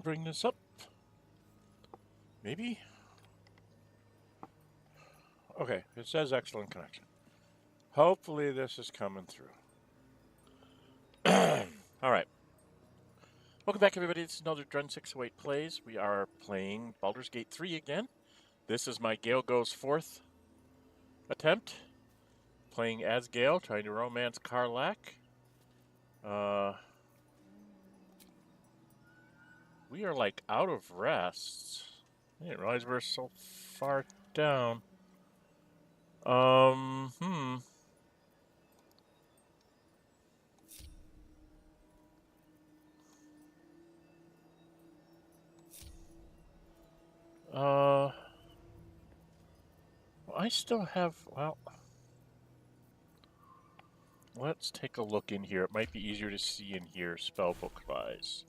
Bring this up. Maybe? Okay, it says excellent connection. Hopefully this is coming through. Alright. Welcome back, everybody. It's another Dren608 Plays. We are playing Baldur's Gate 3 again. This is my Gale Goes Forth attempt. Playing as Gale, trying to romance Karlach. We are like out of rest. I didn't realize we're so far down. I still have, well, let's take a look in here. It might be easier to see in here, spellbook-wise.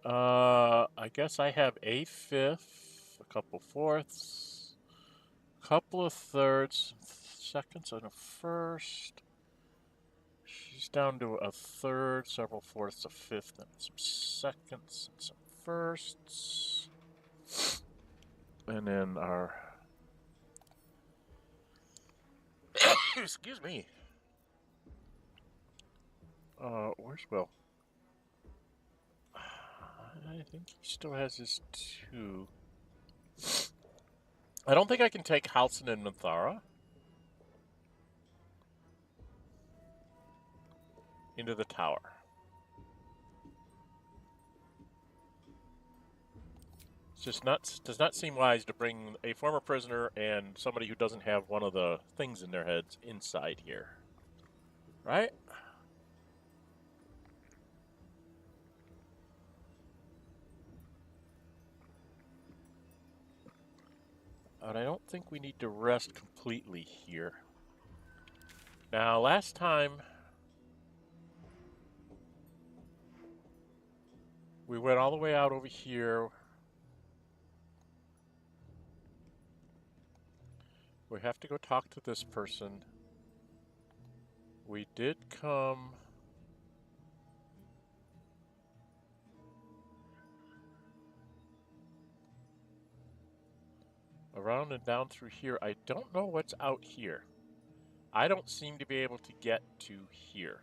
I guess I have a fifth, a couple fourths, a couple of thirds, seconds, and a first. She's down to a third, several fourths, a fifth, and some seconds, and some firsts. And then our... Excuse me. Where's Will? I think he still has his two. I don't think I can take Halsin and Minthara into the tower. It's just does not seem wise to bring a former prisoner and somebody who doesn't have one of the things in their heads inside here. Right? But I don't think we need to rest completely here. Now, last time we went all the way out over here. We have to go talk to this person. We did come around and down through here. I don't know what's out here. I don't seem to be able to get to here.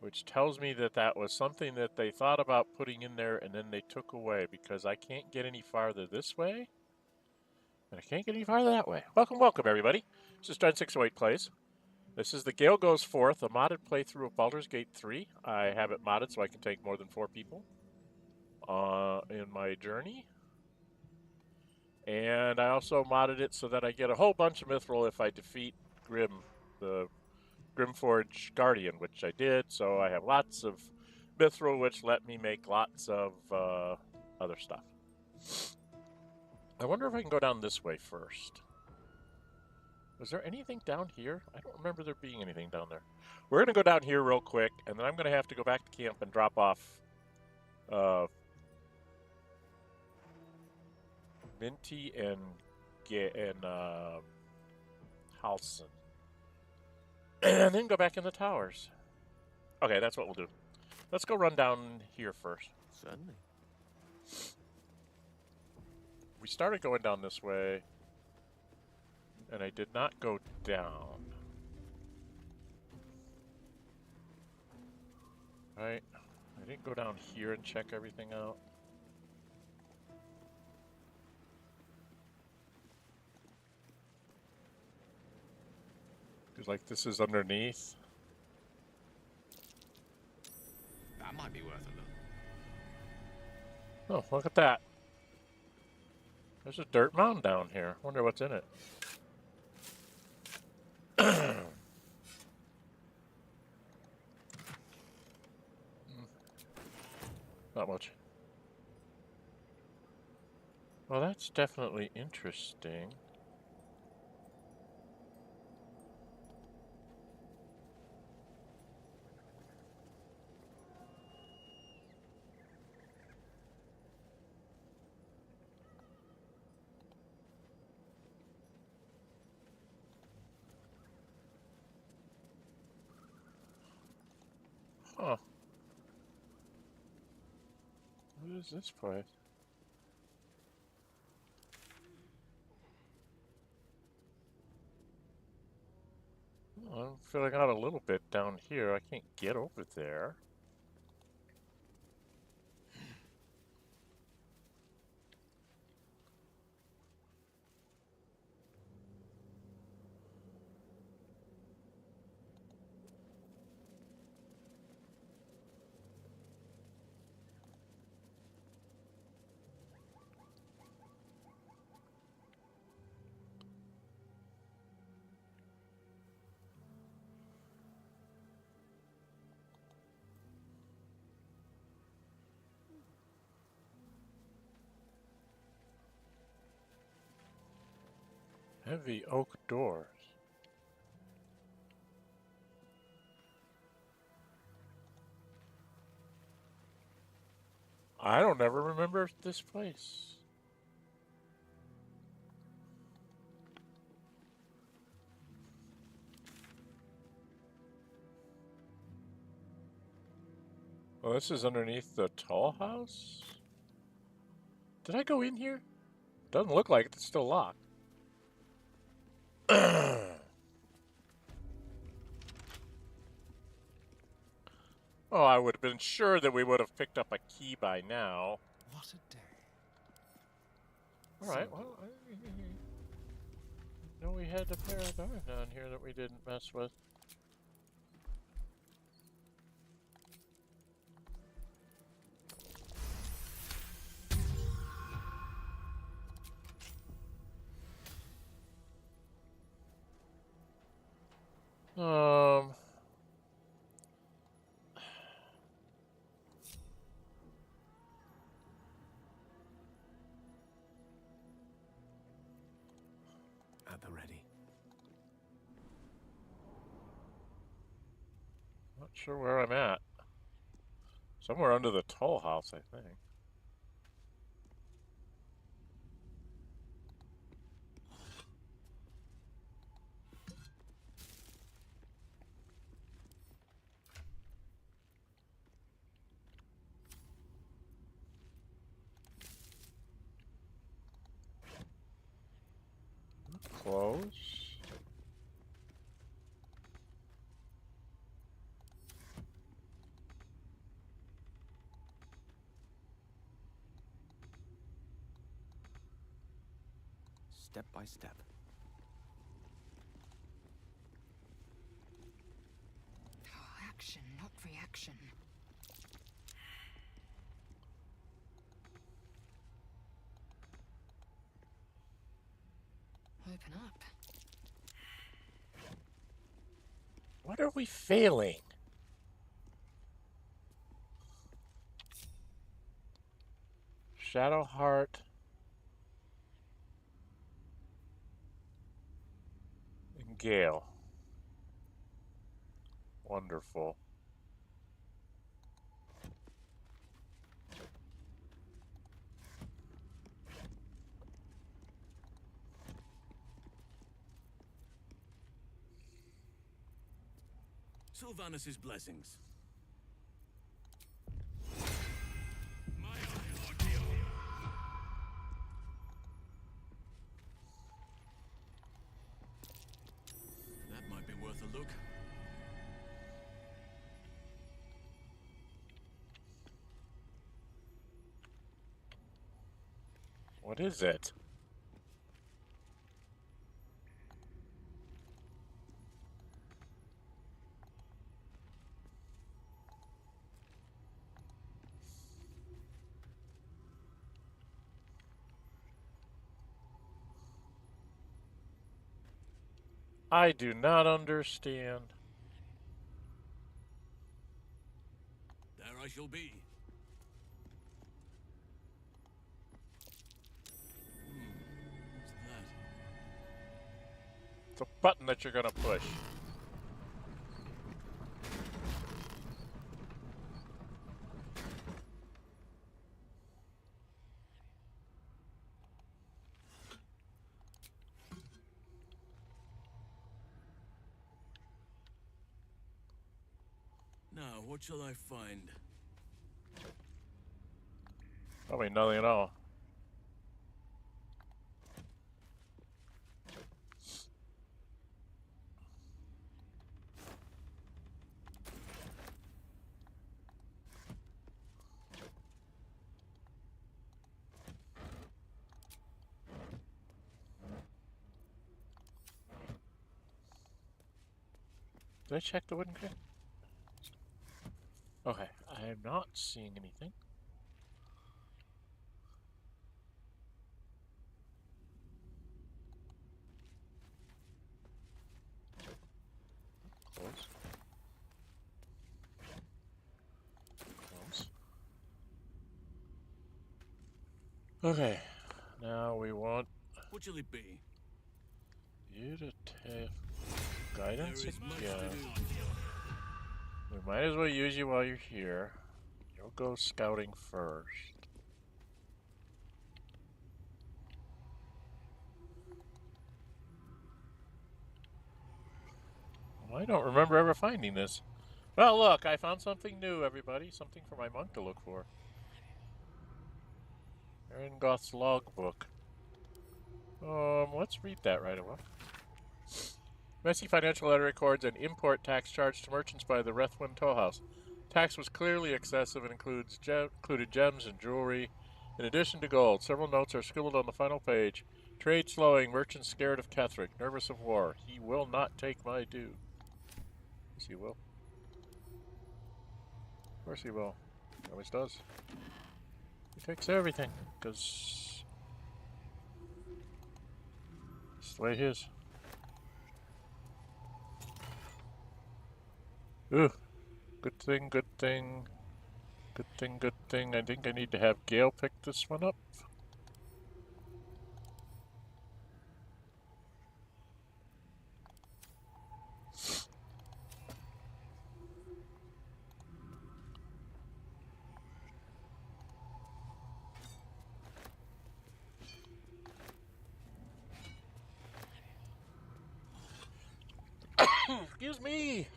Which tells me that that was something that they thought about putting in there and then they took away, because I can't get any farther this way. And I can't get any farther that way. Welcome, welcome, everybody. This is Dren608 Plays. This is the Gale Goes Forth, a modded playthrough of Baldur's Gate 3. I have it modded so I can take more than 4 people in my journey. And I also modded it so that I get a whole bunch of Mithral if I defeat Grym, the Grimforge Guardian, which I did. So I have lots of Mithral, which let me make lots of other stuff. I wonder if I can go down this way first. Was there anything down here? I don't remember there being anything down there. We're going to go down here real quick, and then I'm going to have to go back to camp and drop off Minty and Halsin. And then go back in the towers. Okay, that's what we'll do. Let's go run down here first. Certainly. We started going down this way, and I did not go down. Right? I didn't go down here and check everything out. Because, like, this is underneath. That might be worth a look. Oh, look at that. There's a dirt mound down here. Wonder what's in it. Not much. Well, that's definitely interesting. Huh. What is this place? Well, I'm filling out a little bit down here. I can't get over there. Heavy oak doors. I don't ever remember this place. Well, this is underneath the tall house? Did I go in here? Doesn't look like it. It's still locked. Oh, I would have been sure that we would have picked up a key by now. What a day. Alright, well, I know we had a pair of doors down here that we didn't mess with. At the ready. Not sure where I'm at. Somewhere under the toll house, I think. Close. Step by step. Action, not reaction. Open up. What are we failing? Shadowheart. And Gale. Wonderful. Sylvanus' blessings. That might be worth a look. What is it? I do not understand. There I shall be. What's that? It's a button that you're gonna push. Now, what shall I find? Probably nothing at all. Did I check the wooden crate? Okay, I am not seeing anything. Close. Close. Okay, now we want What shall it be? you to take guidance There is much again. to do. We might as well use you while you're here. You'll go scouting first. Well, I don't remember ever finding this. Well, look, I found something new, everybody. Something for my monk to look for. Eringoth's logbook. Let's read that right away. Messy financial letter records an import tax charged to merchants by the Rethwin Toll House. Tax was clearly excessive and included gems and jewelry. In addition to gold, several notes are scribbled on the final page. Trade slowing, merchants scared of Ketheric, nervous of war. He will not take my due. Yes, he will. Of course he will. He always does. He takes everything, because it's the way it is. Ooh. Good thing, good thing. Good thing, good thing. I think I need to have Gale pick this one up. Excuse me!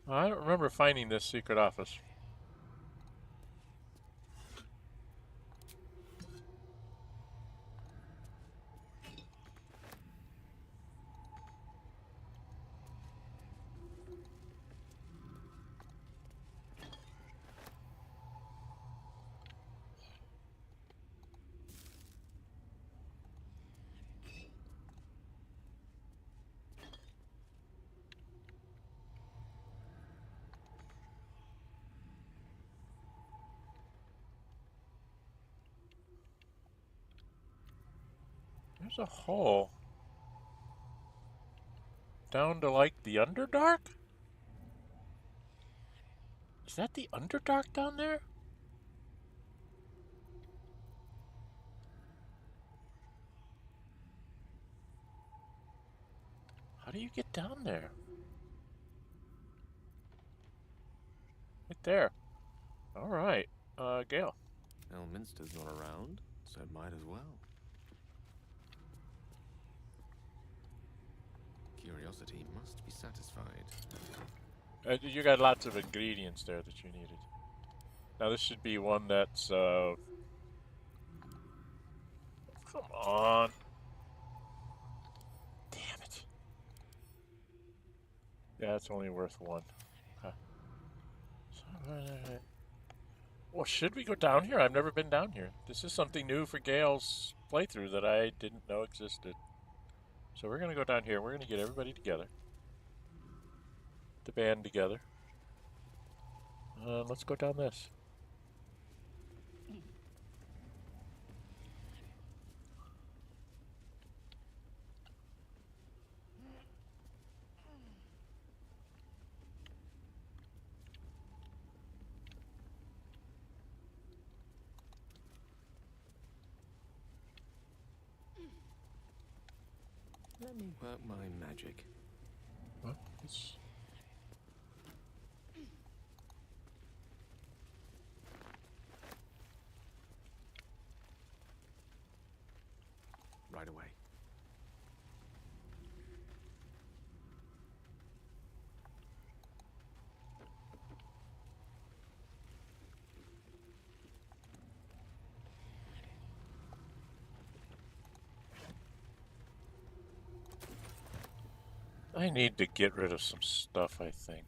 I don't remember finding this secret office. There's a hole. Down to like the Underdark? Is that the Underdark down there? How do you get down there? Right there. Alright. Gale. Elminster's not around, so it might as well. Curiosity must be satisfied. You got lots of ingredients there that you needed. Now this should be one that's, come on. Damn it. Yeah, it's only worth one. Okay. Well, should we go down here? I've never been down here. This is something new for Gale's playthrough that I didn't know existed. So we're going to go down here. We're going to get everybody together. The band together. Let's go down this. Let me work my magic. What? It's... Right away. I need to get rid of some stuff, I think.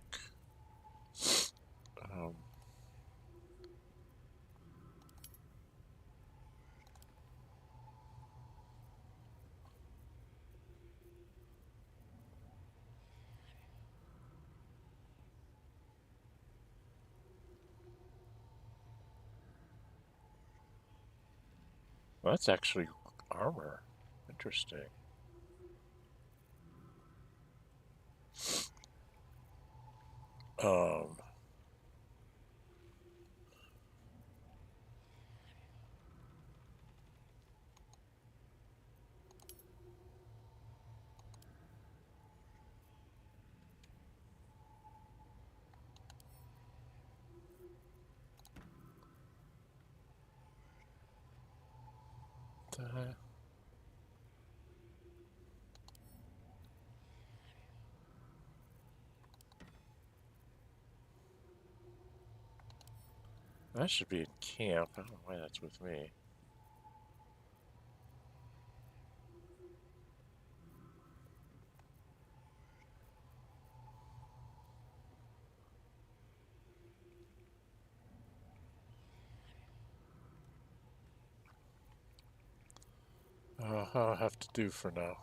Well, that's actually armor. Interesting. Um... That should be in camp. I don't know why that's with me. I'll have to do for now.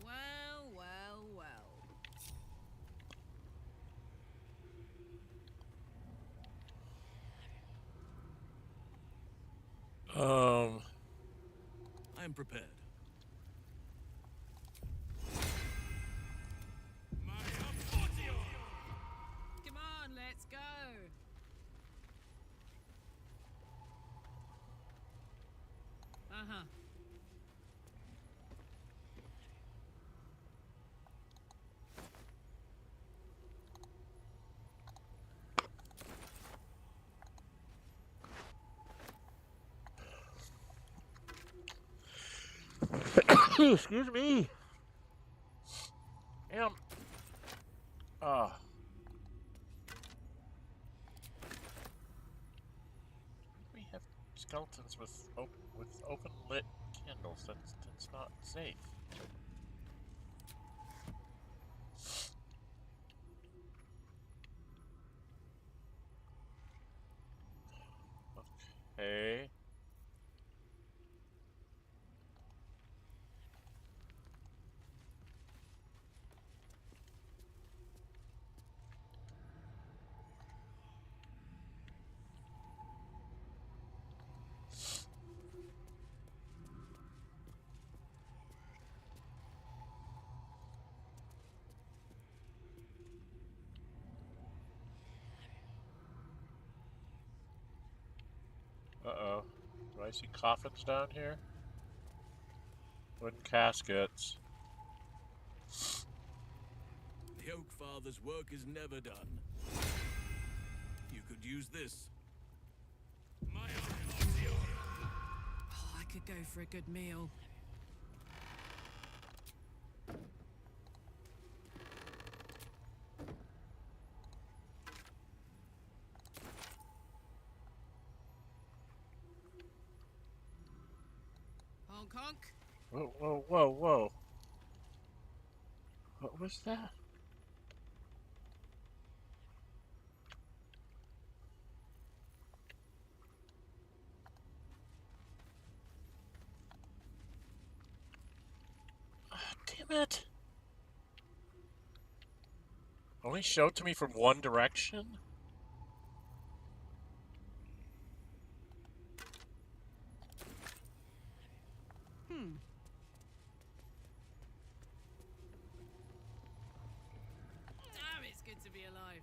Well, well, well. I am prepared. Come on, let's go. Uh-huh. Excuse me. We have skeletons with open lit candles. That's not safe. Okay. Uh-oh. Do I see coffins down here? Wooden caskets. The Oak Father's work is never done. You could use this. Oh, I could go for a good meal. Honk honk. Whoa, whoa, whoa, whoa. What was that? Oh, damn it. Only showed to me from one direction? Damn, it's good to be alive.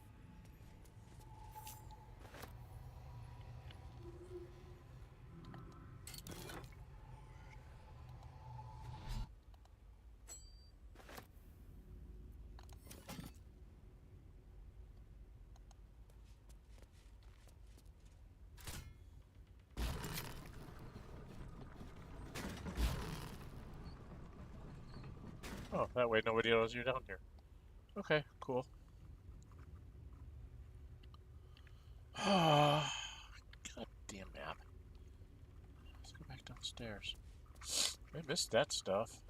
Oh, that way nobody knows you're down here. Okay, cool. God damn map. Let's go back downstairs. I missed that stuff.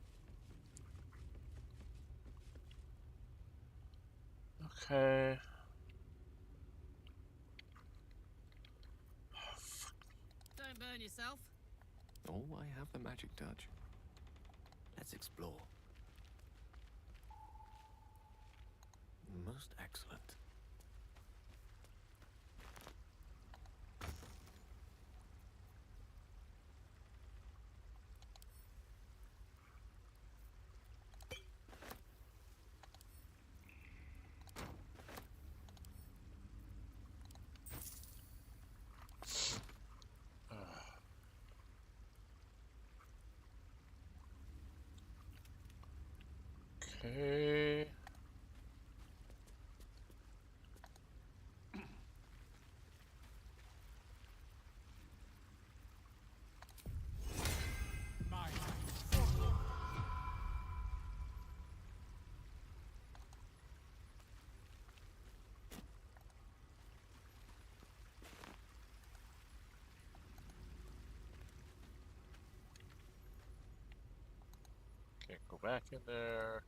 Okay. Don't burn yourself. Oh, I have the magic touch. Let's explore. Most excellent. Okay. Can't go back in there.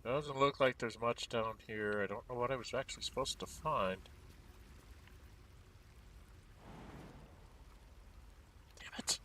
Doesn't look like there's much down here. I don't know what I was actually supposed to find. Damn it.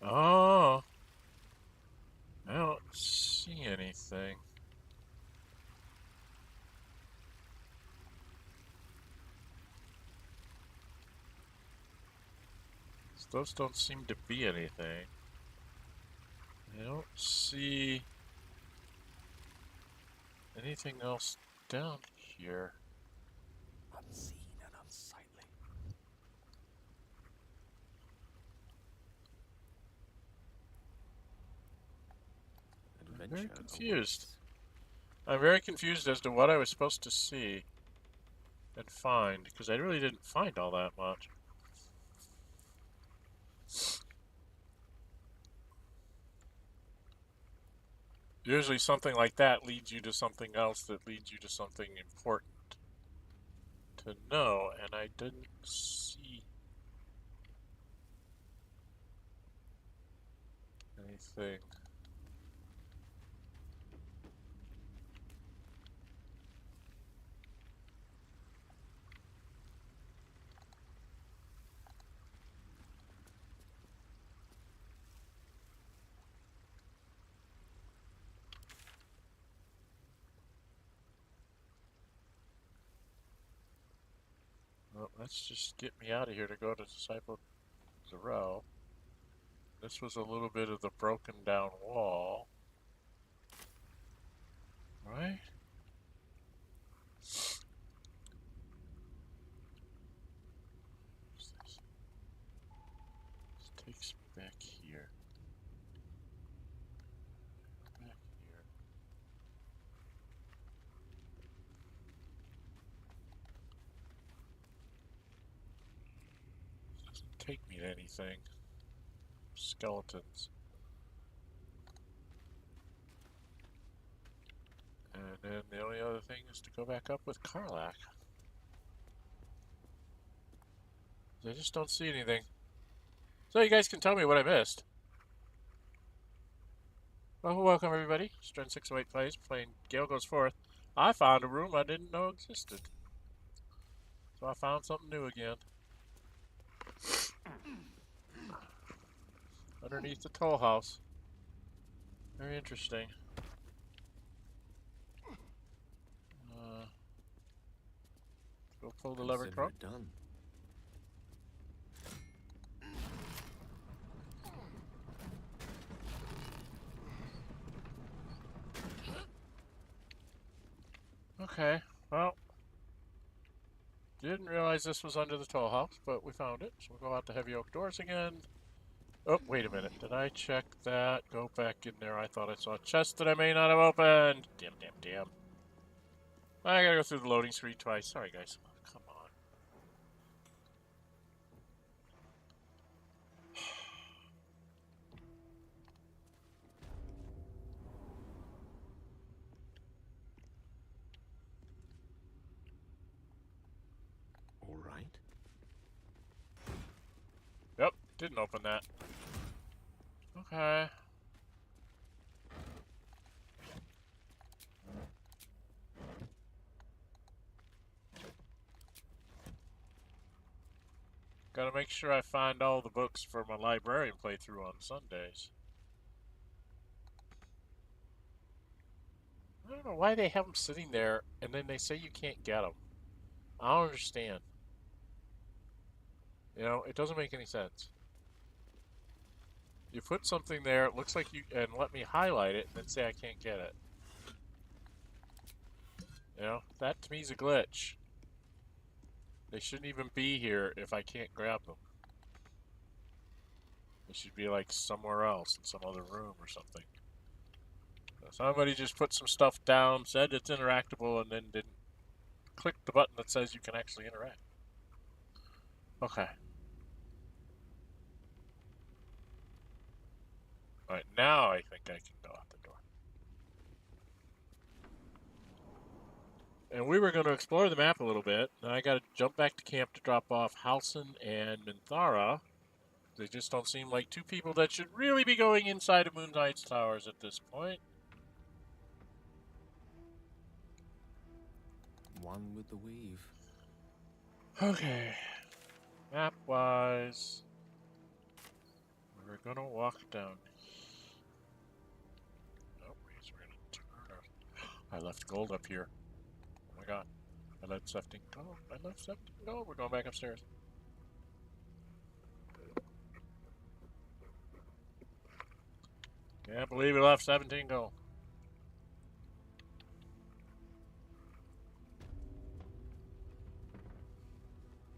Oh, I don't see anything. Those don't seem to be anything. I don't see anything else down here. Unseen and unsightly. I'm very Adventure confused. awaits. I'm very confused as to what I was supposed to see and find, because I really didn't find all that much. Usually something like that leads you to something else that leads you to something important to know, and I didn't see anything. Well, let's just get me out of here to go to Disciple Zero. This was a little bit of the broken down wall. Right? What's this? This takes me back here. Back here. Doesn't take me to anything. Skeletons. And then the only other thing is to go back up with Karlach. I just don't see anything. So you guys can tell me what I missed. Well, welcome everybody. Dren608 plays, playing Gale Goes Forth. I found a room I didn't know existed. So I found something new again. Underneath the toll house. Very interesting. Go pull the lever Consider trunk. it done. Okay, well, didn't realize this was under the toll house, but we found it. So we'll go out the heavy oak doors again. Oh, wait a minute. Did I check that? Go back in there. I thought I saw a chest that I may not have opened. Damn, damn, damn. I gotta go through the loading screen twice. Sorry, guys. Come on. All right. Yep, didn't open that. Okay. Gotta make sure I find all the books for my librarian playthrough on Sundays. I don't know why they have them sitting there and then they say you can't get them. I don't understand. You know, it doesn't make any sense. You put something there, it looks like you, and let me highlight it, and then say I can't get it. You know, that to me is a glitch. They shouldn't even be here if I can't grab them. They should be like somewhere else, in some other room or something. Somebody just put some stuff down, said it's interactable, and then didn't click the button that says you can actually interact. Okay. Alright, now I think I can go out the door. And we were going to explore the map a little bit. Now I got to jump back to camp to drop off Halsin and Minthara. They just don't seem like two people that should really be going inside of Moonrise Towers at this point. One with the weave. Okay. Map-wise, we're going to walk down. Oh, we're going to turn. I left gold up here. Oh my god. I left something gold. I left something gold. We're going back upstairs. Can't believe we left 17 gold.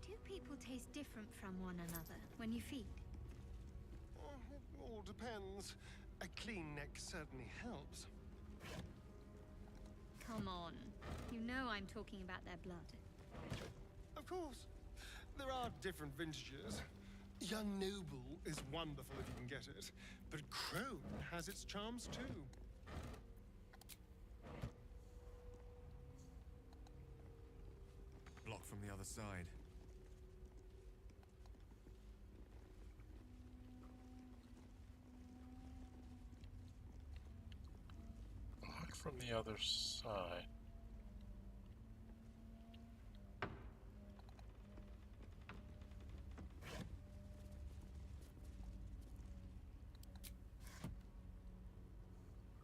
Do people taste different from one another when you feed? It all depends. A clean neck certainly helps. Come on. You know I'm talking about their blood. Of course. There are different vintages. Young Noble is wonderful if you can get it, but Crone has its charms too. Block from the other side. Block from the other side.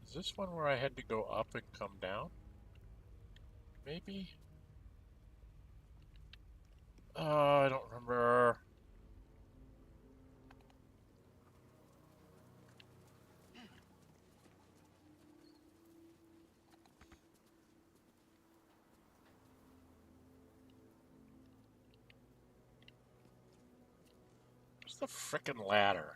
Is this one where I had to go up and come down? Maybe? Oh, I don't remember. Where's the frickin' ladder?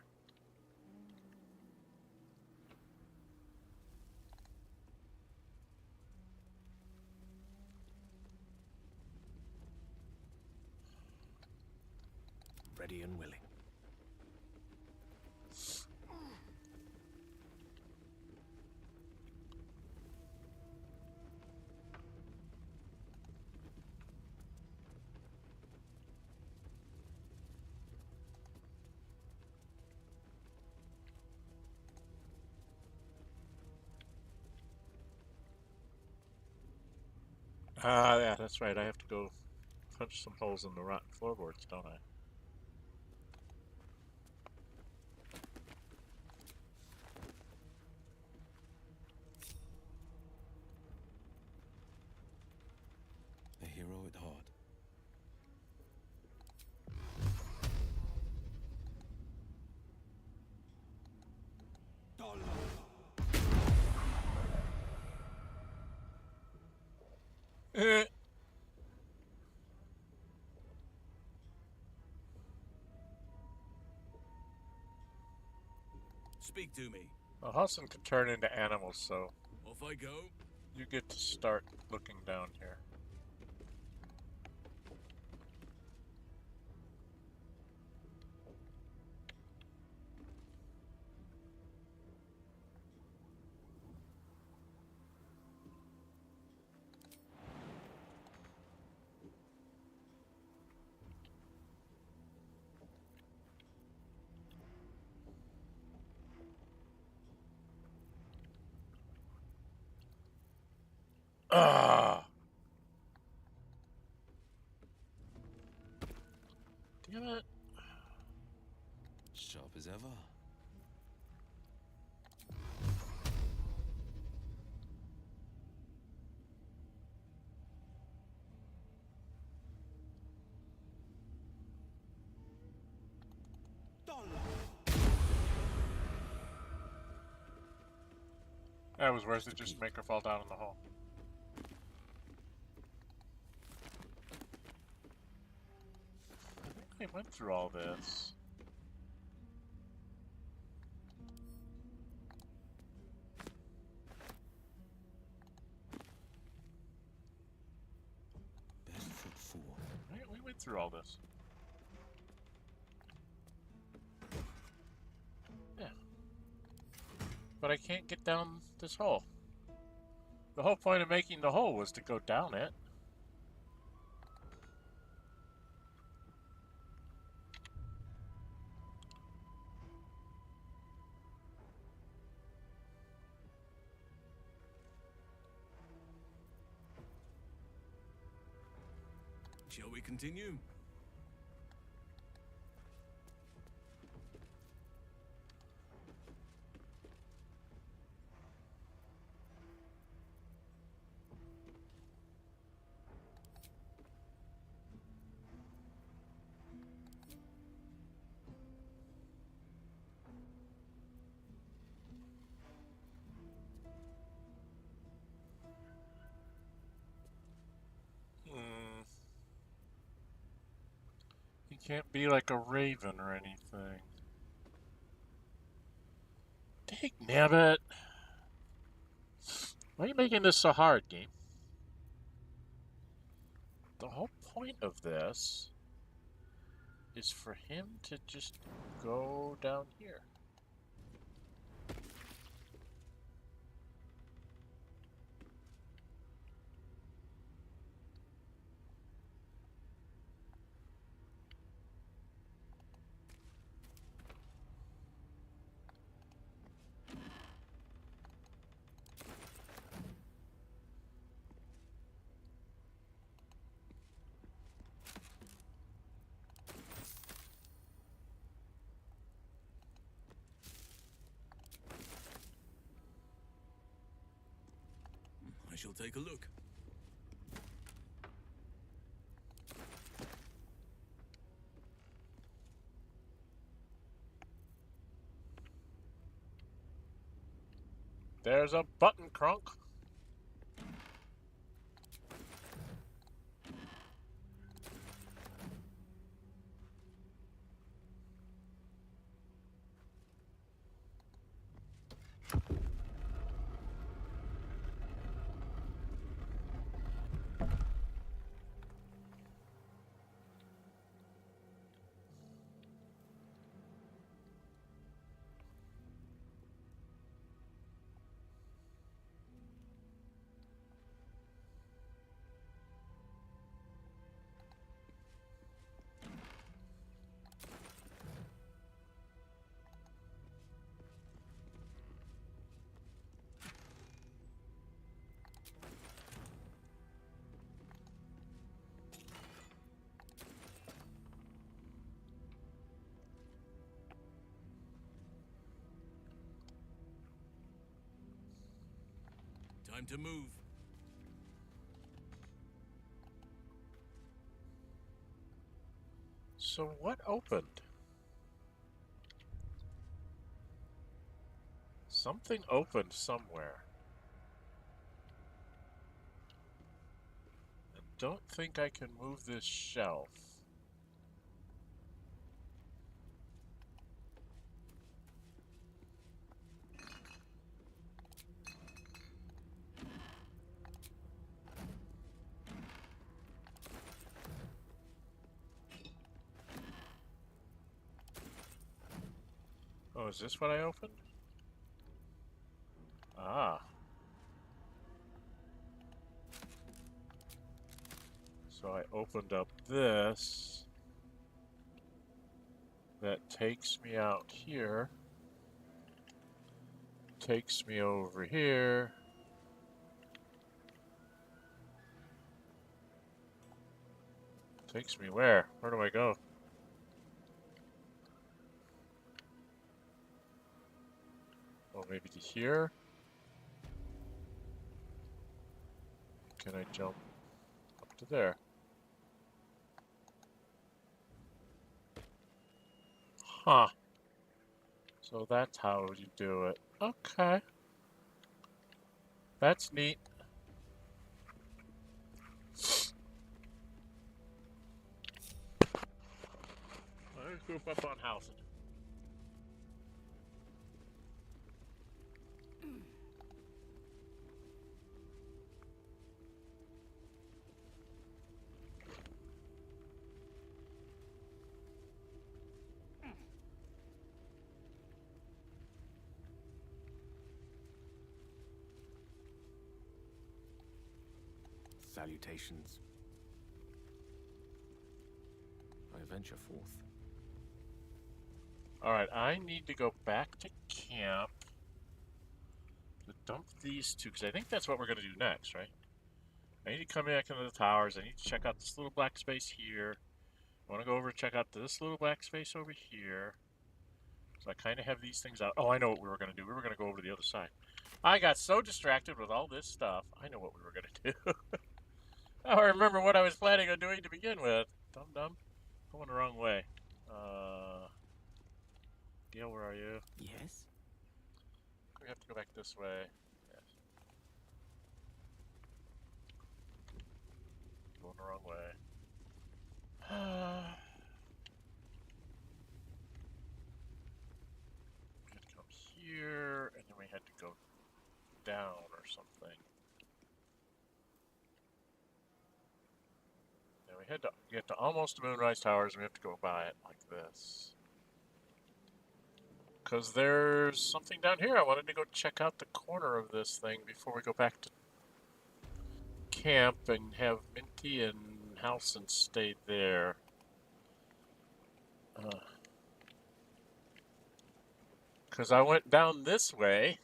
Ready and willing. Ah, yeah, that's right. I have to go punch some holes in the rotten floorboards, don't I? A hero at heart. Speak to me. Well, Halsin could turn into animals, so Off I go. you get to start looking down here. Ah! Damn it. Sharp as ever. That was worth it just to make her fall down in the hole. I think we went through all this. Best foot forward. Right, we went through all this. Yeah. But I can't get down this hole. The whole point of making the hole was to go down it. Shall we continue? He can't be like a raven or anything. Dang it! Why are you making this so hard, game? The whole point of this is for him to just go down here. I shall take a look. There's a button, Crunk. Time to move. So what opened? Something opened somewhere. I don't think I can move this shelf. is this what I opened? Ah. So I opened up this. That takes me out here. Takes me over here. Takes me where? Where do I go? Oh, maybe to here? Can I jump up to there? Huh. So that's how you do it. Okay. That's neat. Let's group up on Halsin. Salutations. I venture forth. Alright, I need to go back to camp to dump these two, because I think that's what we're going to do next, right? I need to come back into the towers. I need to check out this little black space here. I want to go over and check out this little black space over here. So I kind of have these things out. Oh, I know what we were going to do. We were going to go over to the other side. I got so distracted with all this stuff. I know what we were going to do. I remember what I was planning on doing to begin with. Dum-dum. Going the wrong way. Gale, where are you? Yes? We have to go back this way. Yes. Going the wrong way. We had to come here, and then we had to go down or something. And we had to get to almost the Moonrise Towers, and we have to go by it like this. Because there's something down here. I wanted to go check out the corner of this thing before we go back to camp and have Minty and Halsin stay there. Because I went down this way.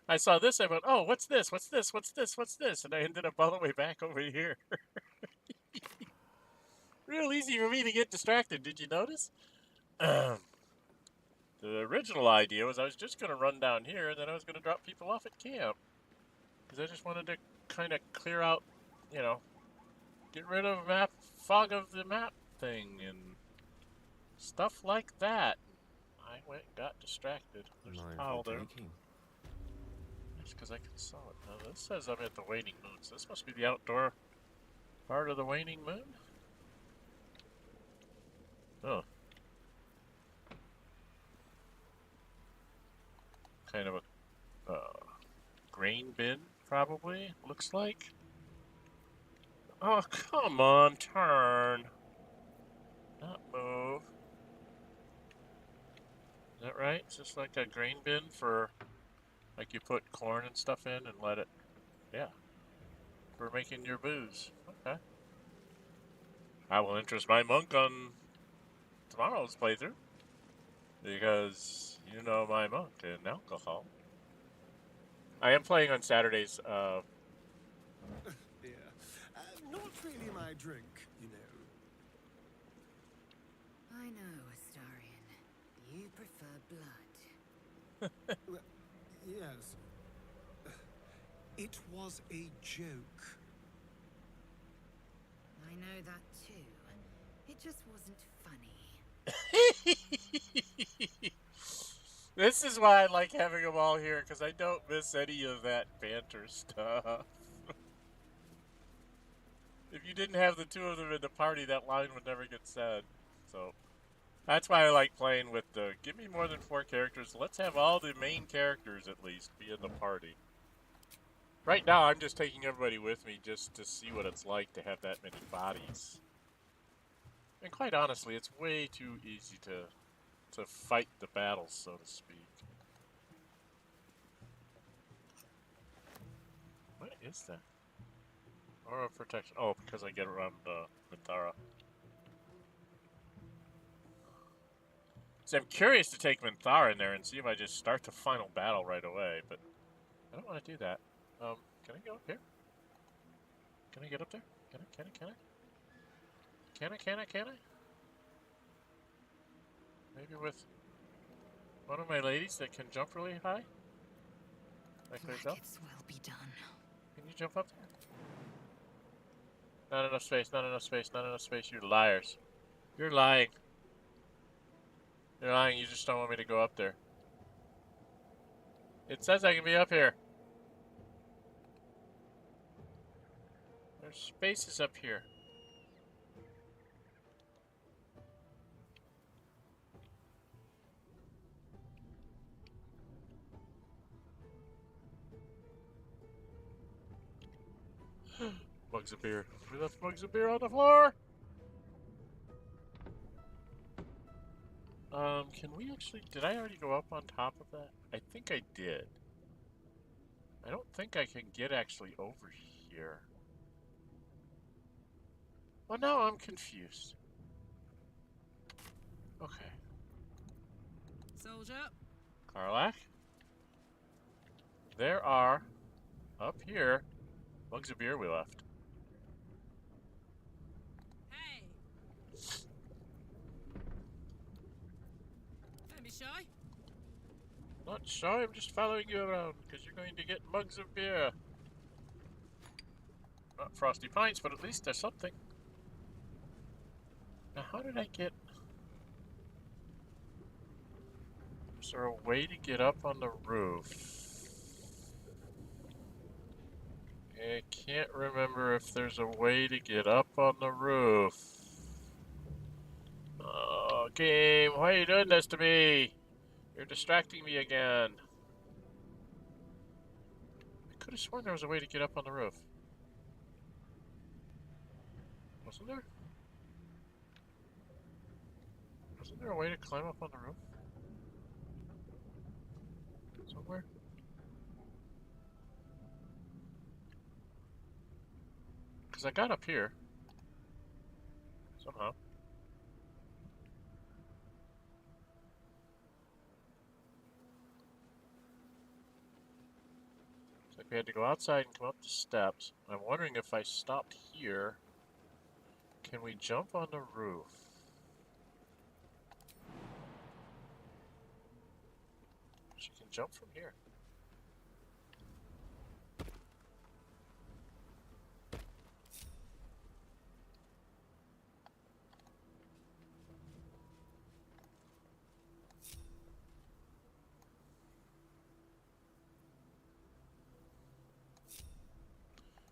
I saw this, I went, oh, what's this? What's this? What's this? What's this? And I ended up all the way back over here. Real easy for me to get distracted, did you notice? The original idea was I was just going to run down here, and then I was going to drop people off at camp. Because I just wanted to kind of clear out, you know, get rid of fog of the map thing, and stuff like that. I went and got distracted. There's Baldur. That's because I can saw it. Now this says I'm at the Waning Moon, so this must be the outdoor part of the Waning Moon? Oh. Kind of a grain bin, probably, looks like. Oh, come on, turn. Not move. Is that right? It's just like a grain bin for, like you put corn and stuff in and let it, yeah, for making your booze. Okay. I will interest my monk on tomorrow's playthrough, because you know my monk and alcohol. I am playing on Saturdays. Yeah. Not really my drink, you know. I know, Astarion. You prefer blood. Well, yes. It was a joke. I know that too. It just wasn't funny. This is why I like having them all here, because I don't miss any of that banter stuff. If you didn't have the two of them in the party, that line would never get said. So that's why I like playing with the, give me more than 4 characters. Let's have all the main characters at least be in the party. Right now, I'm just taking everybody with me just to see what it's like to have that many bodies. And quite honestly, it's way too easy to to fight the battles, so to speak. What is that? Aura of protection. Oh, because I get around Minthara. So I'm curious to take Minthara in there and see if I just start the final battle right away, but I don't want to do that. Can I go up here? Can I get up there? Can I? Maybe with one of my ladies that can jump really high? Like myself? Brackets will be done. Can you jump up there? Not enough space, you liars. You're lying. You're lying, you just don't want me to go up there. It says I can be up here. There's spaces up here. Mugs of beer. We left mugs of beer on the floor! Can we actually... Did I already go up on top of that? I think I did. I don't think I can get actually over here. Well, now I'm confused. Okay. Soldier. Karlach? There are, up here, mugs of beer we left. Hey. Don't be shy. Not shy, I'm just following you around, because you're going to get mugs of beer. Not frosty pints, but at least there's something. Now, how did I get... Is there a way to get up on the roof? I can't remember if there's a way to get up on the roof. Oh, game, why are you doing this to me? You're distracting me again. I could have sworn there was a way to get up on the roof. Wasn't there? Wasn't there a way to climb up on the roof? Somewhere? Because I got up here. Somehow. Looks like we had to go outside and come up the steps. I'm wondering if I stopped here, can we jump on the roof? She can jump from here.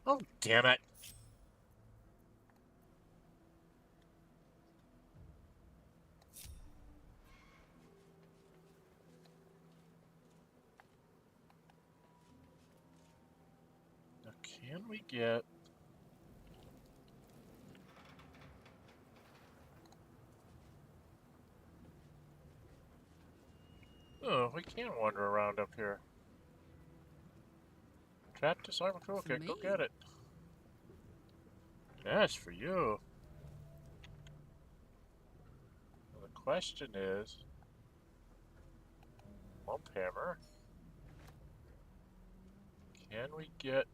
Oh, damn it. Now, can we get... Oh, we can wander around up here. Trap disarm a toolkit, go get it. Yes, for you. Well, the question is... Lump hammer. Can we get...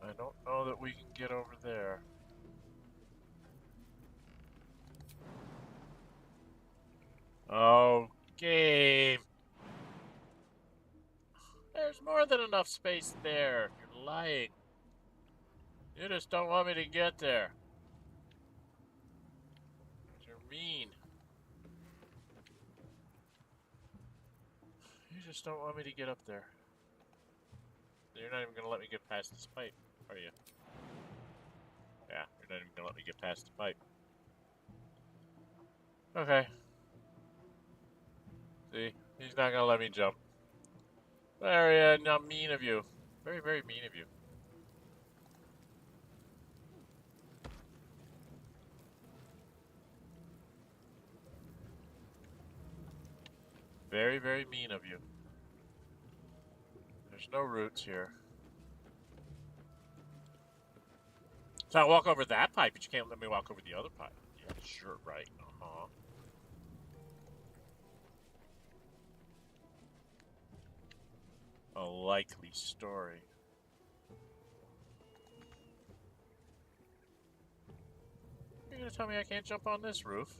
I don't know that we can get over there. Oh, game! There's more than enough space there. You're lying. You just don't want me to get there. You're mean. You just don't want me to get up there. You're not even going to let me get past this pipe, are you? Yeah, you're not even going to let me get past the pipe. Okay. See? He's not going to let me jump. Very not mean of you. Very, very mean of you. Very, very mean of you. There's no roots here. So I walk over that pipe, but you can't let me walk over the other pipe. Yeah, sure, right. Uh-huh. A likely story. You're gonna tell me I can't jump on this roof?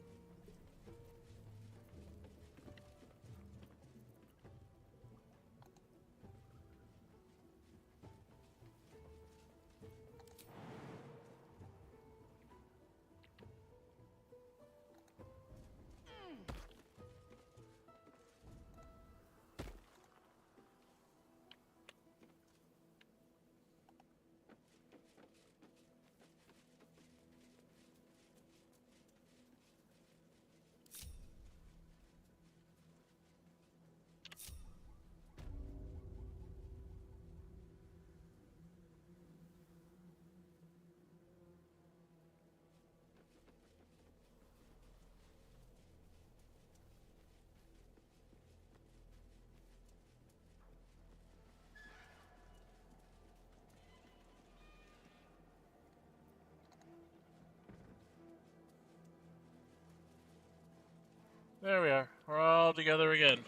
There we are. We're all together again.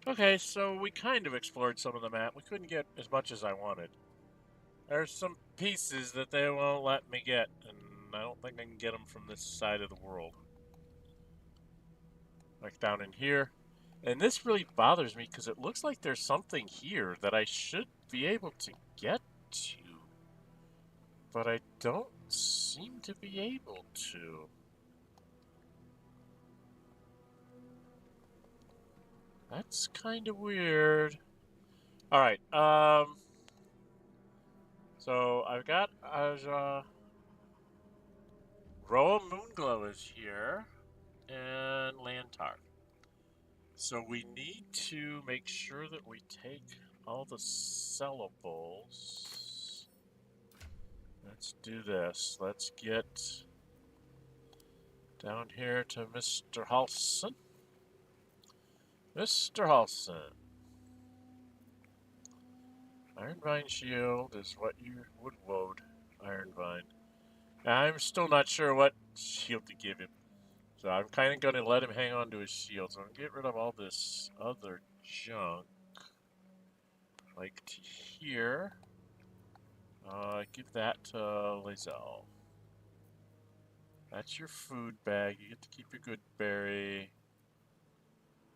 Okay, so we kind of explored some of the map. We couldn't get as much as I wanted. There's some pieces that they won't let me get, and I don't think I can get them from this side of the world. Like down in here. And this really bothers me because it looks like there's something here that I should be able to get to. But I don't seem to be able to. That's kind of weird. Alright, so I've got Roah Moonglow is here, and Lantar. So we need to make sure that we take all the sellables. Let's do this. Let's get down here to Mr. Halsin. Mr. Halsin. Ironvine Shield is what you would load. Ironvine. I'm still not sure what shield to give him. So I'm kind of going to let him hang on to his shield. So I'm going to get rid of all this other junk. Like to here. Give that to Lae'zel. That's your food bag. You get to keep your good berry.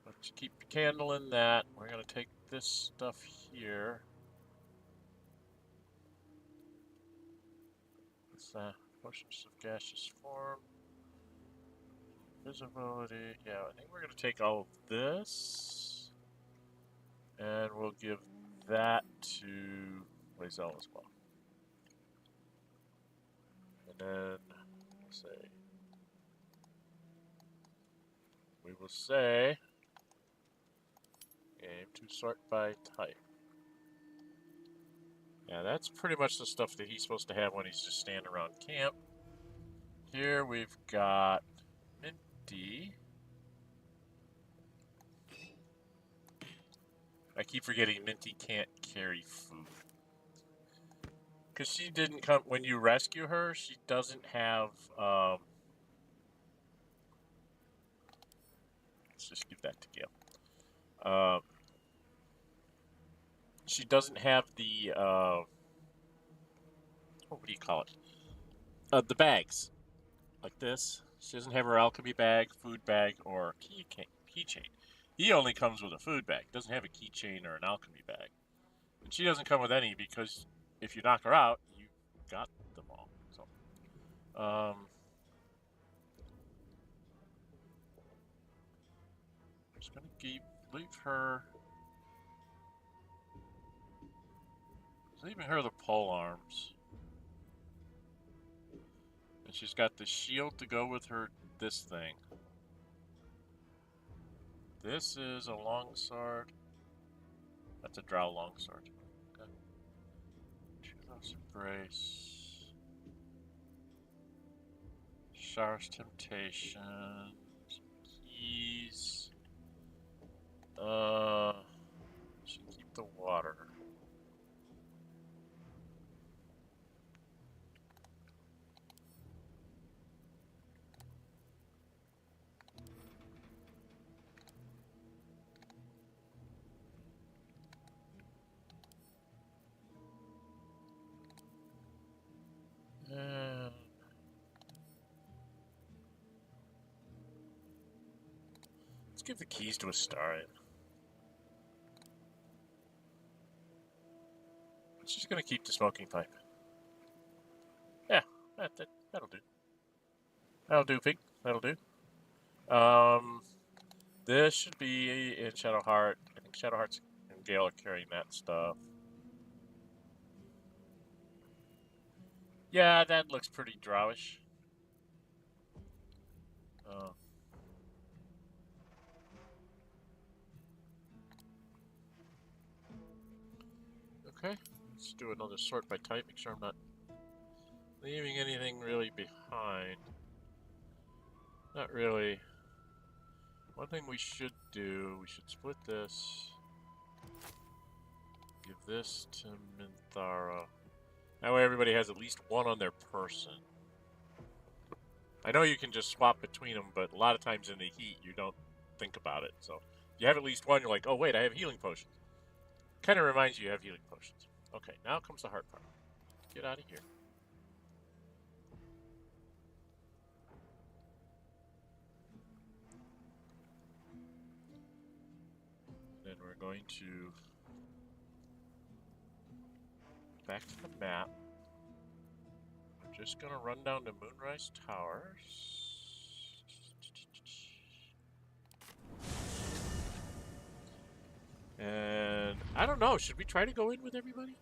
Let you keep your candle in that. We're going to take this stuff here. What's that? Potions of gaseous form. Visibility. Yeah, I think we're going to take all of this. And we'll give that to Lae'zel as well. And then, let's say, we will say, game to sort by type. Yeah, that's pretty much the stuff that he's supposed to have when he's just standing around camp. Here we've got Minty. I keep forgetting Minty can't carry food. Because she didn't come, when you rescue her, she doesn't have, let's just give that to Gale. She doesn't have the, what do you call it? The bags. Like this. She doesn't have her alchemy bag, food bag, or keychain. He only comes with a food bag. Doesn't have a keychain or an alchemy bag. And she doesn't come with any because if you knock her out, you got them all. So, I'm just gonna leave her. Leaving her the pole arms. And she's got the shield to go with her, this thing. This is a longsword. That's a drow longsword. Okay. Truth's Embrace. Shower's Temptation. Some keys. Should keep the water. And let's give the keys to a star. She's gonna keep the smoking pipe. Yeah, that'll do. That'll do, pig. That'll do. This should be in Shadowheart. I think Shadowheart and Gale are carrying that stuff. Yeah, that looks pretty drowish. Okay, let's do another sort by type. Make sure I'm not leaving anything really behind. Not really. One thing we should do, we should split this. Give this to Minthara. That way everybody has at least one on their person. I know you can just swap between them, but a lot of times in the heat you don't think about it. So if you have at least one, you're like, oh wait, I have healing potions. Kind of reminds you have healing potions. Okay, now comes the hard part. Get out of here. Then we're going to back to the map. We're just gonna run down to Moonrise Towers. And I don't know, should we try to go in with everybody?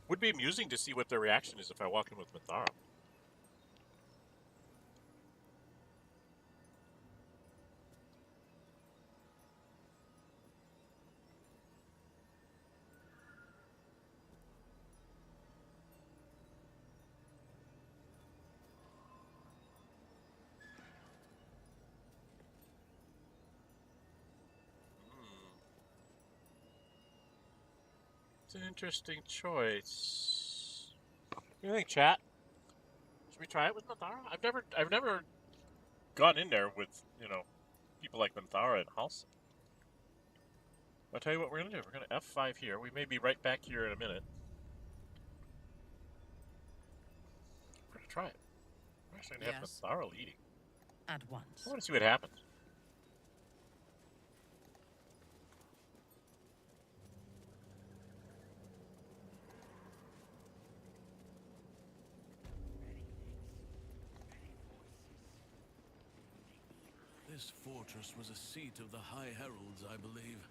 Would be amusing to see what their reaction is if I walk in with Minthara. It's an interesting choice. What do you think, chat? Should we try it with Minthara? I've never gone in there with, you know, people like Minthara and Halsin. I'll tell you what we're gonna do. We're gonna F5 here. We may be right back here in a minute. We're gonna try it. We're actually gonna have Minthara leading. At once. I want to see what happens. This fortress was a seat of the High Heralds, I believe.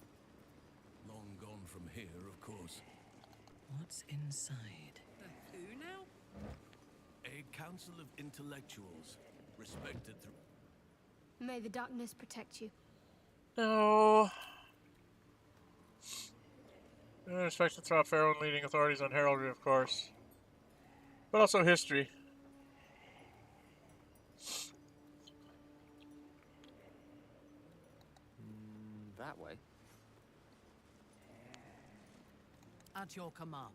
Long gone from here, of course. What's inside? The who now? A council of intellectuals, respected through... May the darkness protect you. No. Respected throughout Pharaoh and leading authorities on heraldry, of course. But also history. That way. At your command.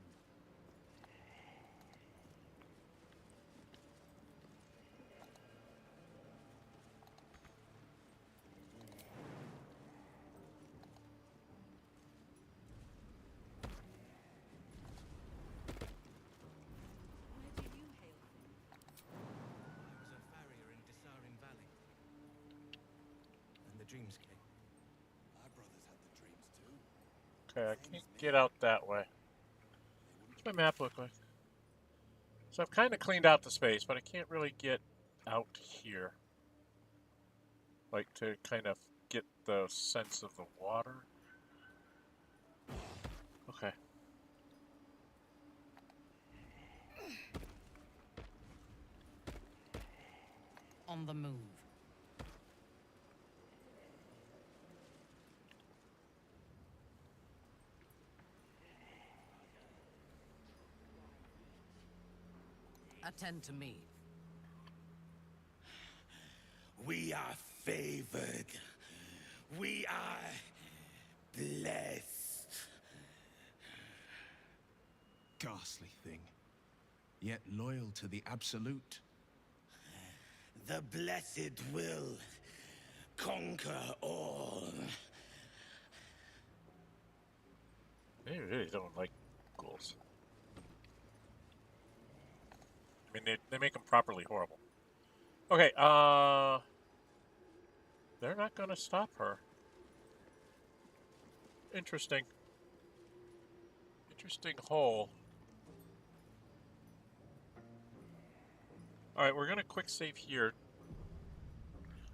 Dreams came. My brothers had the dreams too. Okay, I can't get out that way. What's my map look like? So I've kind of cleaned out the space, but I can't really get out here. Like, to kind of get the sense of the water. Okay. On the move. Attend to me. We are favored. We are blessed. Ghastly thing, yet loyal to the Absolute. The blessed will conquer all. They really don't like ghouls. I mean, they make them properly horrible. Okay, they're not going to stop her. Interesting. Interesting hole. Alright, we're going to quick save here.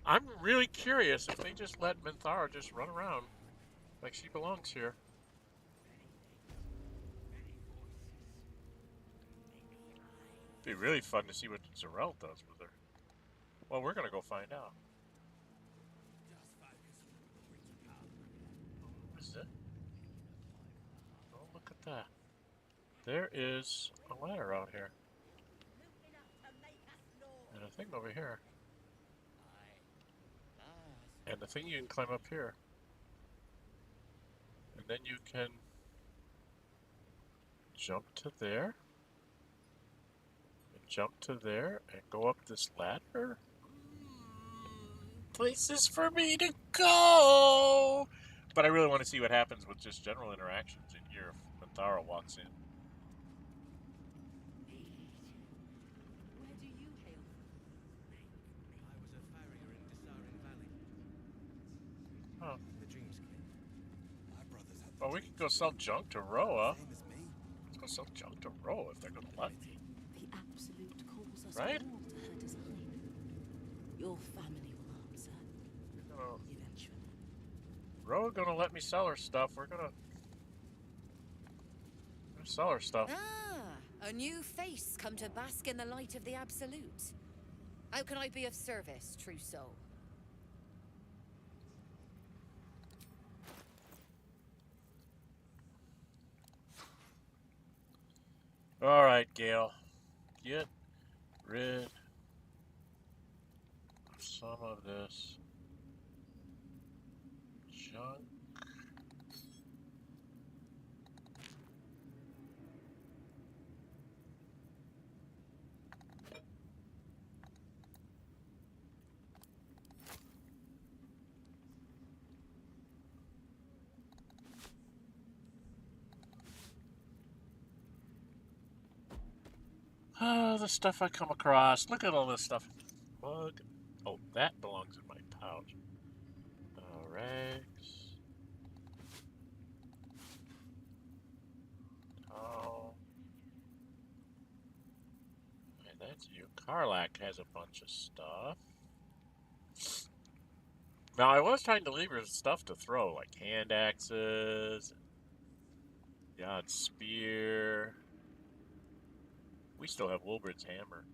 I'm really curious if they just let Minthara just run around like she belongs here. It'd be really fun to see what Zarel does with her. Well, we're going to go find out. What is it? Oh, look at that. There is a ladder out here. And a thing over here. And the thing you can climb up here. And then you can jump to there. And jump to there and go up this ladder. Places for me to go! But I really want to see what happens with just general interactions in here if Minthara walks in. Where do you hail from? I was a farrier in Desarin Valley. Oh. The Dreamscape. My brothers had Well, we could go sell junk to Roah. same as me. Let's go sell junk to Roah if they're going to let me. The Absolute calls us Right? all to her design. Your family will answer Gonna, eventually. Roah going to let me sell her stuff. We're going to sell her stuff. Ah, a new face come to bask in the light of the Absolute. How can I be of service, true soul? All right, Gale. Get rid of some of this junk. Oh, the stuff I come across. Look at all this stuff. Mug. Oh, that belongs in my pouch. Rags. Oh. And that's you. Karlach has a bunch of stuff. Now, I was trying to leave her stuff to throw, like hand axes, God spear. We still have Wilburd's hammer.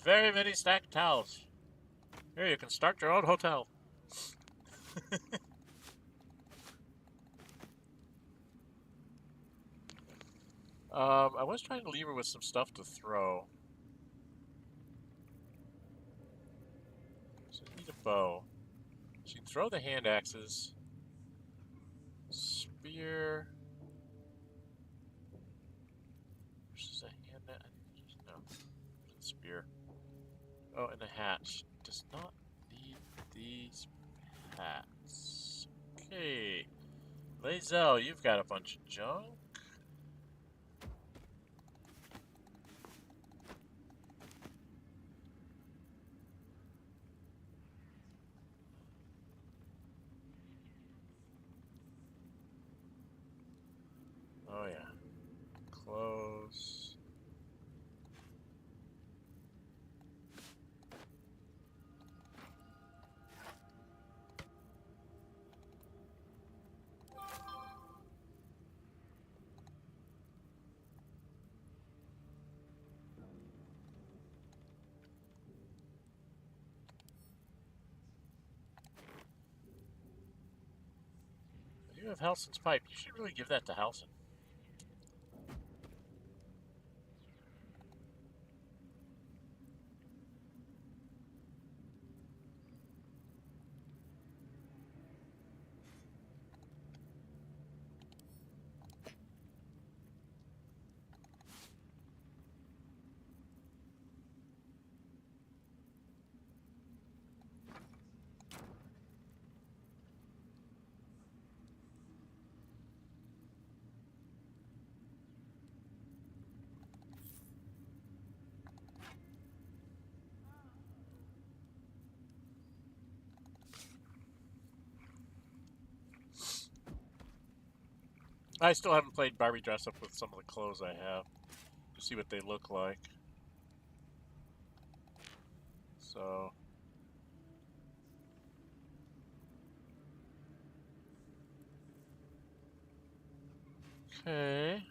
Very many stacked towels. Here, you can start your own hotel. I was trying to leave her with some stuff to throw. So I need a bow. She can throw the hand axes. Spear. Versus a Oh, and the hatch does not need these hats. Okay. Lae'zel, you've got a bunch of junk. Oh yeah. Clothes. You have Halsin's pipe. You should really give that to Halsin. I still haven't played Barbie dress up with some of the clothes I have to see what they look like. So okay.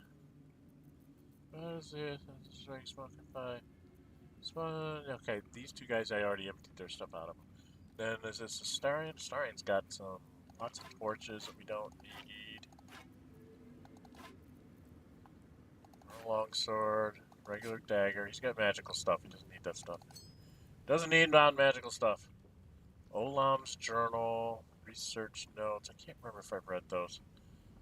What is it? Strike smoking five. Okay, these two guys I already emptied their stuff out of. Then there's this Astarian. Astarian's got some lots of torches that we don't need. A longsword, regular dagger. He's got magical stuff. He doesn't need that stuff. Doesn't need non-magical stuff. Olam's journal, research notes. I can't remember if I've read those.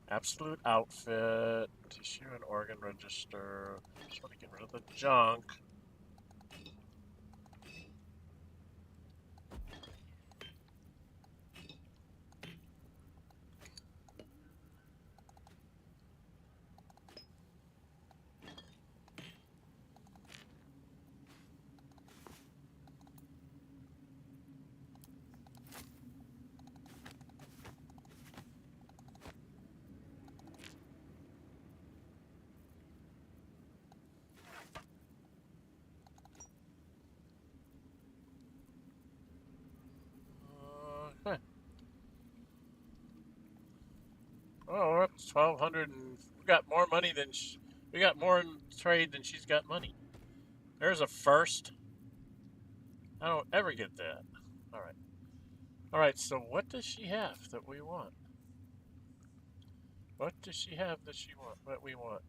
Absolute outfit, tissue and organ register. Just want to get rid of the junk. Oh, we're up to 1,200, and we got more money than we got more in trade than she's got money. There's a first. I don't ever get that. All right. All right. So what does she have that we want? What does she have that she want? What we want?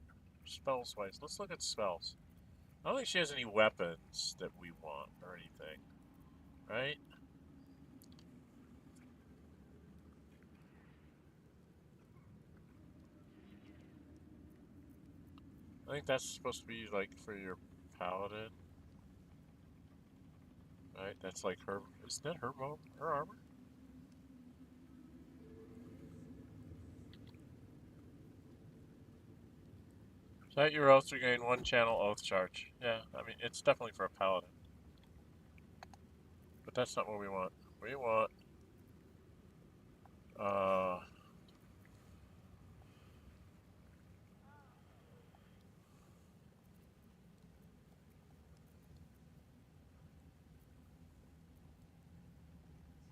Spells wise. Let's look at spells. I don't think she has any weapons that we want or anything. Right? I think that's supposed to be like for your paladin. Right? That's like her. Isn't that her armor? Set your oath to gain 1 channel oath charge. Yeah, I mean, it's definitely for a paladin. But that's not what we want. We want...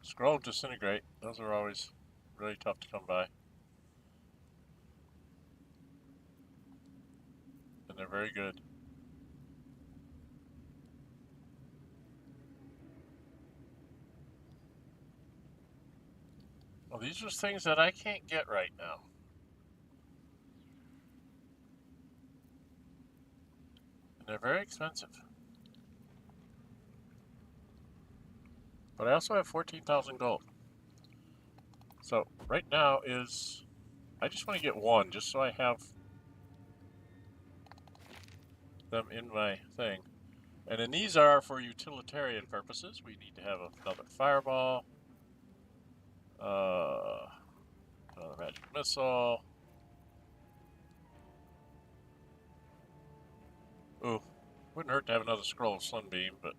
Scroll of Disintegrate. Those are always really tough to come by. And they're very good. Well, these are things that I can't get right now. And they're very expensive. But I also have 14,000 gold. So, right now is... I just want to get 1, just so I have them in my thing. And then these are for utilitarian purposes. We need to have another fireball. Another magic missile. Ooh, wouldn't hurt to have another scroll of Slim Beam, but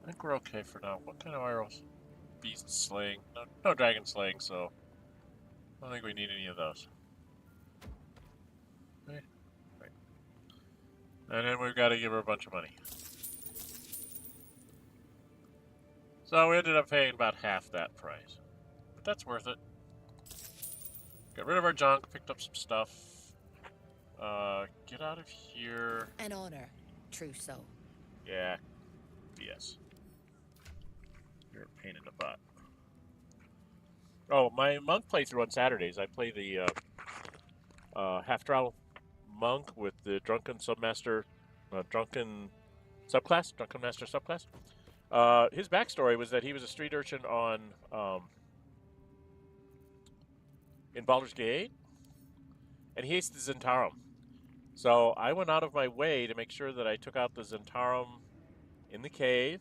I think we're okay for now. What kind of arrows? Beast slaying. No dragon slaying, so I don't think we need any of those. Okay. Right. And then we've got to give her a bunch of money. So we ended up paying about half that price. But that's worth it. Got rid of our junk, picked up some stuff. Get out of here. An honor, true so. Yeah. Yes. You're a pain in the butt. Oh, my monk playthrough on Saturdays. I play the half-drow monk with the drunken submaster, drunken master subclass. His backstory was that he was a street urchin on in Baldur's Gate, and he hates the Zentarum. So I went out of my way to make sure that I took out the Zentarum in the cave,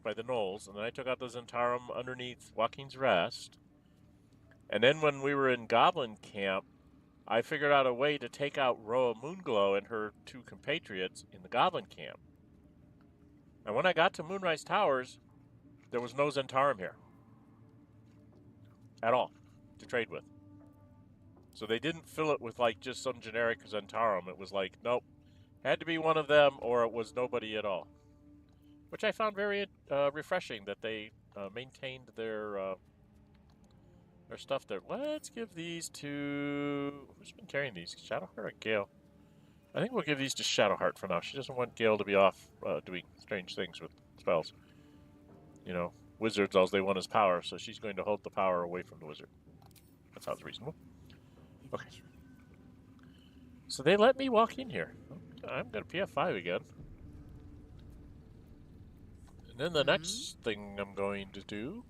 by the knolls, and then I took out the Zentarum underneath Joaquin's Rest. And then when we were in Goblin Camp, I figured out a way to take out Roah Moonglow and her two compatriots in the Goblin Camp. And when I got to Moonrise Towers, there was no Zentarum here. At all. To trade with. So they didn't fill it with like just some generic Zentarum. It was like, nope. Had to be one of them or it was nobody at all. Which I found very refreshing that they maintained their stuff there. Let's give these to... Who's been carrying these? Shadowheart or Gale? I think we'll give these to Shadowheart for now. She doesn't want Gale to be off doing strange things with spells. You know, wizards, all they want is power, so she's going to hold the power away from the wizard. That sounds reasonable. Okay. So they let me walk in here. I'm going to PF5 again. And then the next thing I'm going to do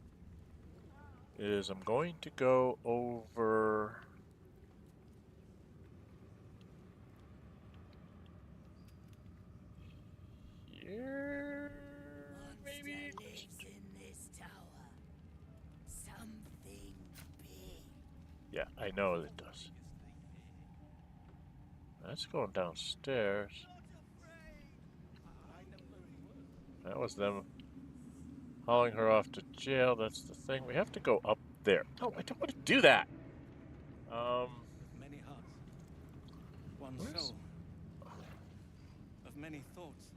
is I'm going to go over... here, maybe? Lives in this tower. Something big. Yeah, I know it does. That's going downstairs. That was them hauling her off to jail. That's the thing. We have to go up there. No, I don't want to do that. Many hearts, one soul, of many thoughts,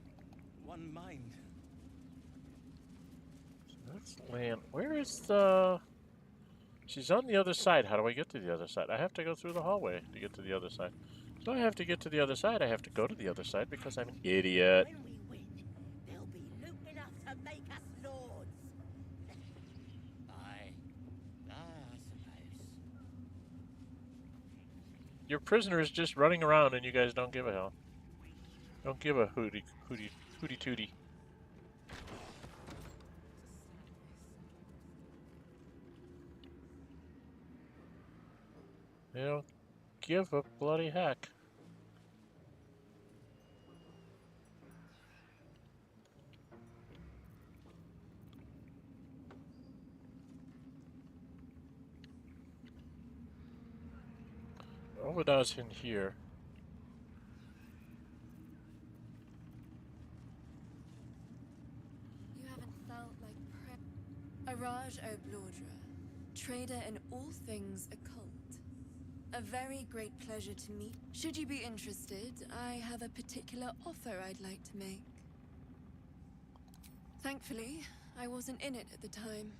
one mind. Let's land. Where is the... She's on the other side. How do I get to the other side? I have to go through the hallway to get to the other side. So I have to get to the other side. I have to go to the other side because I'm an idiot. When we win, there'll be loot enough to make us lords. I suppose. Your prisoner is just running around and you guys don't give a hell. Don't give a hooty tooty. They don't give a bloody heck. Overdose in here. You haven't felt like Araj Baldur, trader in all things occult. A very great pleasure to meet. Should you be interested, I have a particular offer I'd like to make. Thankfully, I wasn't in it at the time.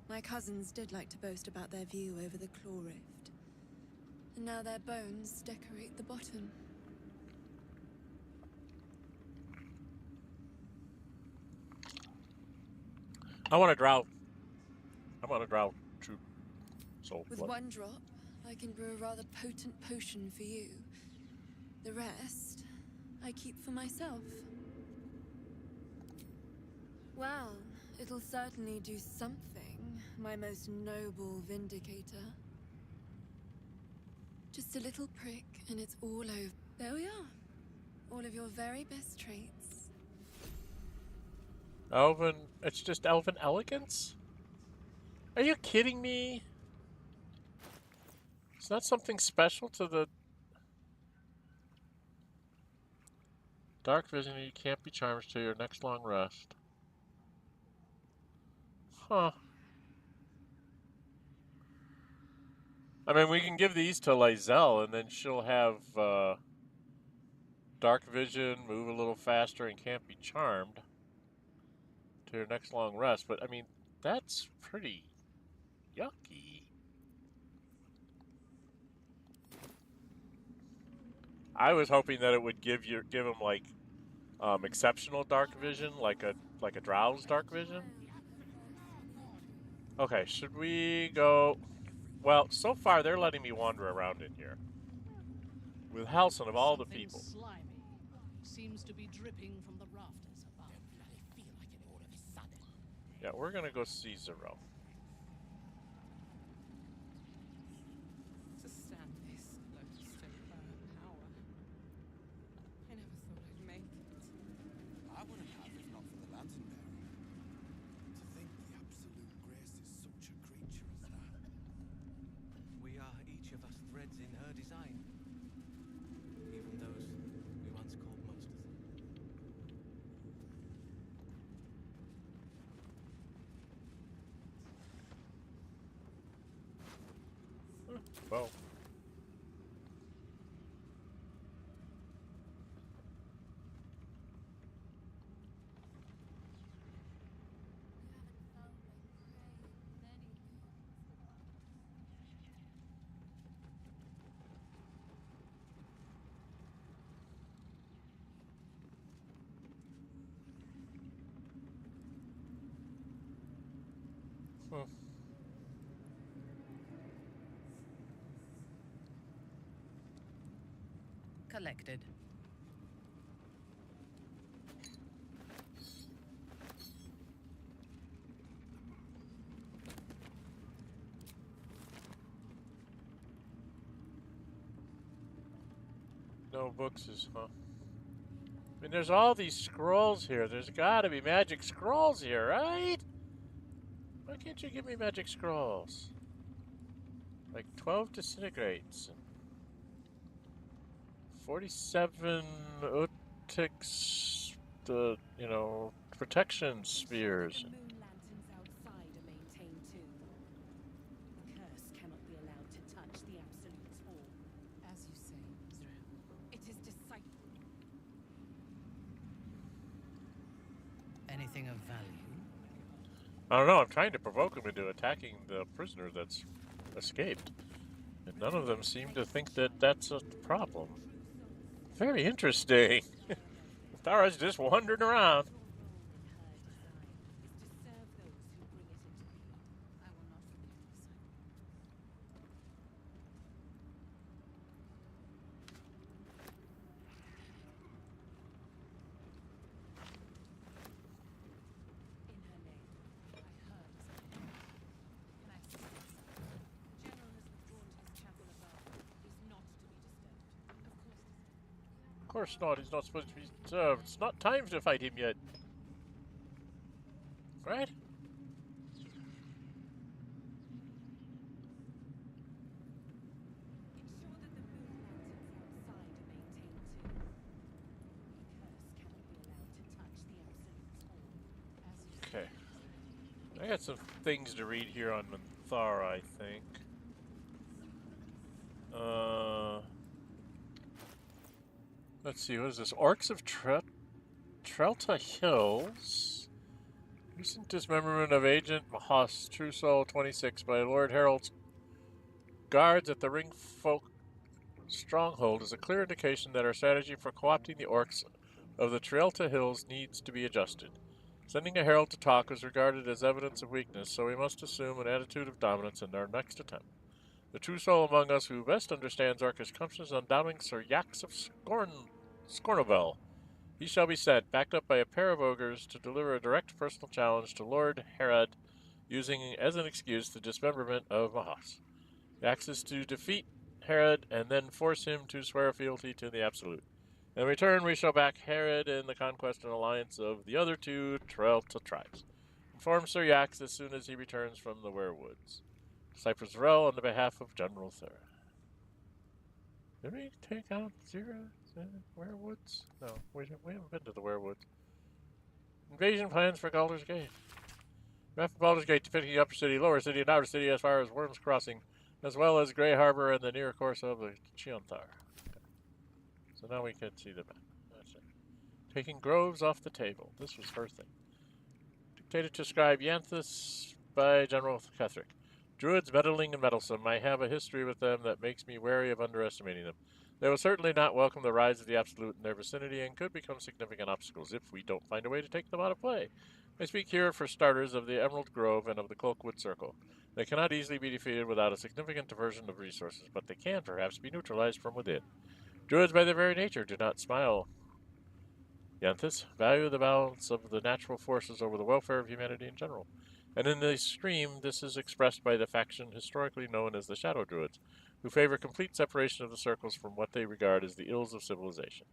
My cousins did like to boast about their view over the Claw Rift. And now their bones decorate the bottom. I want to drow. True soul. With one drop, I can brew a rather potent potion for you. The rest, I keep for myself. Well, it'll certainly do something, my most noble vindicator. Just a little prick, and it's all over. There we are. All of your very best traits. Elven, it's just elven elegance? Are you kidding me? It's not something special to the dark vision. You can't be charmed to your next long rest. Huh. I mean, we can give these to Lizelle, and then she'll have dark vision, move a little faster, and can't be charmed to your next long rest. But I mean, that's pretty yucky. I was hoping that it would give him like exceptional dark vision, like a Drow's dark vision. Okay, should we go? Well, so far they're letting me wander around in here with Halsin of all the people. Slimy seems to be dripping from the rafters above. I feel like it all of a sudden. Yeah, we're gonna go see Zero. To stand this close to her power. I never thought I'd make it. I wouldn't have if not for the lantern bearer. To think the absolute grace is such a creature as that. We are each of us threads in her design. Even those we once called monsters. Well. Collected. No books, huh? I mean, there's all these scrolls here. There's got to be magic scrolls here, right? Why can't you give me magic scrolls? Like 12 disintegrates. 47 Utix, protection spheres. The moon lanterns outside are maintained too. The curse cannot be allowed to touch the Absolute's orb. As you say, Mithral. It is deciphered. Anything of value? I don't know, I'm trying to provoke them into attacking the prisoner that's escaped. And none of them seem to think that that's a problem. Very interesting. Araj just wandering around. Of course not, he's not supposed to be disturbed. It's not time to fight him yet. Right? Okay. I got some things to read here on Minthara, I think. Let's see, what is this? Orcs of Trelta Hills. Recent dismemberment of Agent Mahas, True Soul 26 by Lord Harold's guards at the Ring Folk stronghold is a clear indication that our strategy for co-opting the orcs of the Trelta Hills needs to be adjusted. Sending a herald to talk was regarded as evidence of weakness, so we must assume an attitude of dominance in our next attempt. The true soul among us who best understands orcish customs is undoubting Sir Yax of Scornovel. He shall be sent, backed up by a pair of ogres, to deliver a direct personal challenge to Lord Herod, using as an excuse the dismemberment of Mahas. Yax is to defeat Herod and then force him to swear fealty to the Absolute. In return, we shall back Herod in the conquest and alliance of the other two Trelta tribes. Inform Sir Yax as soon as he returns from the Werewoods. Cypress Rel on the behalf of General Thera. Did we take out Werewoods? No, we haven't been to the Werewoods. Invasion plans for Baldur's Gate. Map of Baldur's Gate depicting the Upper City, Lower City, and Outer City as far as Worm's Crossing, as well as Grey Harbor and the near course of the Chionthar. Okay. So now we can see the map. That's it. Taking groves off the table. This was her thing. Dictated to scribe Yanthus by General Ketheric. Druids meddling and meddlesome. I have a history with them that makes me wary of underestimating them. They will certainly not welcome the rise of the Absolute in their vicinity and could become significant obstacles if we don't find a way to take them out of play. I speak here for starters of the Emerald Grove and of the Cloakwood Circle. They cannot easily be defeated without a significant diversion of resources, but they can perhaps be neutralized from within. Druids by their very nature do not smile. Yanthus value the balance of the natural forces over the welfare of humanity in general. And in the extreme, this is expressed by the faction historically known as the Shadow Druids, who favor complete separation of the circles from what they regard as the ills of civilization.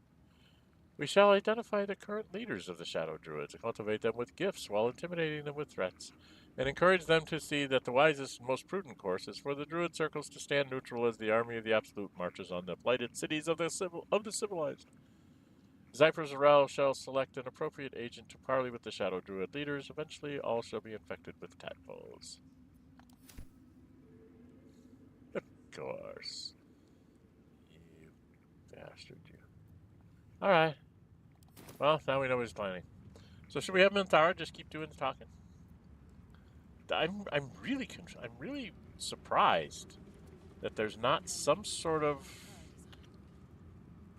We shall identify the current leaders of the Shadow Druids, cultivate them with gifts while intimidating them with threats, and encourage them to see that the wisest and most prudent course is for the Druid circles to stand neutral as the army of the Absolute marches on the blighted cities of the civilized. Zypher Zarel shall select an appropriate agent to parley with the Shadow Druid leaders. Eventually, all shall be infected with tadpoles. Of course. You bastard, you. Alright. Well, now we know what he's planning. So should we have Minthara just keep doing the talking? I'm really surprised that there's not some sort of...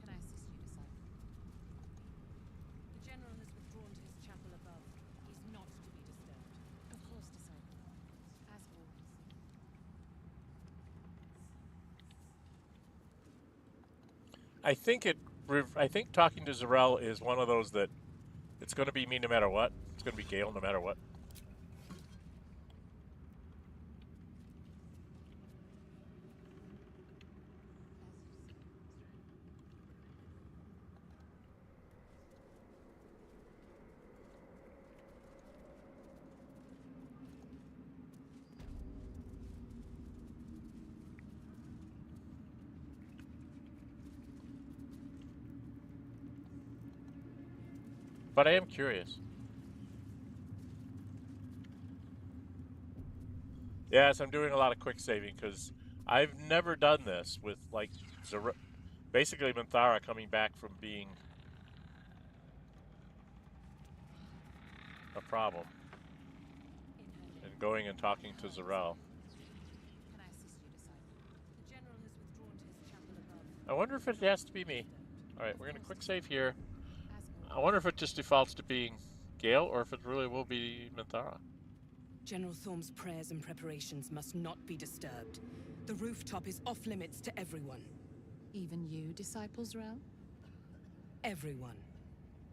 Can I assist you, disciple? The general has withdrawn to his chapel above. He's not to be disturbed. Of course, disciple. As always. I think talking to Zarel is one of those that it's going to be me no matter what. It's going to be Gale no matter what. But I am curious. Yes, I'm doing a lot of quick saving because I've never done this with, like, basically Minthara coming back from being a problem and going and talking to Zarel. Can I assist you, disciple? The general has withdrawn to his chapel above. I wonder if it has to be me. Alright, we're going to quick save here. I wonder if it just defaults to being Gale or if it really will be Minthara. General Thorm's prayers and preparations must not be disturbed. The rooftop is off limits to everyone. Even you, Disciples Realm? Everyone.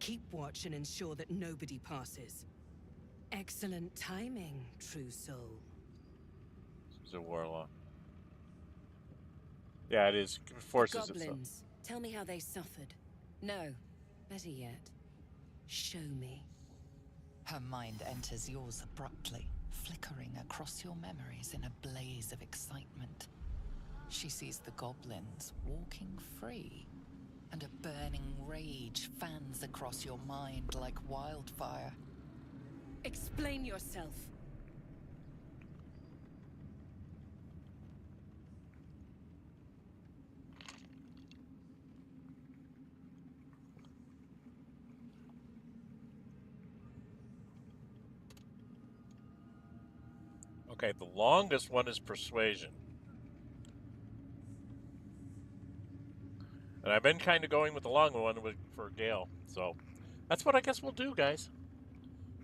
Keep watch and ensure that nobody passes. Excellent timing, true soul. This is a warlock. Yeah, it is. It forces Goblins. itself. Tell me how they suffered. No. Better yet, show me. Her mind enters yours abruptly, flickering across your memories in a blaze of excitement. She sees the goblins walking free, and a burning rage fans across your mind like wildfire. Explain yourself. Okay, the longest one is Persuasion. And I've been kind of going with the long one for Gale. So that's what I guess we'll do, guys.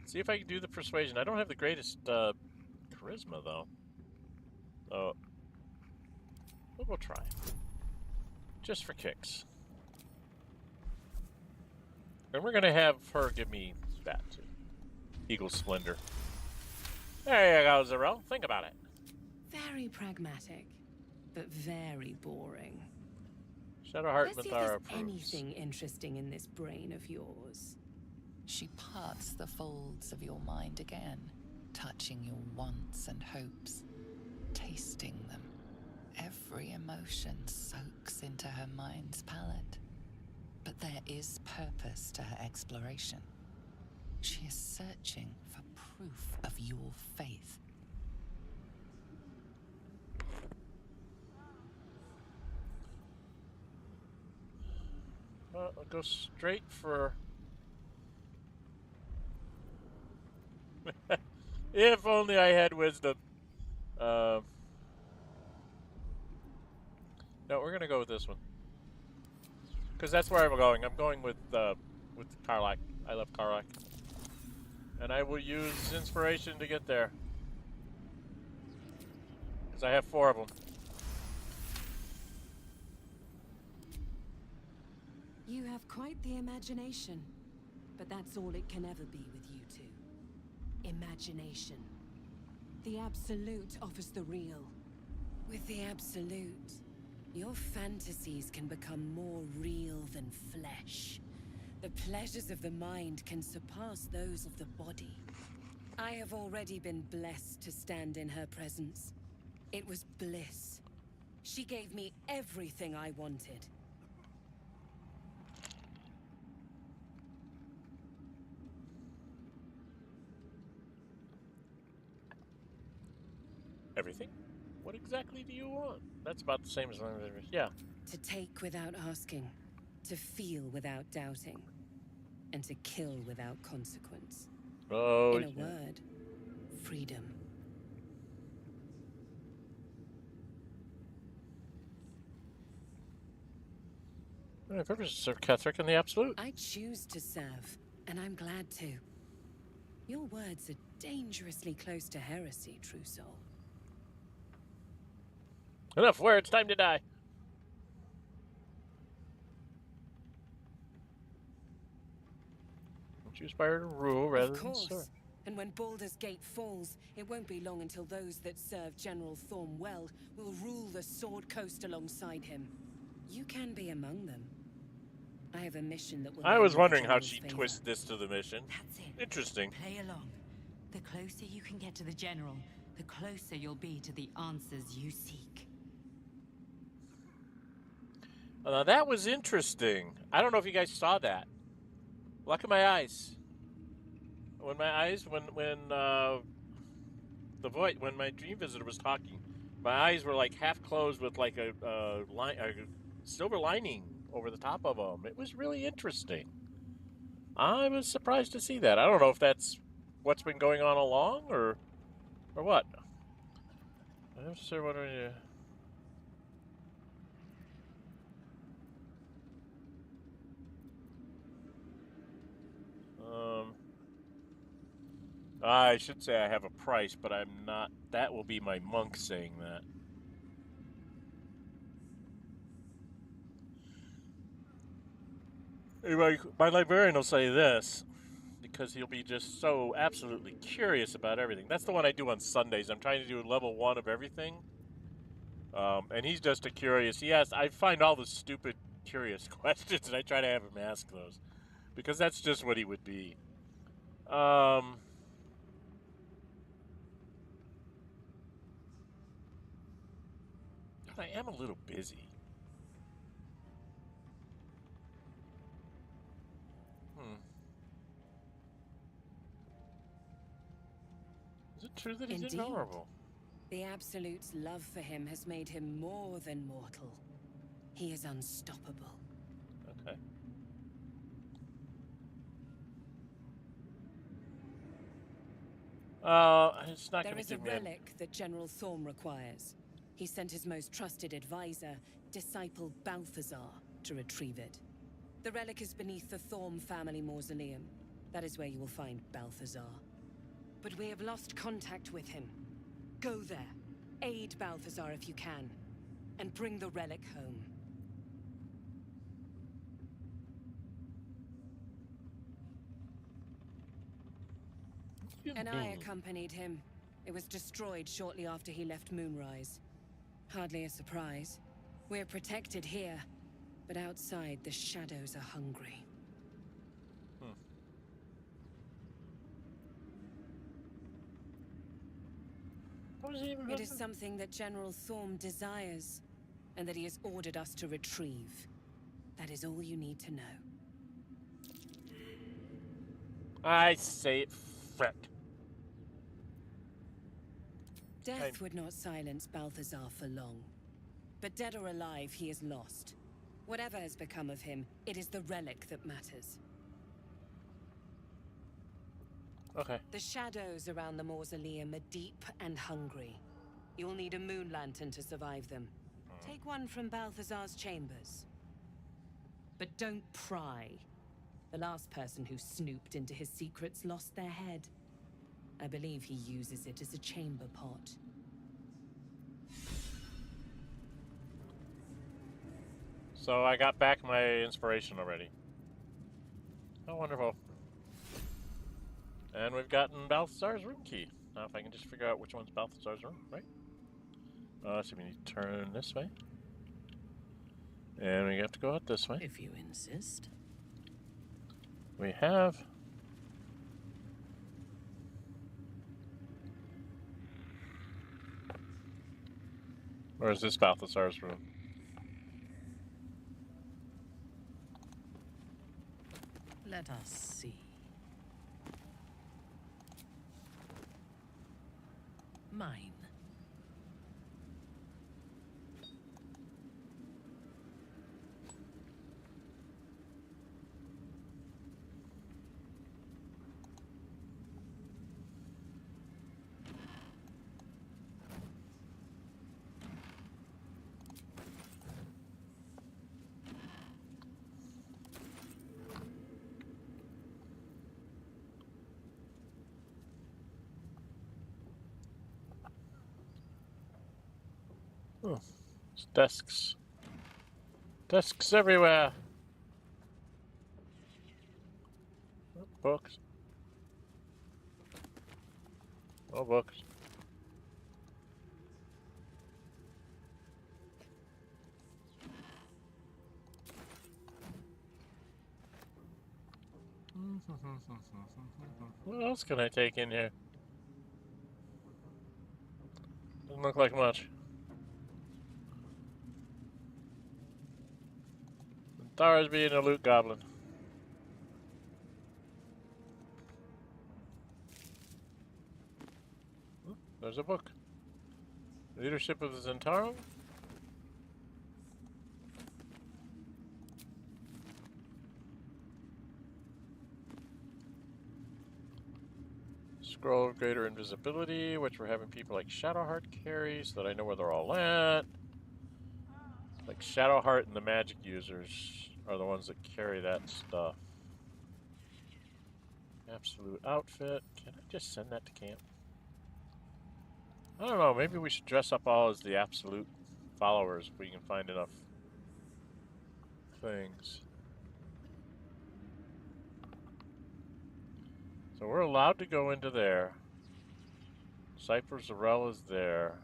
See if I can do the Persuasion. I don't have the greatest charisma, though. So we'll try. Just for kicks. And we're going to have her give me that, too. Eagle Splendor. There you go, Zarel. Think about it. Very pragmatic. but very boring. Shadowheart Let's see if Minthara there's approves. anything interesting in this brain of yours. She parts the folds of your mind again, touching your wants and hopes, tasting them. Every emotion soaks into her mind's palette. But there is purpose to her exploration. She is searching for proof of your faith. Well, I'll go straight for... If only I had wisdom. No, we're gonna go with this one. Because that's where I'm going. I'm going with Karlach. I love Karlach. And I will use inspiration to get there. Because I have 4 of them. You have quite the imagination, but that's all it can ever be with you two. Imagination. The Absolute offers the real. With the Absolute, your fantasies can become more real than flesh. The pleasures of the mind can surpass those of the body. I have already been blessed to stand in her presence. It was bliss. She gave me everything I wanted. Everything? What exactly do you want? That's about the same as one of the... Yeah. To take without asking. To feel without doubting. And to kill without consequence. Oh, in a word, freedom. My purpose is to serve Ketheric and the Absolute. I choose to serve, and I'm glad to. Your words are dangerously close to heresy, true soul. Enough words, time to die. Don't you aspire to rule rather Of course. than serve? And when Baldur's Gate falls, it won't be long until those that serve General Thorm well will rule the Sword Coast alongside him. You can be among them. I have a mission that will... I was wondering how General's she favor. twisted this to the mission. That's it. Interesting. Play along. The closer you can get to the General, the closer you'll be to the answers you seek. Now that was interesting. I don't know if you guys saw that. Look at my eyes. When my eyes, when the voice, when my dream visitor was talking, my eyes were like half closed with like a silver lining over the top of them. It was really interesting. I was surprised to see that. I don't know if that's what's been going on along or what. I'm not sure what are you. I should say I have a price, but I'm not. That will be my monk saying that. Anyway, my librarian will say this, because he'll be just so absolutely curious about everything. That's the one I do on Sundays. I'm trying to do level 1 of everything. And he's just a curious. Yes, I find all the stupid, curious questions, and I try to have him ask those. Because that's just what he would be. I am a little busy. Is it true that he's Indeed. invulnerable? The Absolute's love for him has made him more than mortal. He is unstoppable. Okay. It's not There going is to a give me relic that General Thorm requires. He sent his most trusted advisor, disciple Balthazar, to retrieve it. The relic is beneath the Thorm family mausoleum. That is where you will find Balthazar. But we have lost contact with him. Go there, aid Balthazar if you can, and bring the relic home. And I accompanied him. It was destroyed shortly after he left Moonrise. Hardly a surprise. We're protected here, but outside the shadows are hungry. It is something that General Thorm desires, and that he has ordered us to retrieve. That is all you need to know. I say it, frick. Death would not silence Balthazar for long. But dead or alive, he is lost. Whatever has become of him, it is the relic that matters. Okay. The shadows around the mausoleum are deep and hungry. You'll need a moon lantern to survive them. Take one from Balthazar's chambers. But don't pry. The last person who snooped into his secrets lost their head. I believe he uses it as a chamber pot. So I got back my inspiration already. Oh, wonderful. And we've gotten Balthazar's room key. Now if I can just figure out which one's Balthazar's room, right? So we need to turn this way. And we have to go out this way. If you insist. We have... Or is this Balthazar's room? Let us see. Mine. Oh, there's desks. Desks everywhere. Oh, books. Oh, books. What else can I take in here? Doesn't look like much. Minthara's being a loot goblin. Oh, there's a book. Leadership of the Zentarum? Scroll of Greater Invisibility, which we're having people like Shadowheart carry so that I know where they're all at. Like Shadowheart and the magic users are the ones that carry that stuff. Absolute outfit. Can I just send that to camp? I don't know, maybe we should dress up all as the absolute followers if we can find enough things. So we're allowed to go into there. Cypher Zarel is there.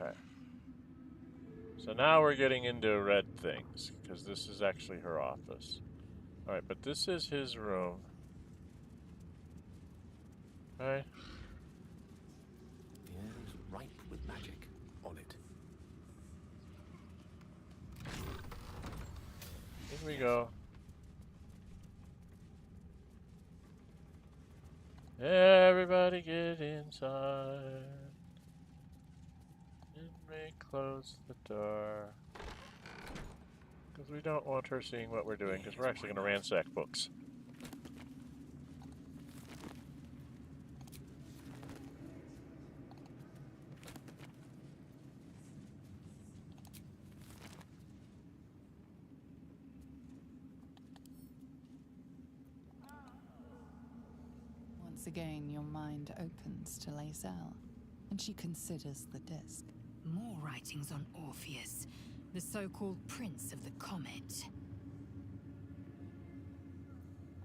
Okay. So now we're getting into red things, because this is actually her office. Alright, but this is his room. Alright. The air is ripe with magic. On it. In we go. Everybody get inside. And we close the door. Because we don't want her seeing what we're doing, because we're actually going to ransack books. Once again, your mind opens to Lae'zel, and she considers the disc. More writings on Orpheus, the so-called Prince of the Comet.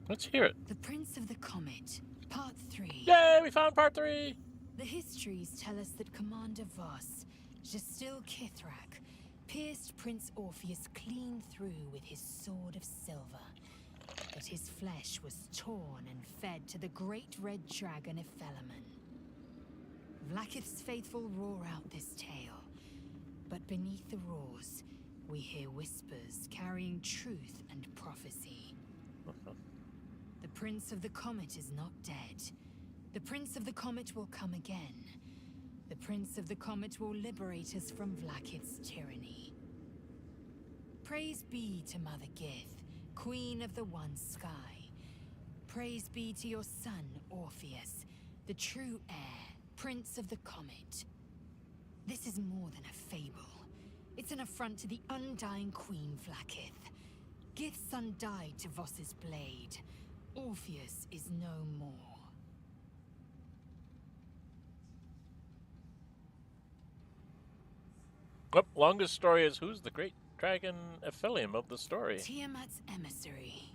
Let's hear it. The Prince of the Comet, Part 3. Yay, we found Part 3! The histories tell us that Commander Voss, Gestil Ketheric, pierced Prince Orpheus clean through with his sword of silver. But his flesh was torn and fed to the great red dragon Ephelemon. Vlaakith's faithful roar out this tale, but beneath the roars, we hear whispers carrying truth and prophecy. The Prince of the Comet is not dead. The Prince of the Comet will come again. The Prince of the Comet will liberate us from Vlaakith's tyranny. Praise be to Mother Gith, Queen of the One Sky. Praise be to your son, Orpheus, the true heir, Prince of the Comet. This is more than a fable. It's an affront to the undying Queen Vlaakith. Gith's son died to Voss's blade. Orpheus is no more. Well, longest story is who's the great dragon Ephelemon of the story? Tiamat's emissary.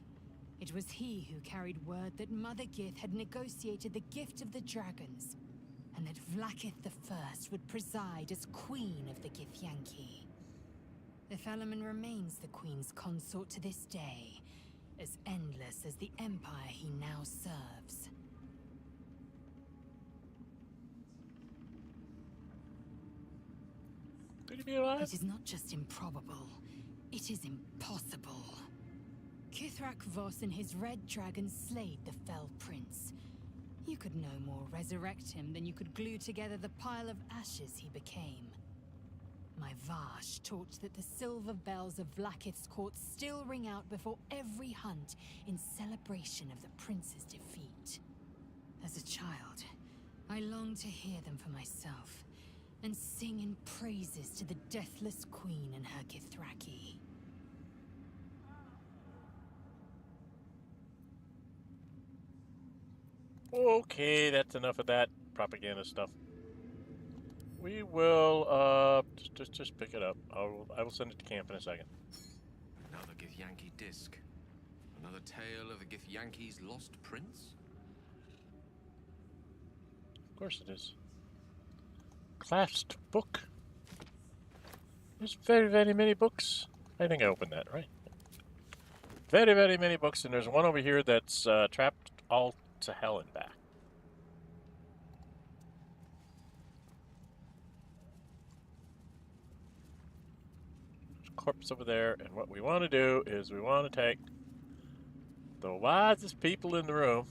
It was he who carried word that Mother Gith had negotiated the gift of the dragons, and that Vlaakith the First would preside as Queen of the Githyanki. Ephelemon remains the Queen's consort to this day, as endless as the empire he now serves. Could he be alive? It is not just improbable, it is impossible. Ketheric Voss and his red dragon slayed the fell prince. You could no more resurrect him than you could glue together the pile of ashes he became. My Vash taught that the silver bells of Vlaakith's court still ring out before every hunt in celebration of the prince's defeat. As a child, I longed to hear them for myself, and sing in praises to the deathless queen and her Githyanki. Okay, that's enough of that propaganda stuff. We will just pick it up. I will send it to camp in a second. Another Githyanki disc. Another tale of the Githyanki's lost prince? Of course it is. Clasped book. There's very, very many books. I think I opened that, right? Very, very many books, and there's one over here that's trapped all to hell and back. There's a corpse over there, and what we want to do is we want to take the wisest people in the room.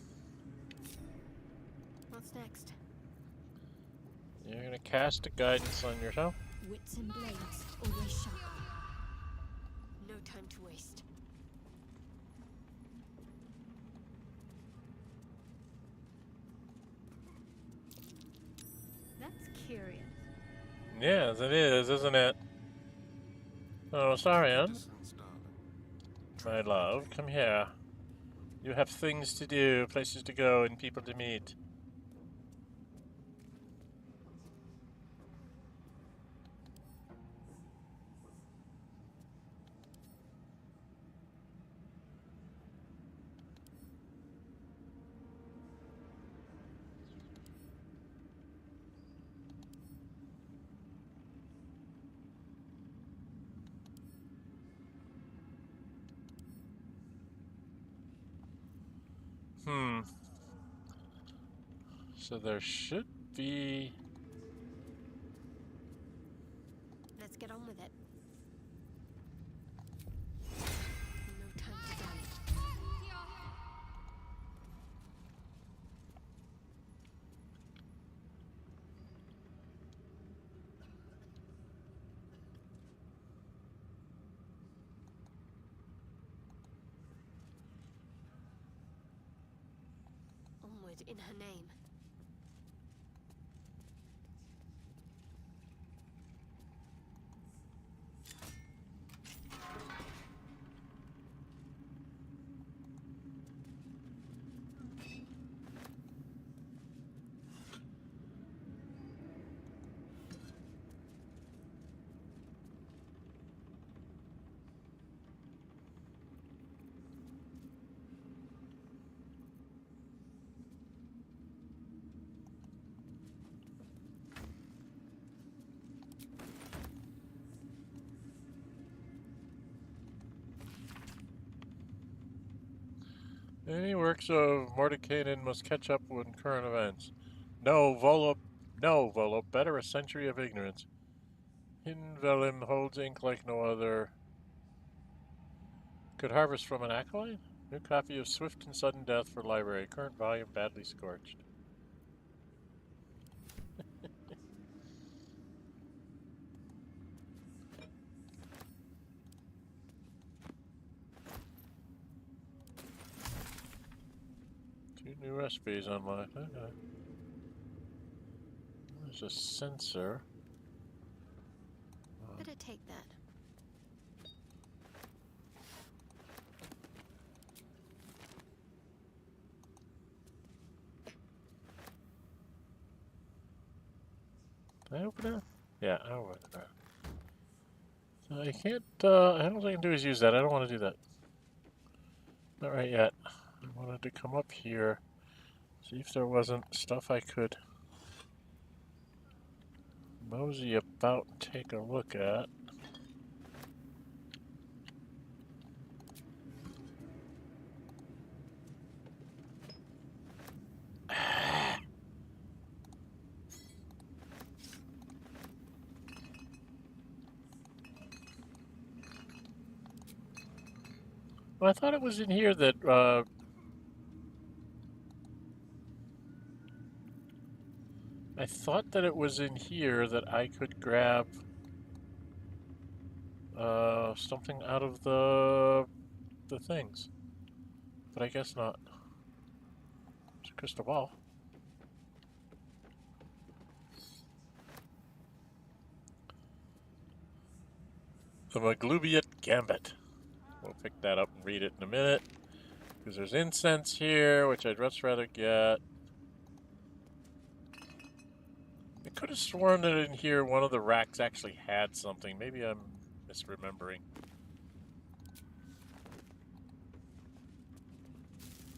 What's next? You're going to cast a guidance on yourself. Wits and blades, always sharp. No time to waste. That's curious. Yes, it is, isn't it? Oh, Sarian. My love, come here. You have things to do, places to go, and people to meet. So there should be... Let's get on with it. No time to dally. Onward in her name. Any works of Mordekainen must catch up with current events. No, Volop, better a century of ignorance. Hinvelim holds ink like no other. Could harvest from an acolyte? New copy of Swift and Sudden Death for library. Current volume badly scorched. Two new recipes unlocked. Okay. There's a sensor. Better take that. Can I open it? Yeah, I open it. So I can't, I don't think I can do is use that. I don't want to do that. Not right yet. I wanted to come up here, see if there wasn't stuff I could mosey about and take a look at. Well, I thought it was in here that, I thought that it was in here that I could grab, something out of the things. But I guess not. It's a crystal ball. The Maglubiate Gambit. We'll pick that up and read it in a minute. Because there's incense here, which I'd much rather get. I could have sworn that in here one of the racks actually had something. Maybe I'm misremembering.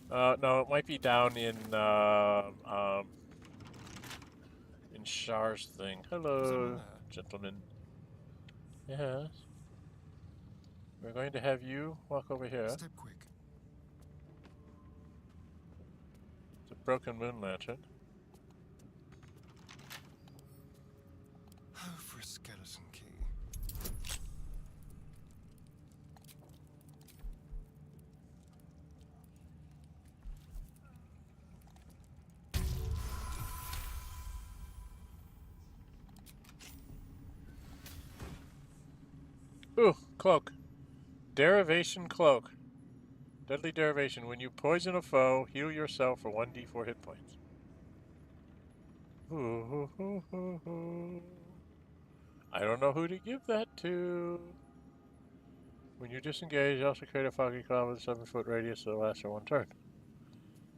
No, it might be down in Shar's thing. Hello, gentlemen. Yes. We're going to have you walk over here. Step quick. It's a broken moon lantern. Oh, for a skeleton key. Ooh, cloak. Derivation cloak. Deadly derivation. When you poison a foe, heal yourself for 1d4 hit points. Ooh, ooh, ooh, ooh, ooh. I don't know who to give that to. When you disengage, you also create a foggy cloud with a 7-foot radius that lasts for 1 turn.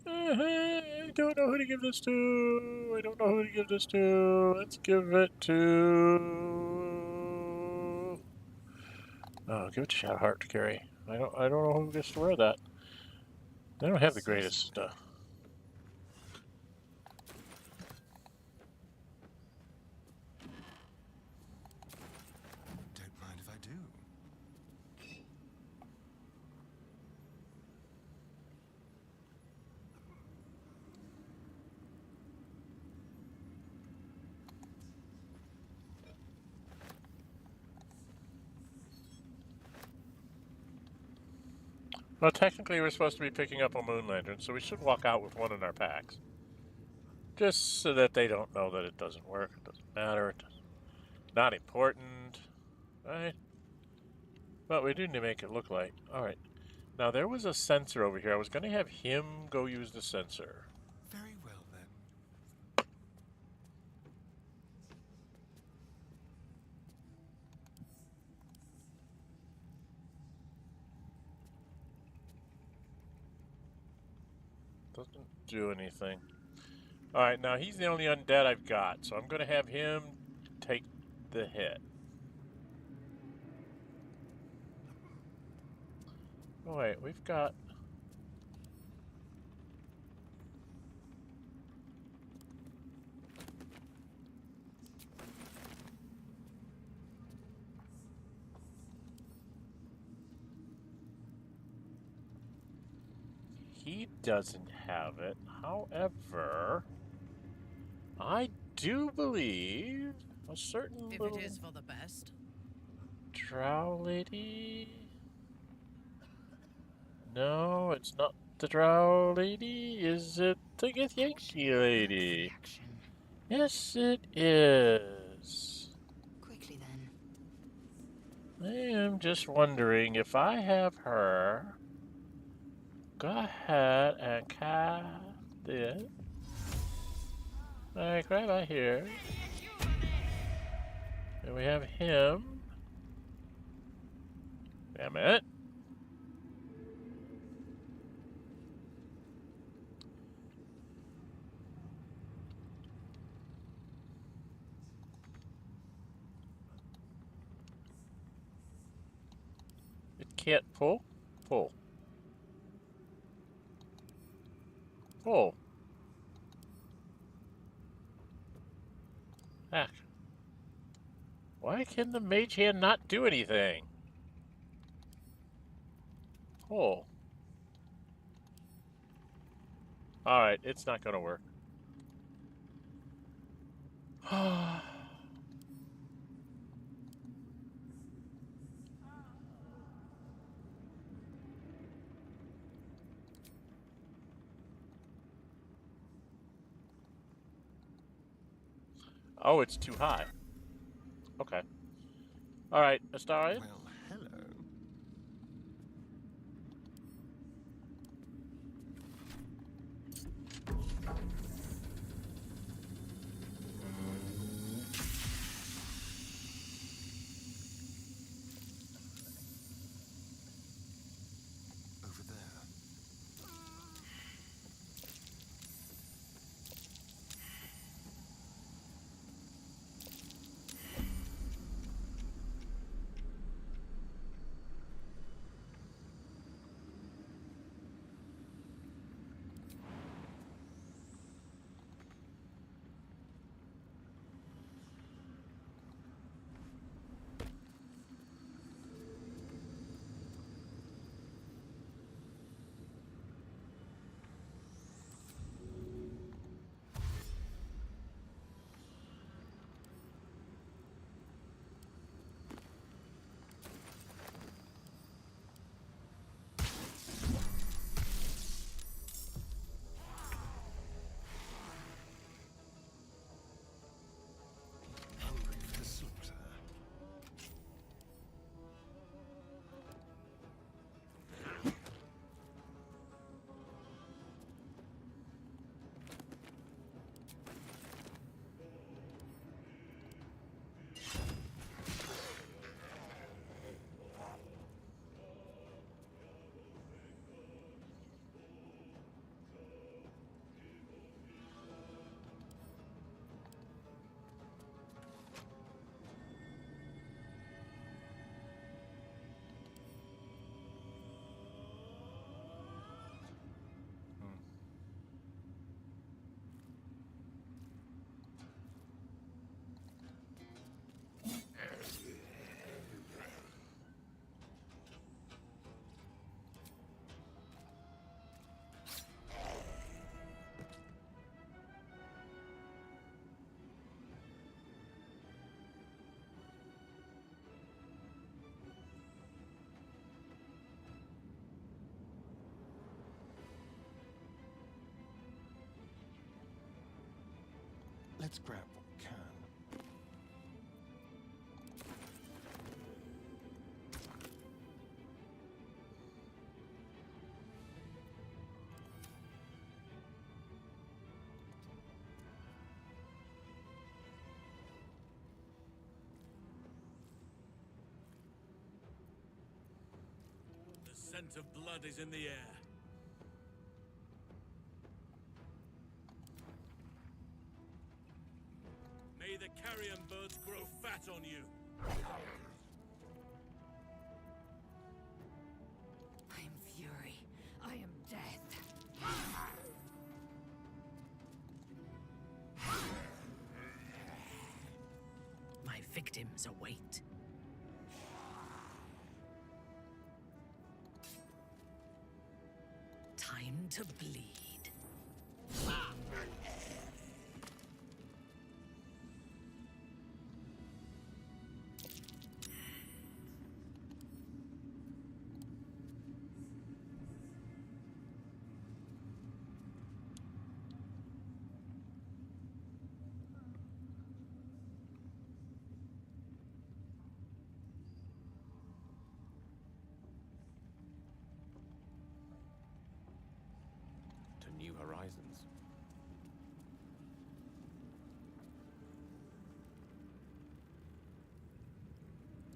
I don't know who to give this to. I don't know who to give this to. Let's give it to... Oh, give it to Shadowheart to carry. I don't know who gets to wear that. They don't have the greatest stuff. Don't mind if I do. Well, technically we're supposed to be picking up a moon lantern, so we should walk out with one in our packs. Just so that they don't know that it doesn't work, it doesn't matter, it's not important, right? But we do need to make it look like. Alright. Now there was a sensor over here. I was going to have him go use the sensor. Very well then. Doesn't do anything. Alright, now he's the only undead I've got, so I'm going to have him take the hit. Oh wait, we've got... he doesn't have it. However, I do believe a certain If little it is for the best. drow lady. No, it's not the drow lady. Is it the Githyanki lady? Yes, it is. Quickly then. I am just wondering if I have her. Go ahead and cast it. Alright, right about here. And we have him. Damn it. It can't pull? Pull. Pull. Heck. Why can the mage hand not do anything? Pull. Alright, it's not gonna work. Oh, it's too high. Okay. Alright, Astarion? Well, hello. Over there. Hungry for the slaughter. Let's grab what we can. The scent of blood is in the air. May the carrion birds grow fat on you. I am fury. I am death. My victims await. Time to bleed. New horizons.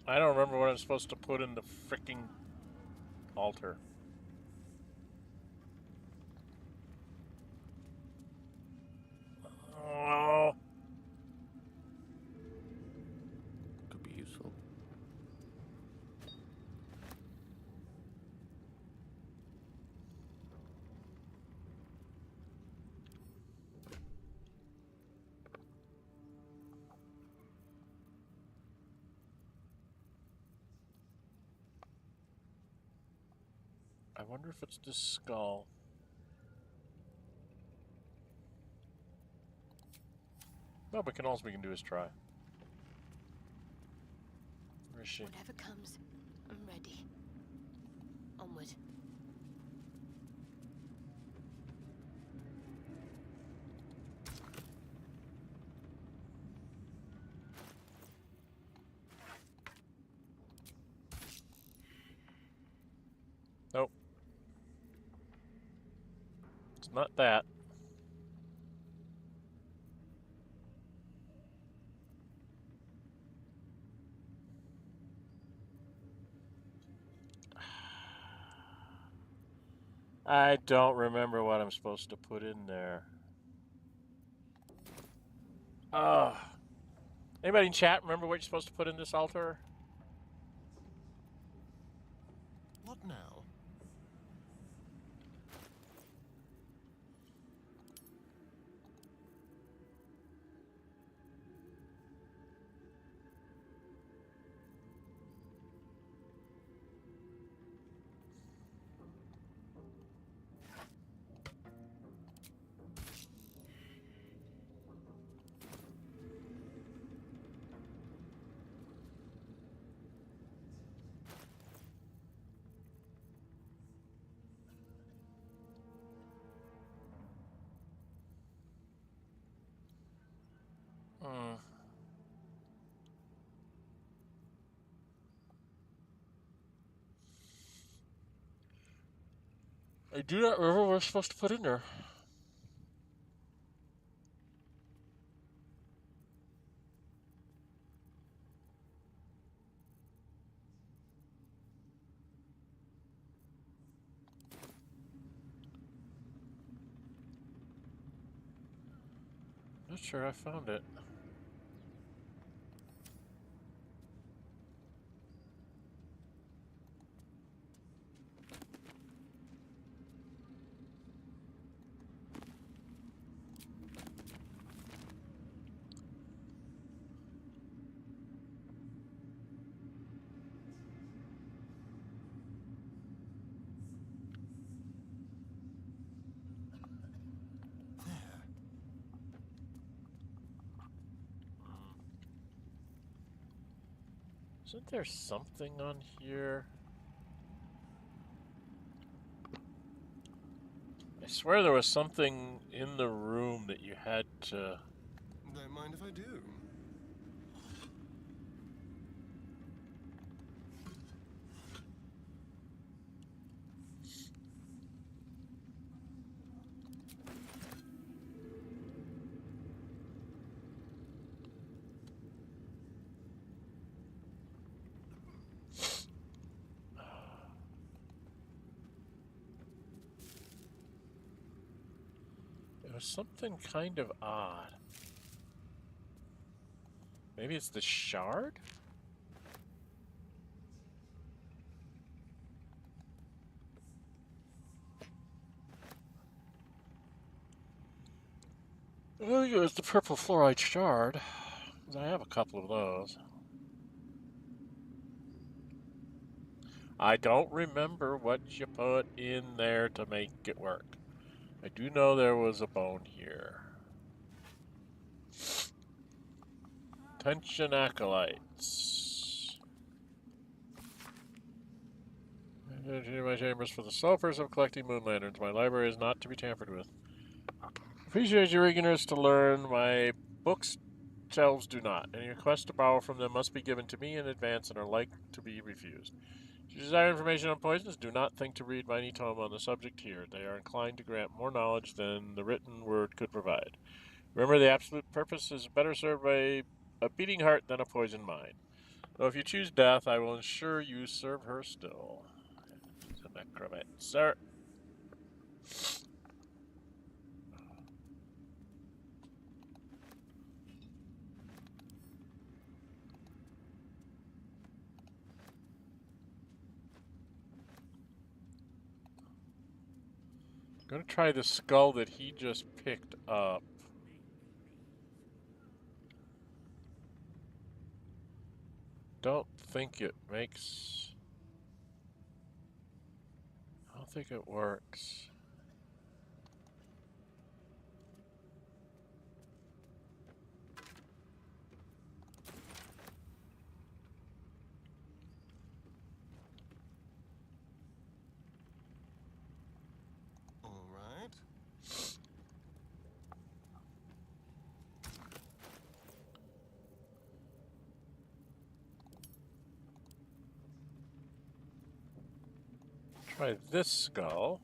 I don't remember what I'm supposed to put in the fricking altar. Oh. Could be useful. I wonder if it's this skull. No, but all we can do is try. Where is she? Whatever comes, I'm ready. Onward. Nope. It's not that. I don't remember what I'm supposed to put in there. Anybody in chat remember what you're supposed to put in this altar? What now? I do not remember what I'm supposed to put in there. Not sure I found it. Isn't there something on here? I swear there was something in the room that you had to... Don't mind if I do. It was something kind of odd. Maybe it's the shard? I think it was the purple fluoride shard. I have a couple of those. I don't remember what you put in there to make it work. I do know there was a bone here. Tension acolytes. In my chambers for the sole purpose of collecting moon lanterns. My library is not to be tampered with. Appreciate your eagerness to learn. My books shelves do not. Any requests to borrow from them must be given to me in advance and are like to be refused. If you desire information on poisons, do not think to read any tome on the subject here. They are inclined to grant more knowledge than the written word could provide. Remember, the absolute purpose is better served by a beating heart than a poisoned mind. Though if you choose death, I will ensure you serve her still. It's a necromancer. I'm going to try the skull that he just picked up. Don't think it makes... I don't think it works. All right. Try this skull.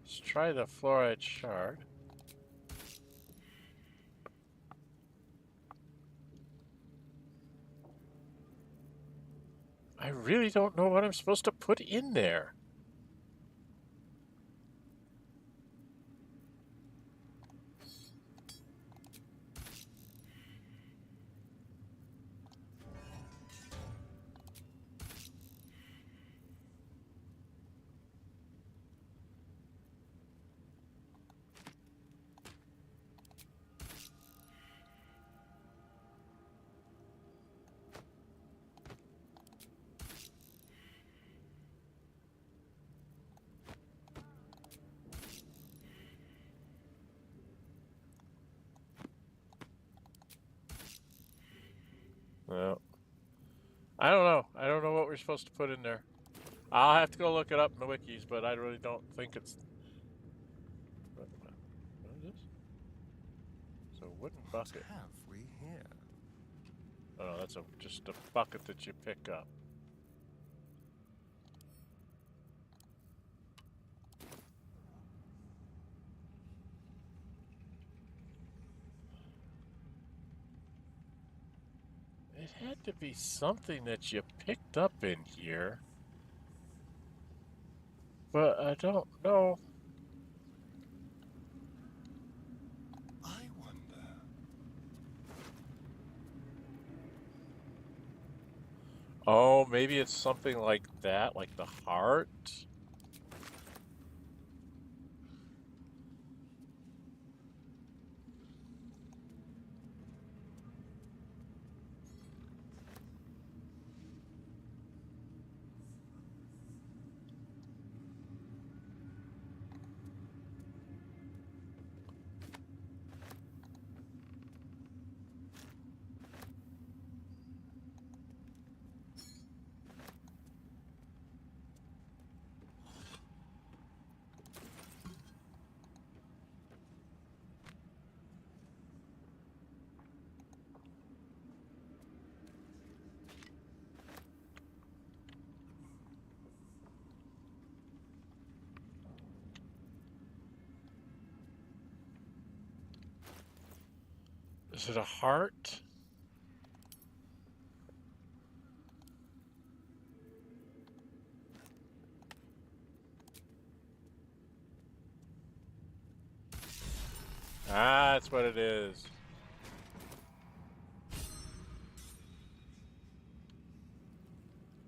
Let's try the fluoride shard. I really don't know what I'm supposed to put in there. Well, I don't know. I don't know what we're supposed to put in there. I'll have to go look it up in the wikis, but I really don't think it's... What is this? It's a wooden bucket. What have we here? Oh no, that's just a bucket that you pick up. It had to be something that you picked up in here. But I don't know. I wonder. Oh, maybe it's something like that, like the heart? Is it a heart? Ah, that's what it is.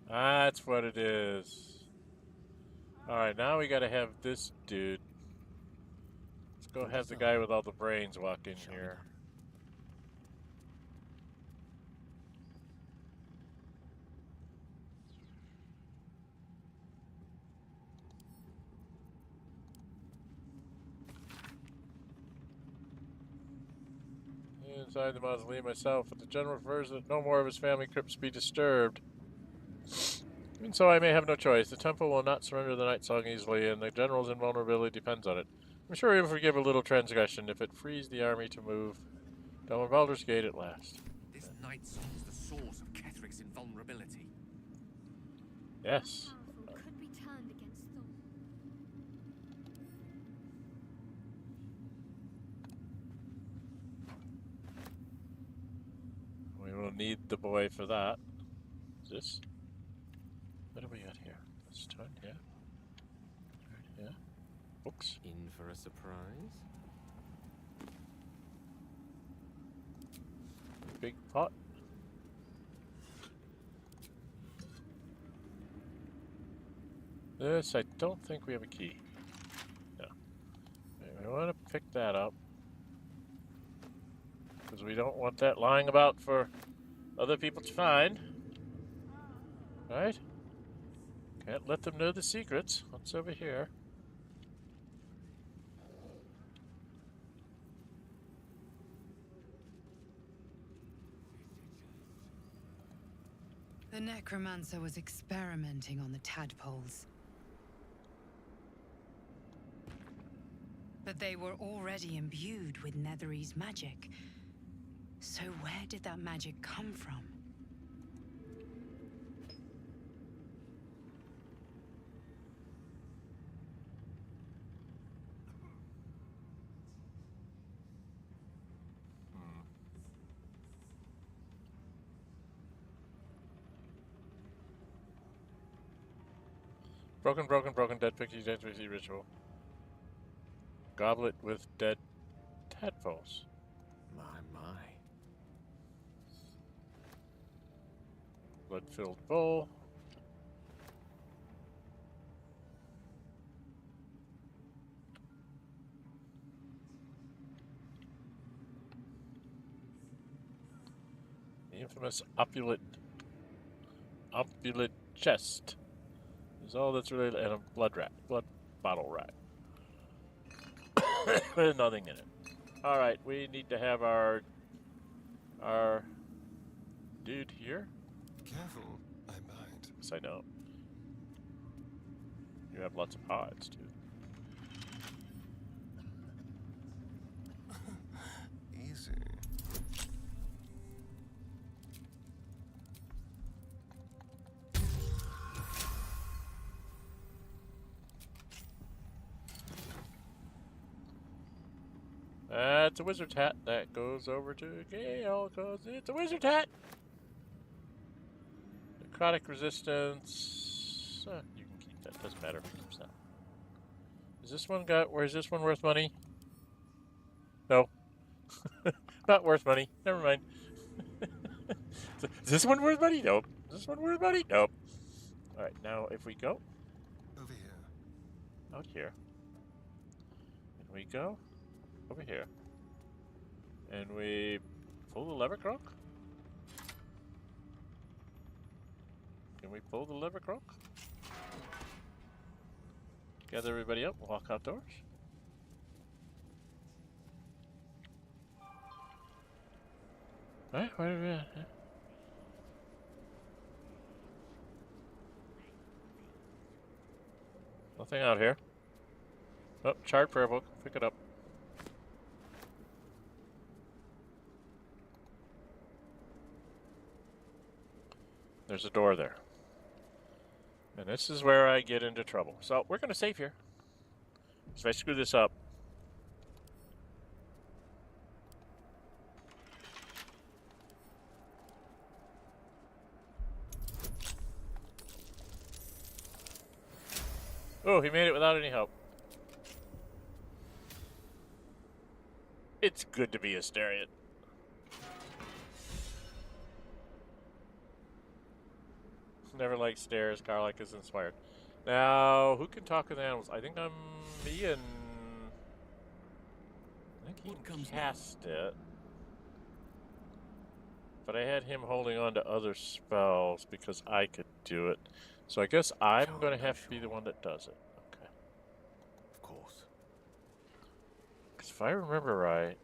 That's what it is. Alright, now we gotta have this dude. Let's go have the guy with all the brains walk in here. inside the mausoleum myself, but the general prefers that no more of his family crypts be disturbed. Even so, I may have no choice. The temple will not surrender the night song easily, and the general's invulnerability depends on it. I'm sure he will forgive a little transgression if it frees the army to move down Baldur's Gate at last. This night song is the source of Ketheric's invulnerability. Yes. Could be turned against Thor. We will need the boy for that. Is this? What do we got here? This turn, yeah. Right here. Books. In for a surprise? Big pot. This, I don't think we have a key. No. We want to pick that up. Because we don't want that lying about for other people to find. Right? Can't let them know the secrets. What's over here? The necromancer was experimenting on the tadpoles. But they were already imbued with Netherese magic. So where did that magic come from? Broken, dead pixie ritual. Goblet with dead tadpoles. My. Blood-filled bowl. The infamous opulent chest is all that's really, and a blood bottle rat. There's nothing in it. All right, we need to have our dude here. Careful, I might. Yes, I know. You have lots of pods too. Easy. That's a wizard's hat. That goes over to Gale, because it's a wizard's hat. Necrotic resistance. You can keep that. Doesn't matter if it keeps that. Is this one is this one worth money? No. Not worth money. Never mind. Is this one worth money? Nope. Is this one worth money? Nope. Alright, now if we go. Over here. Out here. And we go. Over here. And we pull the lever, Croak? Can we pull the lever, Croak? Gather everybody up, walk outdoors. Alright, where are we at? Yeah. Nothing out here. Oh, charred prayer book. Pick it up. There's a door there. And this is where I get into trouble. So we're going to save here. If I screw this up. Oh, he made it without any help. It's good to be a Astarion. Never liked stairs. Karlach is inspired. Now, who can talk with animals? I think me and... I think he cast it. But I had him holding on to other spells because I could do it. So I guess I'm going to have to be the one that does it. Okay. Of course. Because if I remember right...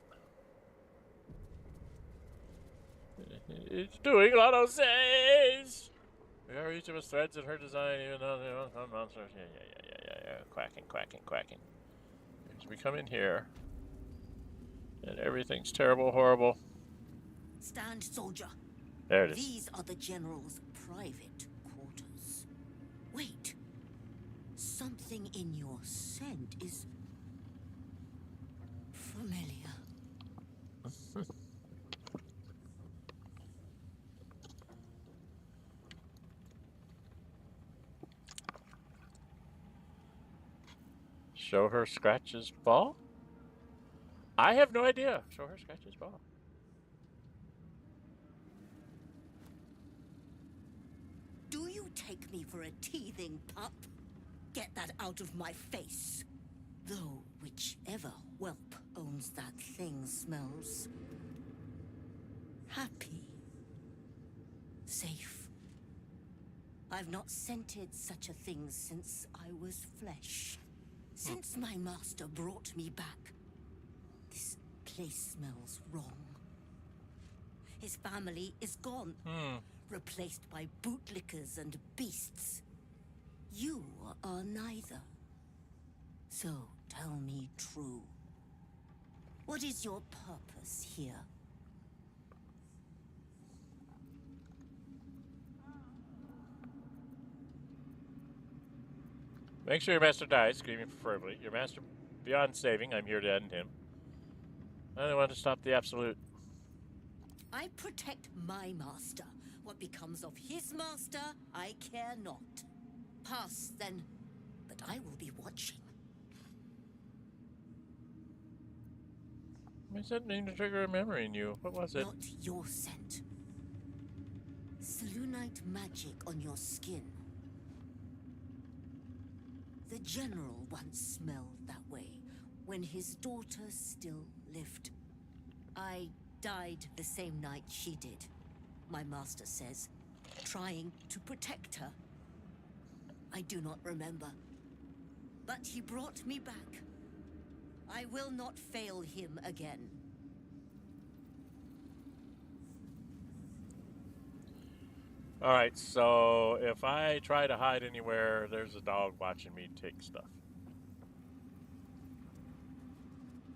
It's doing Lotto says. We are each of us threads in her design, even though they don't come monsters. Yeah. Quacking. So we come in here, and everything's terrible, horrible. Stand, soldier. There it is. These are the general's private quarters. Wait. Something in your scent is familiar. Show her Scratch's ball? I have no idea. Show her Scratch's ball. Do you take me for a teething pup? Get that out of my face. Though whichever whelp owns that thing smells happy. Safe. I've not scented such a thing since I was flesh. Since my master brought me back, this place smells wrong. His family is gone, replaced by bootlickers and beasts. You are neither. So tell me true. What is your purpose here? Make sure your master dies, screaming preferably. Your master beyond saving, I'm here to end him. I only want to stop the absolute. I protect my master. What becomes of his master, I care not. Pass, then, but I will be watching. I said need to trigger a memory in you. What was it? Not your scent. Selunite magic on your skin. The general once smelled that way, when his daughter still lived. I died the same night she did, my master says, trying to protect her. I do not remember, but he brought me back. I will not fail him again. Alright, so if I try to hide anywhere, there's a dog watching me take stuff.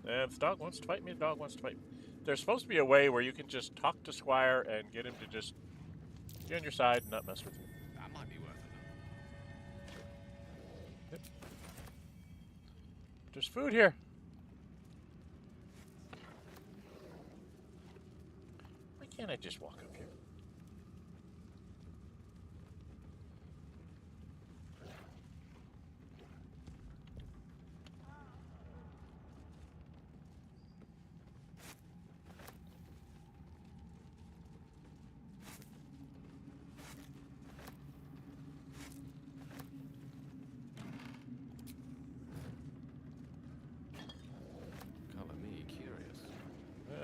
And if the dog wants to fight me, the dog wants to fight me. There's supposed to be a way where you can just talk to Squire and get him to just be on your side and not mess with you. That might be worth it. Yep. There's food here. Why can't I just walk up here?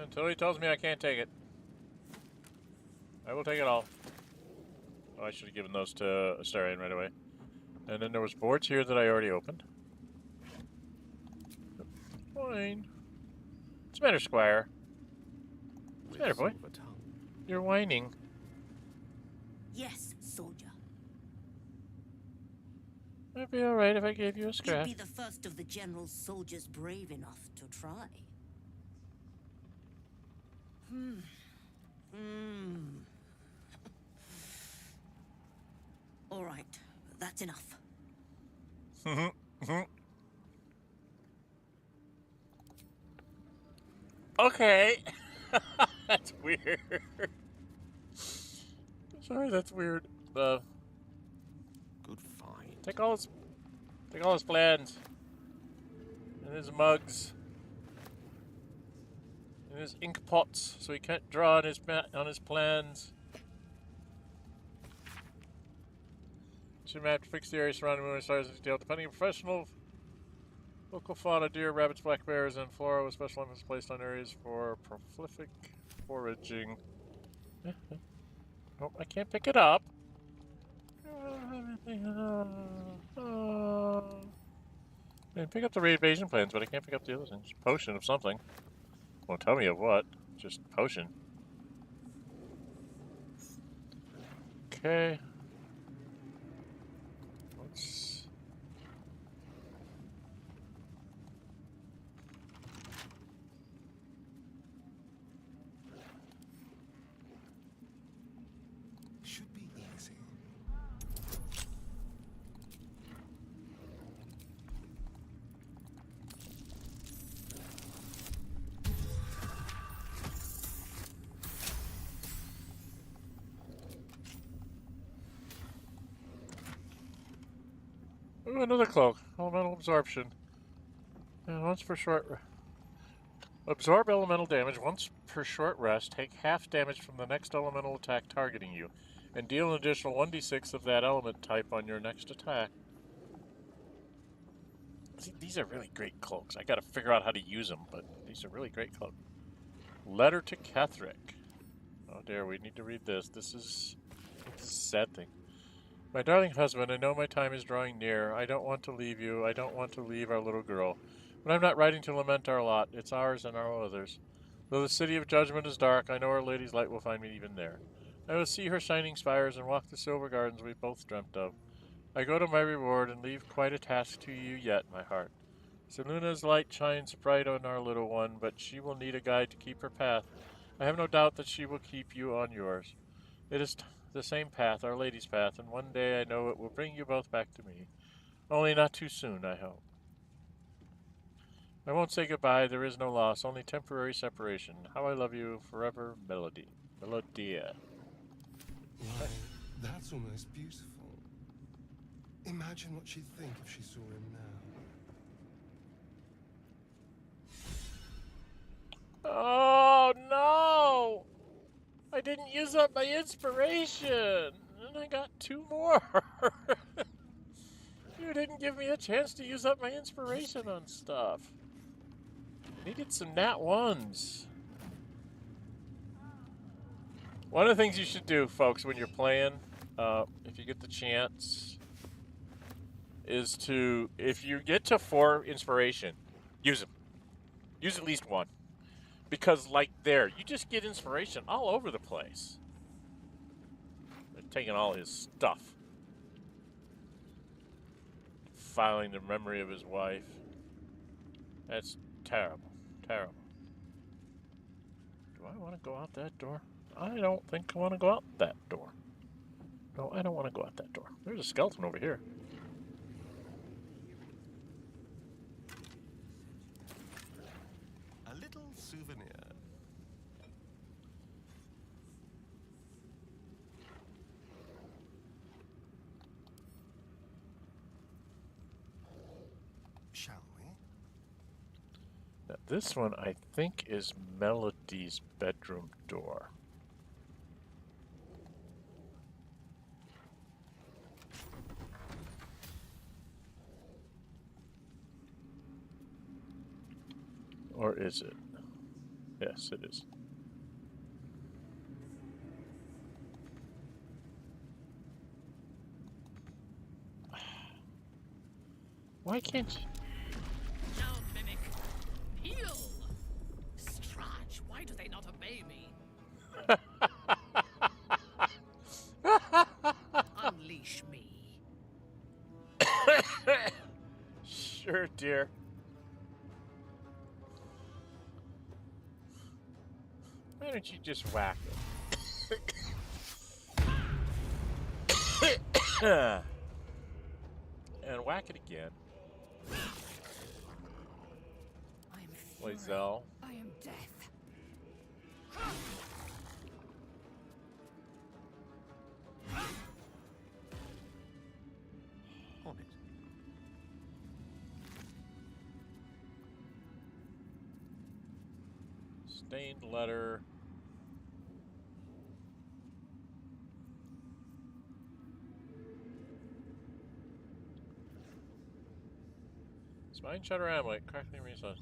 Until he tells me I can't take it. I will take it all. Oh, I should have given those to Astarion right away. And then there was boards here that I already opened. Fine. What's the matter, Squire? What's the matter, boy? You're whining. Yes, soldier. It'd be alright if I gave you a scrap. You'd be the first of the general's soldiers brave enough to try. All right, that's enough. Okay. That's weird. Sorry, that's weird. Good find. Take all his plans. And his mugs. And his ink pots, so he can't draw on his plans. Should map to fix the area surrounding Moonrise stars in detail. Depending on professional, local fauna, deer, rabbits, black bears, and flora with special emphasis placed on areas for prolific foraging. Oh, I can't pick it up. I can pick up the invasion plans, but I can't pick up the other things. Potion of something. Won't tell me of what. Just potion. Okay. Let's... Should be easy. Ooh, another cloak. Elemental absorption. Once per short... Absorb elemental damage once per short rest. Take half damage from the next elemental attack targeting you. And deal an additional 1d6 of that element type on your next attack. See, these are really great cloaks. I gotta figure out how to use them, but these are really great cloaks. Letter to Ketheric. Oh dear, we need to read this. This is a sad thing. My darling husband, I know my time is drawing near. I don't want to leave you. I don't want to leave our little girl. But I'm not writing to lament our lot. It's ours and our others. Though the city of judgment is dark, I know Our Lady's light will find me even there. I will see her shining spires and walk the silver gardens we both dreamt of. I go to my reward and leave quite a task to you yet, my heart. Seluna's light shines bright on our little one, but she will need a guide to keep her path. I have no doubt that she will keep you on yours. It is the same path, Our Lady's path, and one day I know it will bring you both back to me. Only not too soon, I hope. I won't say goodbye, there is no loss, only temporary separation. How I love you forever, Melody. Melodia. Why, that's almost beautiful. Imagine what she'd think if she saw him now. Oh, no! I didn't use up my inspiration! And I got 2 more! You didn't give me a chance to use up my inspiration on stuff. Needed some nat 1s. One of the things you should do, folks, when you're playing, if you get the chance, is to, if you get to 4 inspiration, use them. Use at least 1. Because, like there, you just get inspiration all over the place. They're taking all his stuff. Filing the memory of his wife. That's terrible. Terrible. Do I want to go out that door? I don't think I want to go out that door. No, I don't want to go out that door. There's a skeleton over here. A little souvenir. Shall we? Now, this one, I think, is Melody's bedroom door. Or is it? Yes, it is. Why can't you? Now, Mimic, heal! Strach, why do they not obey me? Unleash me. Sure, dear. Why don't you just whack it? And whack it again. Lae'zel. I am death. On it. Stained letter. Spine Shutter Amulet, crackling resource.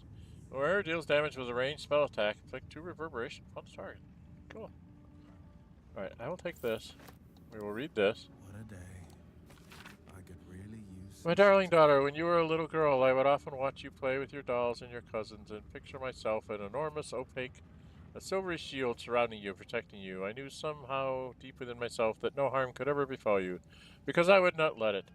Whoever deals damage with a ranged spell attack, inflict 2 reverberation upon the target. Cool. Alright, I will take this. We will read this. What a day. I could really use... My darling daughter, when you were a little girl, I would often watch you play with your dolls and your cousins and picture myself an enormous, opaque A silvery shield surrounding you, protecting you. I knew somehow deep within myself that no harm could ever befall you, because I would not let it.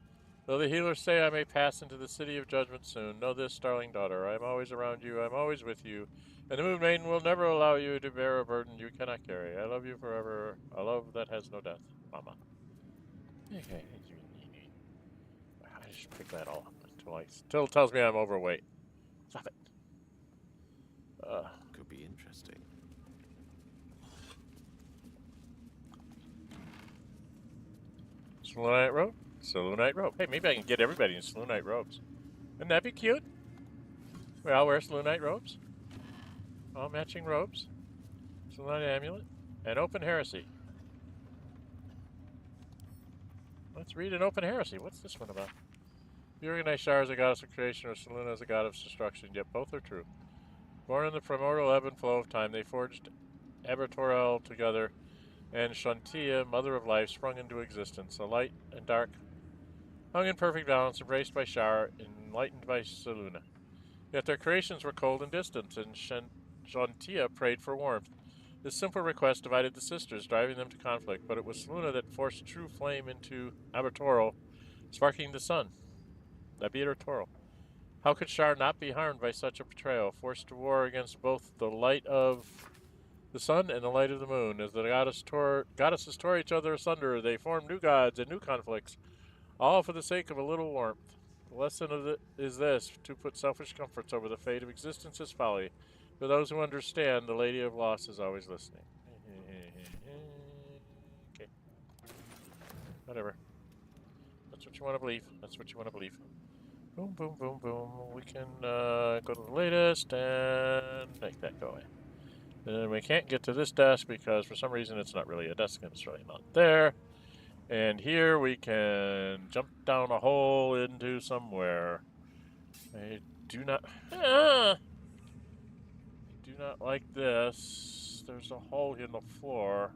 Though the healers say I may pass into the city of judgment soon, know this, darling daughter, I am always around you, I am always with you, and the Moon Maiden will never allow you to bear a burden you cannot carry. I love you forever, a love that has no death, Mama. Okay. I just pick that all up until it tells me I'm overweight. Stop it. Could be interesting. Selûnite robe? Selûnite robe. Hey, maybe I can get everybody in Selûnite robes. Wouldn't that be cute? We all wear Selûnite robes. All matching robes. Selûnite amulet. And open heresy. Let's read an open heresy. What's this one about? The organized Shar is a goddess of creation, or Selûne is a god of destruction, yet both are true. Born in the primordial ebb and flow of time, they forged Abertorel together, and Shantia, mother of life, sprung into existence. A light and dark, hung in perfect balance, embraced by Shar, enlightened by Selûne. Yet their creations were cold and distant, and Shantia prayed for warmth. This simple request divided the sisters, driving them to conflict, but it was Selûne that forced true flame into Abertorel, sparking the sun. Abertorel. How could Shar not be harmed by such a betrayal, forced to war against both the light of the sun and the light of the moon? As the goddesses tore each other asunder, they formed new gods and new conflicts, all for the sake of a little warmth. The lesson of is this: to put selfish comforts over the fate of existence is folly. For those who understand, the Lady of Loss is always listening. Okay. Whatever. That's what you want to believe. That's what you want to believe. Boom, boom, boom, boom. We can go to the latest and make that go away. Then we can't get to this desk because for some reason it's not really a desk and it's really not there. And here we can jump down a hole into somewhere. I do not... I do not like this. There's a hole in the floor.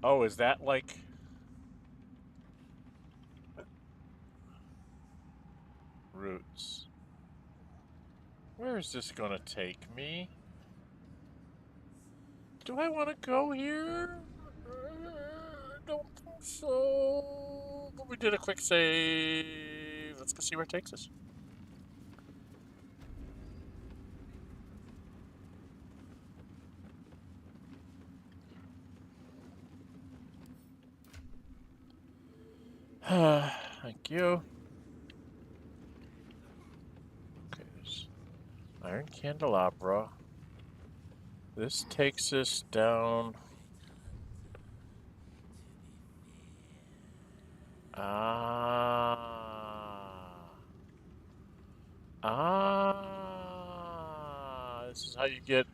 Oh, is that like... Roots. Where is this gonna take me? Do I want to go here? I don't think so. But we did a quick save. Let's go see where it takes us. Thank you. Okay, there's iron candelabra. This takes us down. This is how you get.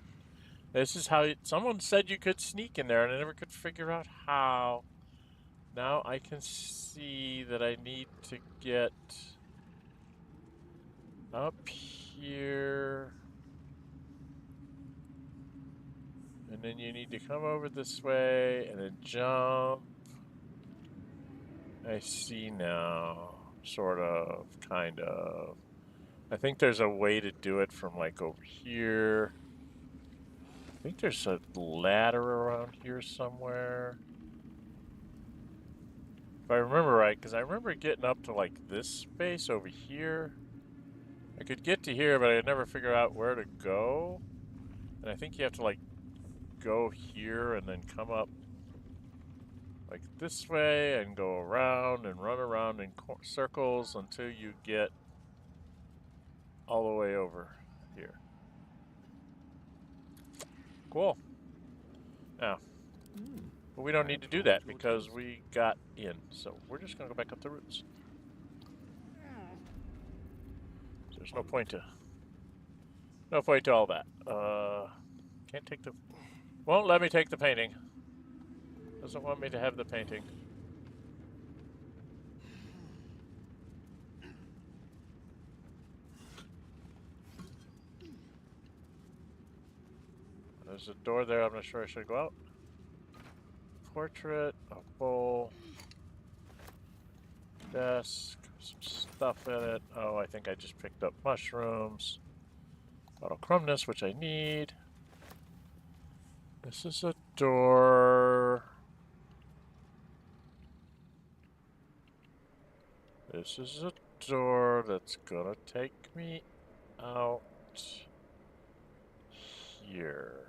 This is how. Someone said you could sneak in there, and I never could figure out how. Now I can see that I need to get up here. And then you need to come over this way and then jump. I see now. Sort of, kind of. I think there's a way to do it from like over here. I think there's a ladder around here somewhere. If I remember right, because I remember getting up to like this space over here. I could get to here, but I could never figure out where to go. And I think you have to like go here and then come up like this way and go around and run around in circles until you get all the way over here. Cool. Now, but we don't need to do that because we got in. So we're just going to go back up the roots. So there's no point to all that. Can't take the... Won't let me take the painting. Doesn't want me to have the painting. There's a door there. I'm not sure I should go out. portrait, a bowl, desk, some stuff in it. Oh, I think I just picked up mushrooms. Bottle crumbness, which I need. This is a door. This is a door that's gonna take me out here.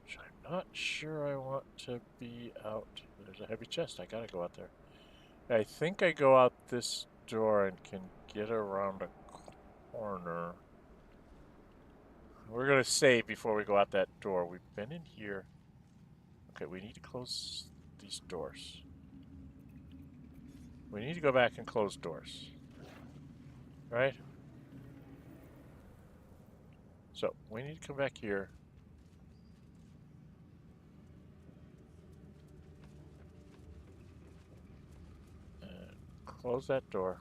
Which I'm not sure I want to be out. There's a heavy chest. I gotta go out there. I think I go out this door and can get around a corner. We're gonna save before we go out that door. We've been in here. Okay, we need to close these doors. We need to go back and close doors. Right? So, we need to come back here. And close that door.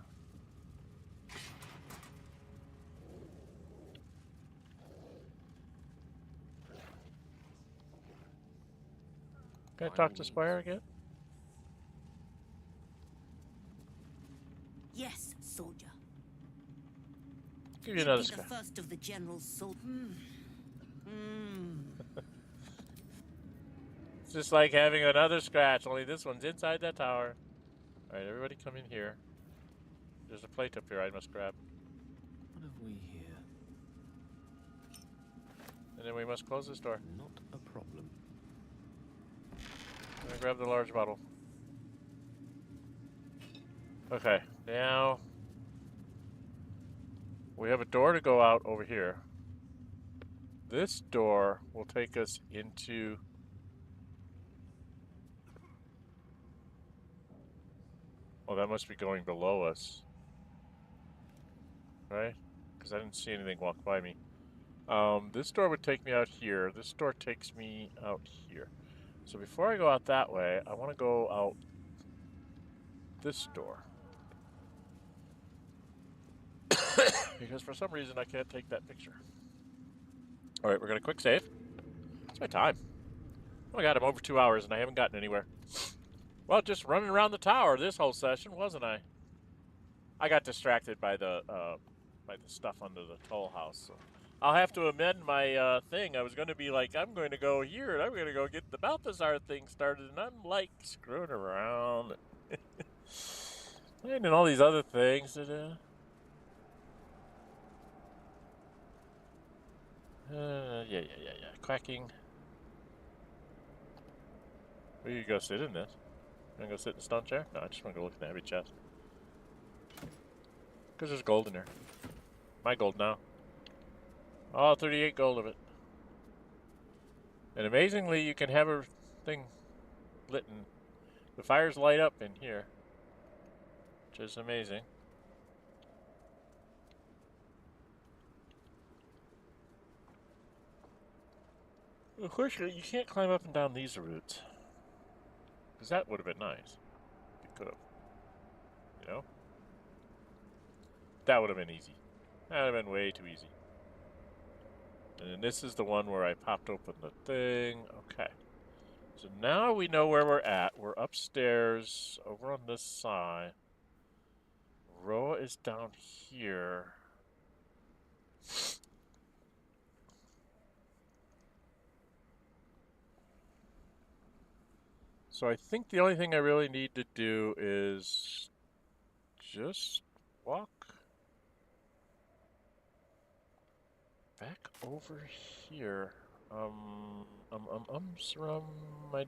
Can I talk to Spire again? Yes, soldier. Give you another Be the scrap. first of the general's soul. It's just like having another scratch, only this one's inside that tower. Alright, everybody come in here. There's a plate up here I must grab. What have we here? And then we must close this door. Not a problem. I'm gonna grab the large bottle. Okay, now we have a door to go out over here. This door will take us into oh, that must be going below us. Right? Because I didn't see anything walk by me. This door would take me out here. This door takes me out here. So before I go out that way, I want to go out this door. Because for some reason I can't take that picture. Alright, we're going to quick save. It's my time. Oh my god, I'm over 2 hours and I haven't gotten anywhere. Well, just running around the tower this whole session, wasn't I? I got distracted by the stuff under the toll house. So I'll have to amend my thing. I was going to be like, I'm going to go here and I'm going to go get the Balthazar thing started, and I'm like screwing around. And all these other things that yeah. Quacking. Where you go sit in this? You wanna go sit in the stone chair? No, I just wanna go look in the heavy chest. Because there's gold in there. My gold now. Oh, 38 gold of it. And amazingly, you can have a thing lit and the fires light up in here. Which is amazing. Unfortunately, you can't climb up and down these routes. Because that would have been nice. You could have. You know? That would have been easy. That would have been way too easy. And then this is the one where I popped open the thing. Okay. So now we know where we're at. We're upstairs, over on this side. Roah is down here. So I think the only thing I really need to do is just walk back over here. I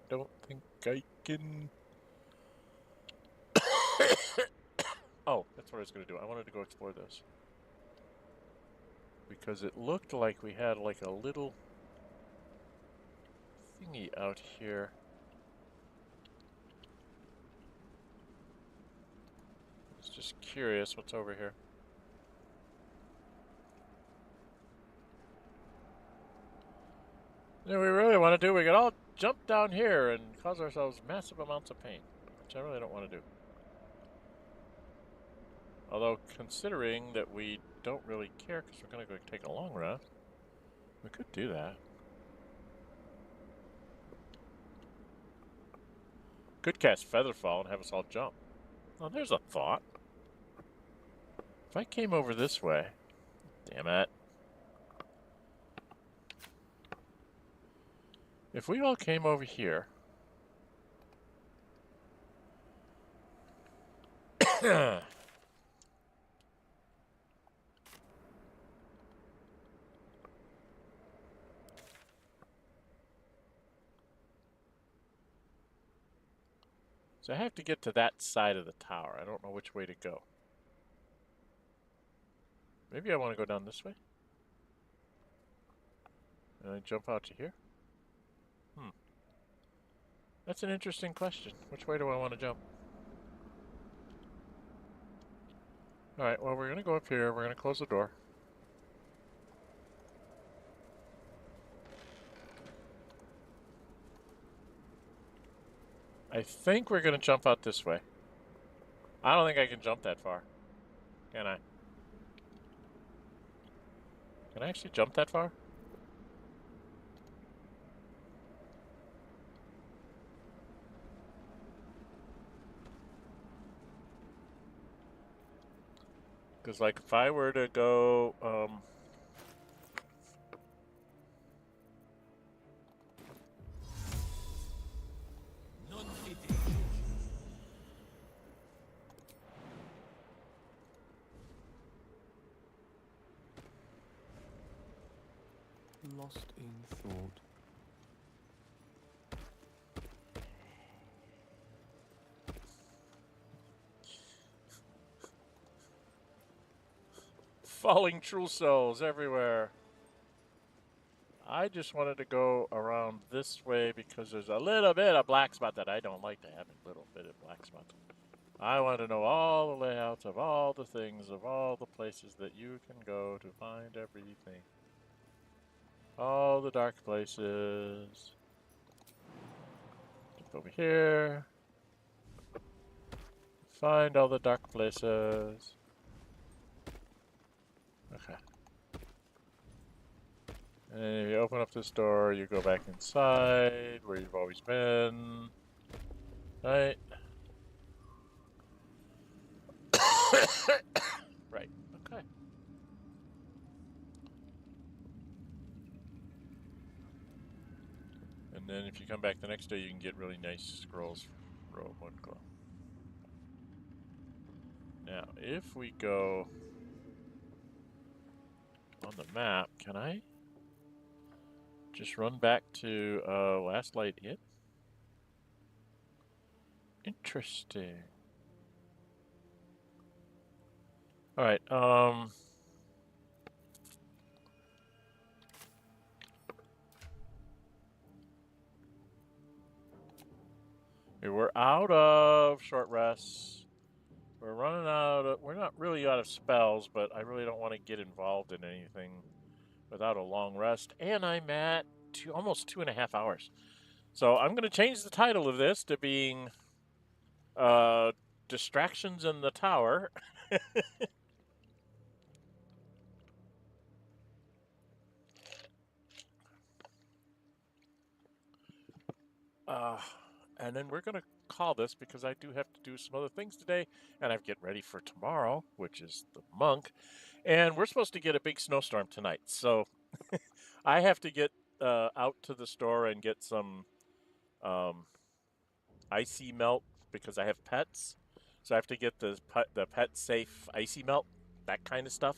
don't think I can. Oh, that's what I was going to do. I wanted to go explore this. Because it looked like we had like a little thingy out here. I was just curious what's over here. You know, we really want to do, we could all jump down here and cause ourselves massive amounts of pain, which I really don't want to do. Although, considering that we don't really care because we're going to go take a long rest, we could do that. Could cast Featherfall and have us all jump. Oh, there's a thought. If I came over this way... Damn it. If we all came over here... So I have to get to that side of the tower. I don't know which way to go. Maybe I want to go down this way? And I jump out to here? That's an interesting question. Which way do I want to jump? Alright, well, we're going to go up here. We're going to close the door. I think we're going to jump out this way. I don't think I can jump that far. Can I? Can I actually jump that far? Because, like, if I were to go, Lost in thought. falling true souls everywhere. I just wanted to go around this way because there's a little bit of black spot that I don't like to have a little bit of black spots. I want to know all the layouts of all the things, of all the places that you can go to find everything. All the dark places. Jump over here. Find all the dark places. Okay. And then if you open up this door, you go back inside where you've always been. Right? Right. Okay. And then if you come back the next day, you can get really nice scrolls from Roah 1 Glow. Now, if we go on the map, can I just run back to Last Light Inn? Interesting. Alright, we're out of short rests. We're running out of, we're not really out of spells, but I really don't want to get involved in anything without a long rest. And I'm at almost 2.5 hours. So I'm going to change the title of this to being Distractions in the Tower. And then we're going to call this because I do have to do some other things today, and I get ready for tomorrow, which is the monk, and we're supposed to get a big snowstorm tonight. So I have to get out to the store and get some icy melt because I have pets. So I have to get the pet safe icy melt, that kind of stuff.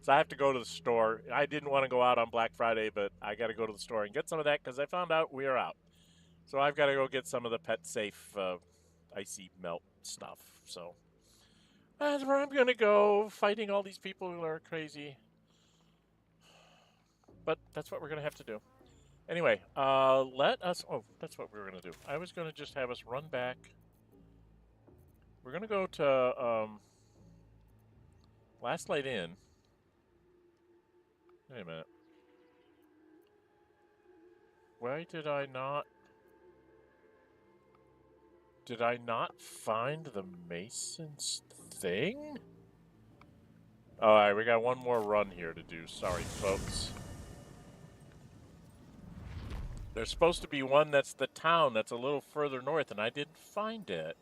So I have to go to the store. I didn't want to go out on Black Friday, but I got to go to the store and get some of that because I found out we are out. So I've got to go get some of the pet safe icy melt stuff. So that's where I'm going to go, fighting all these people who are crazy. But that's what we're going to have to do. Anyway, let us... Oh, that's what we were going to do. I was going to just have us run back. We're going to go to Last Light Inn. Wait a minute. Why did I not... Did I not find the Mason's thing? Alright, we got one more run here to do. Sorry, folks. There's supposed to be one that's the town that's a little further north, and I didn't find it.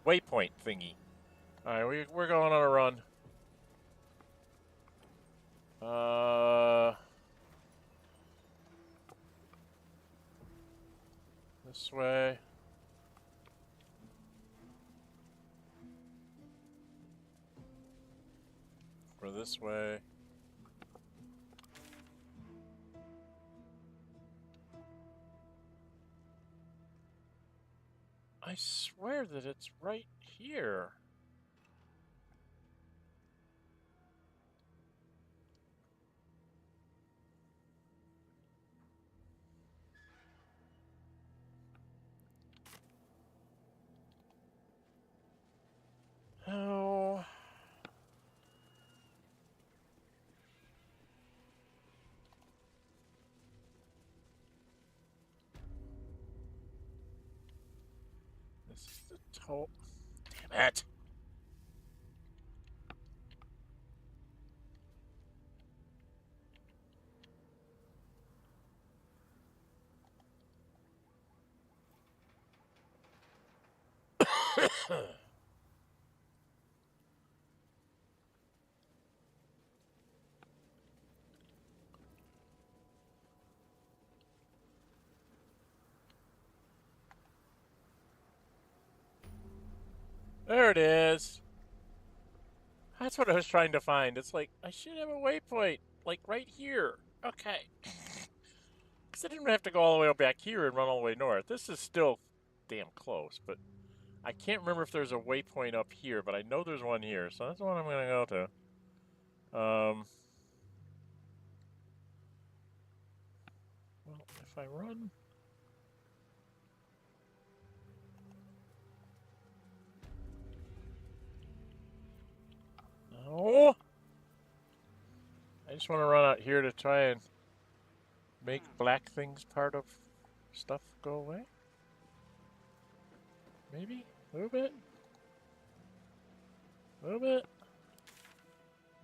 Waypoint thingy. All right, we're going on a run. This way. Or this way. I swear that it's right here. Oh. This is the toll. Damn it. There it is. That's what I was trying to find. It's like, I should have a waypoint, like right here. Okay. Because I didn't have to go all the way back here and run all the way north. This is still damn close, but I can't remember if there's a waypoint up here, but I know there's one here, so that's the one I'm going to go to. Well, if I run... No! I just want to run out here to try and make black things part of stuff go away. Maybe? A little bit? A little bit?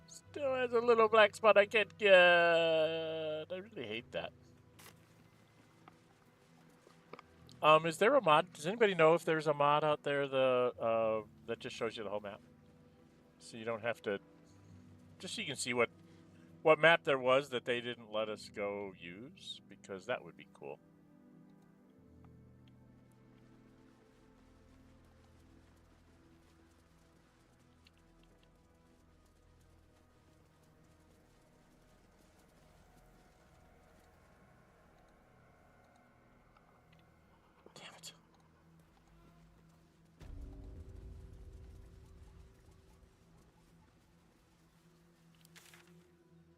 Still has a little black spot I can't get. I really hate that. Is there a mod? Does anybody know if there's a mod out there that just shows you the whole map? So you don't have to... Just so you can see what map there was that they didn't let us go use, because that would be cool. Damn it.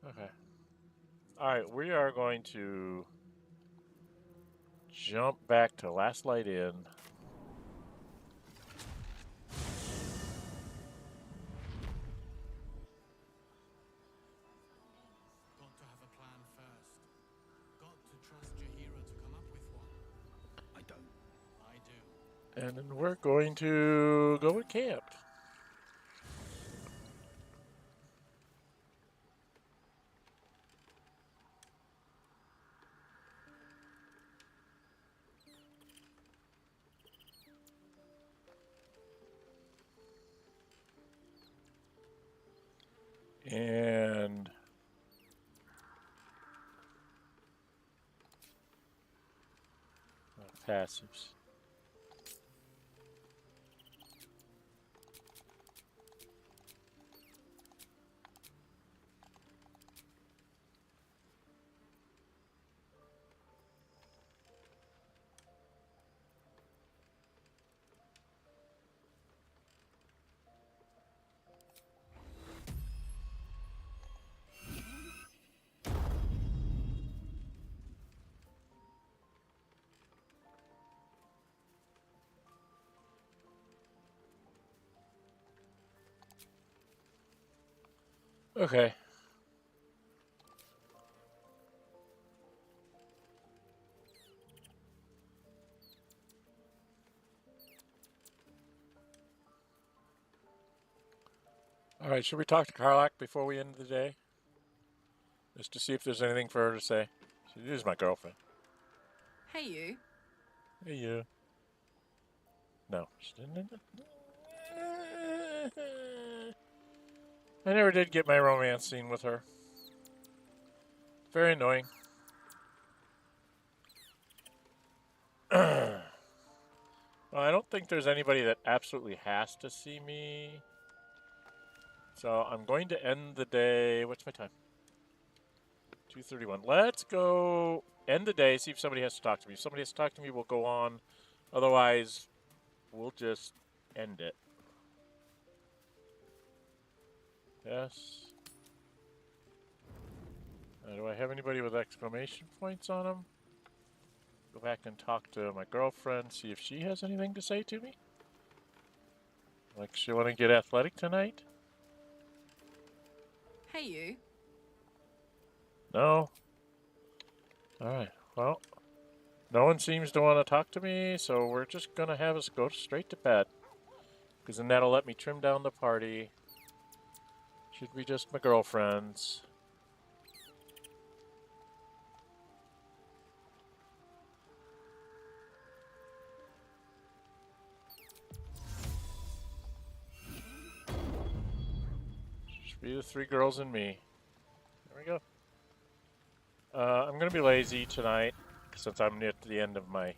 Okay. Alright, we are going to jump back to Last Light Inn. Got to have a plan first. Got to trust Jaheira to come up with one. I don't. I do. And then we're going to go with camp. And passives. Okay. All right, should we talk to Karlach before we end the day? Just to see if there's anything for her to say. She is my girlfriend. Hey, you. Hey, you. No. I never did get my romance scene with her. Very annoying. Well, I don't think there's anybody that absolutely has to see me. So I'm going to end the day. What's my time? 2:31. Let's go end the day, see if somebody has to talk to me. If somebody has to talk to me, we'll go on. Otherwise, we'll just end it. Yes. Do I have anybody with exclamation points on them? Go back and talk to my girlfriend, see if she has anything to say to me. Like, she want to get athletic tonight? Hey, you. No. Alright, well, no one seems to want to talk to me, so we're just going to have us go straight to bed. Because then that'll let me trim down the party. Should be just my girlfriends. Should be the 3 girls and me. There we go. I'm going to be lazy tonight, since I'm at the end of my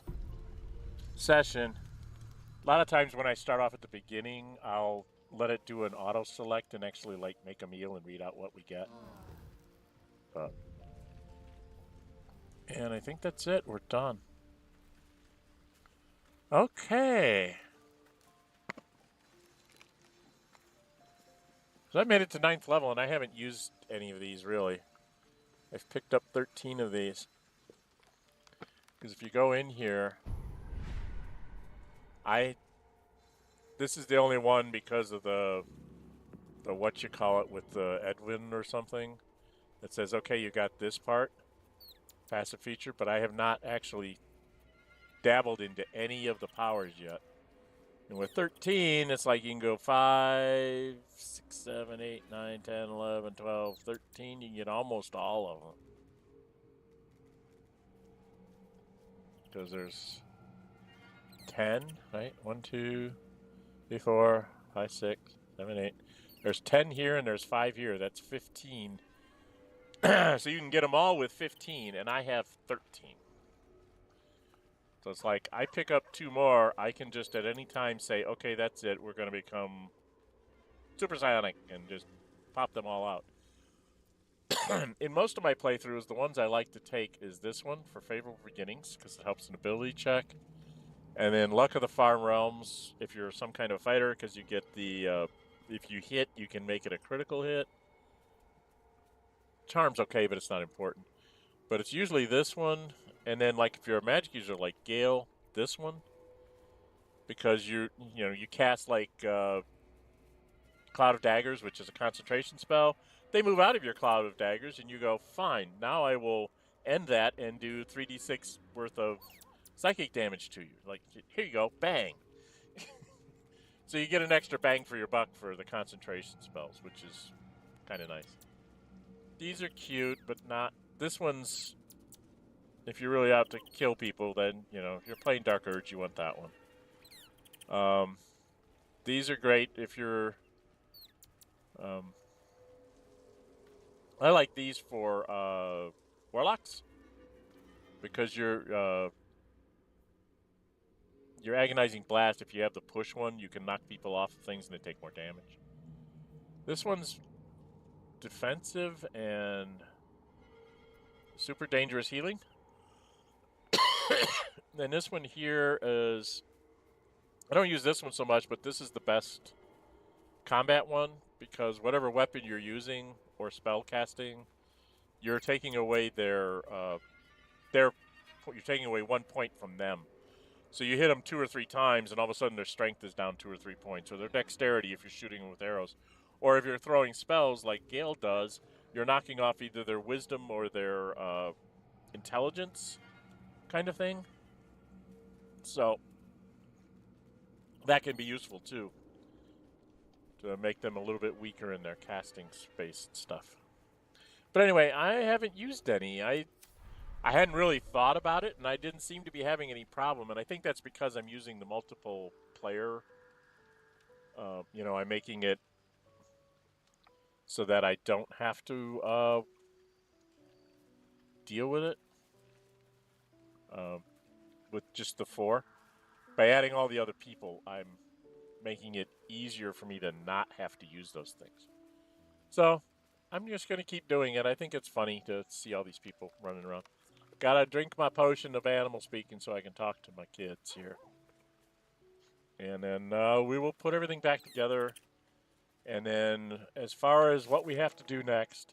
session. A lot of times when I start off at the beginning, I'll let it do an auto-select and actually like make a meal and read out what we get. And I think that's it. We're done. Okay. So I made it to 9th level, and I haven't used any of these, really. I've picked up 13 of these. Because if you go in here, this is the only one because of the whatchamacallit with the Edwin or something that says, okay, you got this part, passive feature, but I have not actually dabbled into any of the powers yet. And with 13, it's like you can go 5, 6, 7, 8, 9, 10, 11, 12, 13. You can get almost all of them. Because there's 10, right? 1, 2, 3, 4, 5, 6, 7, 8. There's 10 here and there's 5 here. That's 15. So you can get them all with 15, and I have 13. So it's like, I pick up 2 more, I can just at any time say, okay, that's it, we're going to become super psionic, and just pop them all out. In most of my playthroughs, the ones I like to take is this one for Favorable Beginnings, because it helps an ability check. And then Luck of the Farm Realms, if you're some kind of fighter, because you get the, if you hit, you can make it a critical hit. Charm's okay, but it's not important. But it's usually this one. And then, like, if you're a magic user like Gale, this one, because you cast like Cloud of Daggers, which is a concentration spell. They move out of your Cloud of Daggers, and you go, fine. Now I will end that and do 3d6 worth of psychic damage to you. Like, here you go, bang. So you get an extra bang for your buck for the concentration spells, which is kind of nice. These are cute, but not. This one's. If you're really out to kill people, then, if you're playing Dark Urge, you want that one. These are great if you're... I like these for Warlocks. Because your Agonizing Blast, if you have the push one, you can knock people off of things and they take more damage. This one's defensive and super dangerous healing. And this one here is, I don't use this one so much, but this is the best combat one, because whatever weapon you're using or spell casting, you're taking away you're taking away 1 point from them. So you hit them 2 or 3 times, and all of a sudden their strength is down 2 or 3 points, or their dexterity if you're shooting them with arrows. Or if you're throwing spells like Gale does, you're knocking off either their wisdom or their intelligence kind of thing. So that can be useful too, to make them a little bit weaker in their casting space and stuff. But anyway, I haven't used any. I I hadn't really thought about it, and I didn't seem to be having any problem. And I think that's because I'm using the multiple player. You know, I'm making it so that I don't have to deal with it with just the 4. By adding all the other people, I'm making it easier for me to not have to use those things. So I'm just going to keep doing it. I think it's funny to see all these people running around. Gotta drink my potion of animal speaking so I can talk to my kids here. And then we will put everything back together. And then as far as what we have to do next,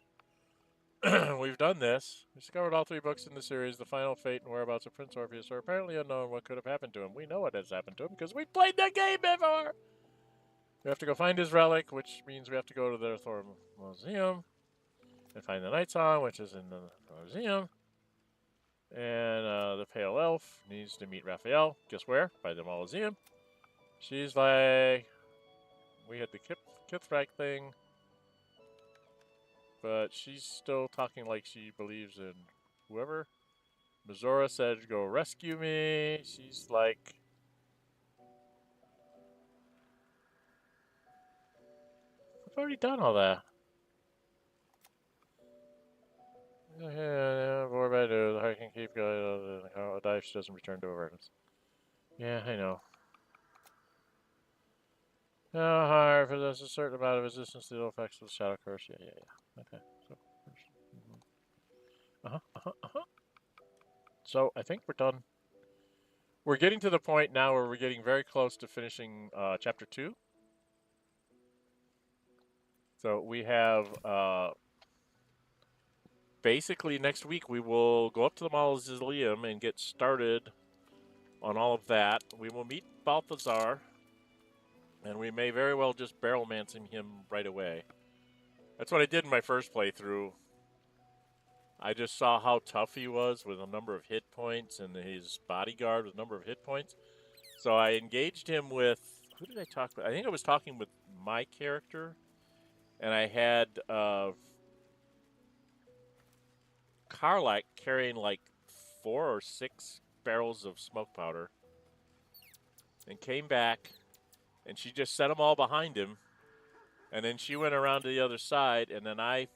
we've done this. We discovered all 3 books in the series. The final fate and whereabouts of Prince Orpheus are apparently unknown. What could have happened to him? We know what has happened to him because we played the game before. We have to go find his relic, which means we have to go to the Thor Museum and find the Night Song, which is in the museum. And the Pale Elf needs to meet Raphael. Guess where? By the Mausoleum. She's like, we had the Ketheric thing, but she's still talking like she believes in whoever. Mizora said, go rescue me. She's like, I've already done all that. Yeah, what do I do? I can keep going. The dive doesn't return to awareness. Yeah, I know. No higher possesses a certain amount of resistance to the effects of the shadow curse. Yeah. Okay. So, So I think we're done. We're getting to the point now where we're getting very close to finishing chapter 2. So we have basically next week we will go up to the Mausoleum and get started on all of that. We will meet Balthazar, and we may very well just barrel-mancing him right away. That's what I did in my first playthrough. I just saw how tough he was with a number of hit points and his bodyguard with a number of hit points. So I engaged him with... Who did I talk with? I think I was talking with my character, and I had Karlach carrying like 4 or 6 barrels of smoke powder and came back, and she just set them all behind him, and then she went around to the other side, and then I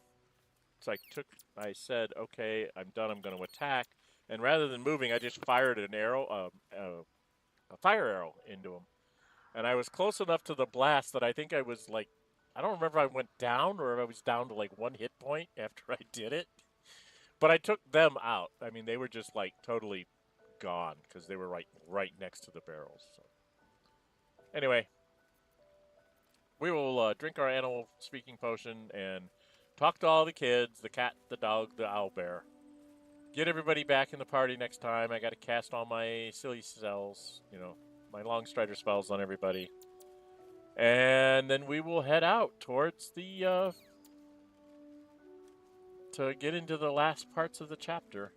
said, okay, I'm done, I'm going to attack, and rather than moving, I just fired an arrow, a fire arrow into him, and I was close enough to the blast that I think I was like, I don't remember if I went down or if I was down to like 1 hit point after I did it, but I took them out. I mean, they were just like totally gone because they were right next to the barrels. So. Anyway, we will drink our animal speaking potion and talk to all the kids, the cat, the dog, the owlbear. Get everybody back in the party next time. I got to cast all my silly spells, my long strider spells on everybody. And then we will head out towards the, to get into the last parts of the chapter.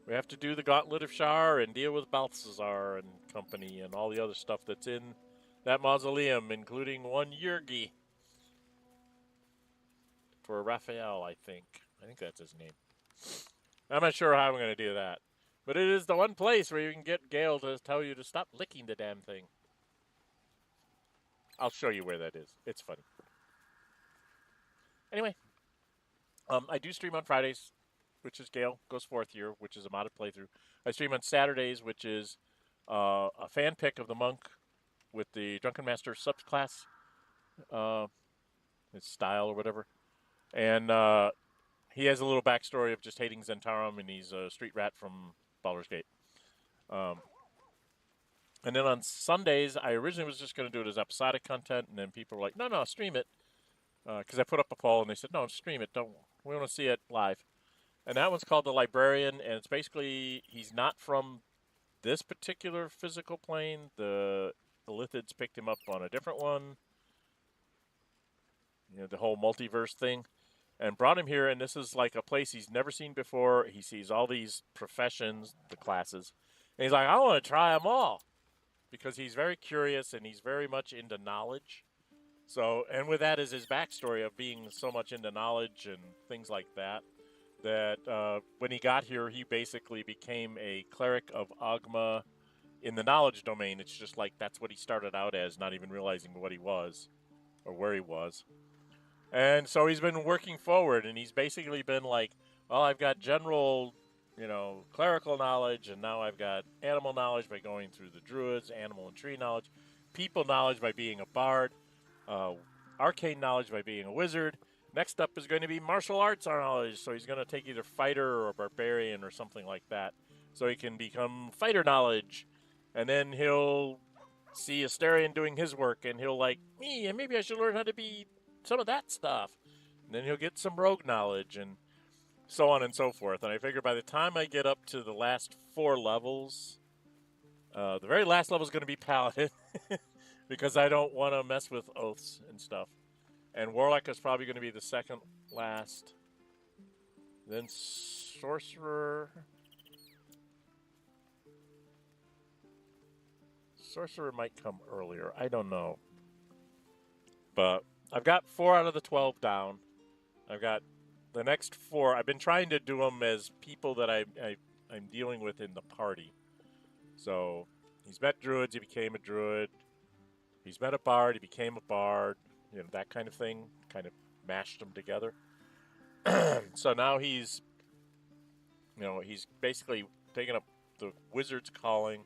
We have to do the Gauntlet of Shar and deal with Balthazar and company and all the other stuff that's in that mausoleum, including one Yurgi. For Raphael, I think. I think that's his name. I'm not sure how I'm going to do that. But it is the one place where you can get Gale to tell you to stop licking the damn thing. I'll show you where that is. It's funny. Anyway. I do stream on Fridays, which is Gale Goes Forth Here, which is a modded playthrough. I stream on Saturdays, which is a fan pick of the monk with the Drunken Master subclass. His style or whatever. And he has a little backstory of just hating Zentarum, and he's a street rat from Baldur's Gate. And then on Sundays, I originally was just going to do it as episodic content, and then people were like, no, stream it. Because I put up a poll, and they said, no, stream it. We want to see it live. And that one's called The Librarian, and it's basically, he's not from this particular physical plane. The Illithids picked him up on a different one. The whole multiverse thing. And brought him here, and this is like a place he's never seen before. He sees all these professions, the classes. And he's like, I want to try them all. Because he's very curious, and he's very much into knowledge. So, and with that is his backstory of being so much into knowledge and things like that. that when he got here, he basically became a cleric of Agma in the knowledge domain. It's just like that's what he started out as, not even realizing what he was or where he was. And so he's been working forward, and he's basically been like, well, I've got general, clerical knowledge, and now I've got animal knowledge by going through the druids, animal and tree knowledge, people knowledge by being a bard, arcane knowledge by being a wizard. Next up is going to be martial arts knowledge, so he's going to take either fighter or barbarian or something like that, so he can become fighter knowledge, and then he'll see Astarion doing his work, and he'll like, maybe I should learn how to be some of that stuff. And then he'll get some rogue knowledge and so on and so forth. And I figure by the time I get up to the last 4 levels, the very last level is going to be Paladin because I don't want to mess with oaths and stuff. And Warlock is probably going to be the second last. Then Sorcerer. Sorcerer might come earlier. I don't know. But I've got 4 out of the 12 down. I've got the next 4. I've been trying to do them as people that I'm dealing with in the party. So he's met druids, he became a druid. He's met a bard, he became a bard. That kind of thing. Kind of mashed them together. So now he's basically taking up the wizard's calling.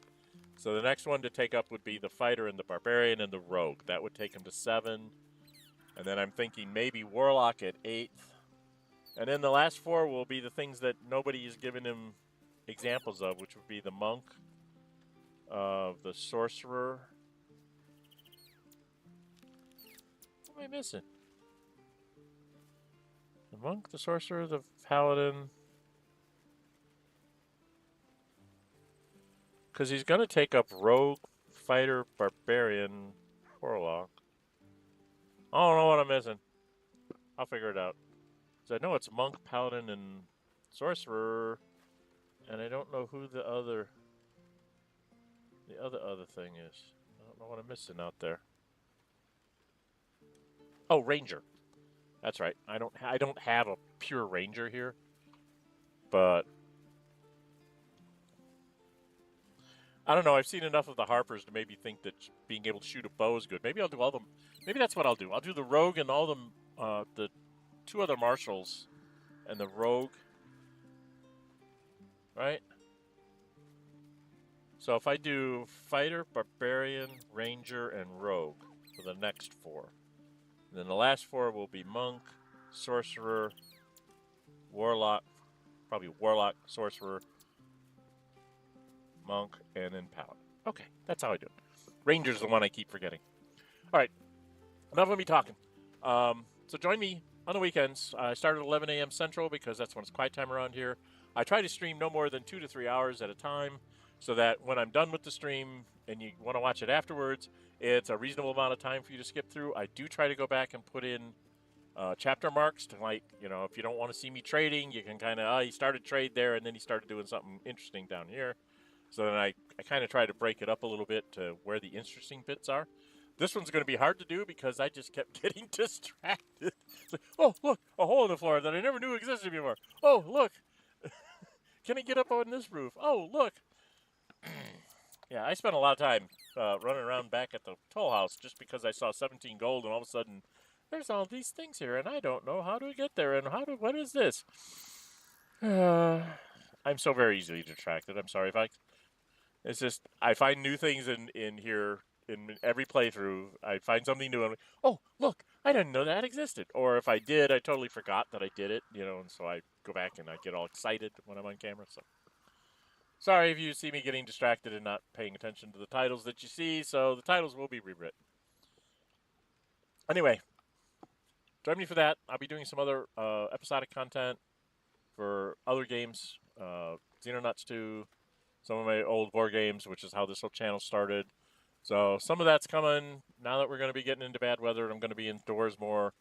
So the next one to take up would be the fighter and the barbarian and the rogue. That would take him to 7. And then I'm thinking maybe Warlock at 8th. And then the last 4 will be the things that nobody has given him examples of, which would be the monk, the sorcerer. What am I missing? The monk, the sorcerer, the paladin. Because he's going to take up rogue, fighter, barbarian, Warlock. I don't know what I'm missing. I'll figure it out. So I know it's monk, paladin, and sorcerer, and I don't know who the other thing is. I don't know what I'm missing out there. Oh, ranger. That's right. I don't have a pure ranger here, but I don't know. I've seen enough of the Harpers to maybe think that being able to shoot a bow is good. Maybe I'll do all them. Maybe that's what I'll do. I'll do the rogue and all them, the 2 other marshals, and the rogue. Right. So if I do fighter, barbarian, ranger, and rogue for the next 4, and then the last 4 will be monk, sorcerer, warlock, probably warlock, sorcerer, monk, and then paladin. Okay, that's how I do it. Ranger's the one I keep forgetting. All right, enough of me talking. So join me on the weekends. I start at 11 a.m. Central because that's when it's quiet time around here. I try to stream no more than 2 to 3 hours at a time so that when I'm done with the stream and you want to watch it afterwards, it's a reasonable amount of time for you to skip through. I do try to go back and put in chapter marks to, like, if you don't want to see me trading, you can kind of, he started trade there and then he started doing something interesting down here. So then I kind of try to break it up a little bit to where the interesting bits are. This one's going to be hard to do because I just kept getting distracted. It's like, oh, look, a hole in the floor that I never knew existed before. Oh, look. Can I get up on this roof? Oh, look. Yeah, I spent a lot of time running around back at the toll house just because I saw 17 gold and all of a sudden there's all these things here and I don't know how to get there and what is this? I'm so very easily distracted. I'm sorry if it's just, I find new things in here in every playthrough. I find something new and I'm like, oh, look, I didn't know that existed. Or if I did, I totally forgot that I did it, and so I go back and I get all excited when I'm on camera. So sorry if you see me getting distracted and not paying attention to the titles that you see. So the titles will be rewritten. Anyway, join me for that. I'll be doing some other episodic content for other games, Xenonauts 2, some of my old war games, which is how this whole channel started. So some of that's coming. Now that we're going to be getting into bad weather and I'm going to be indoors more,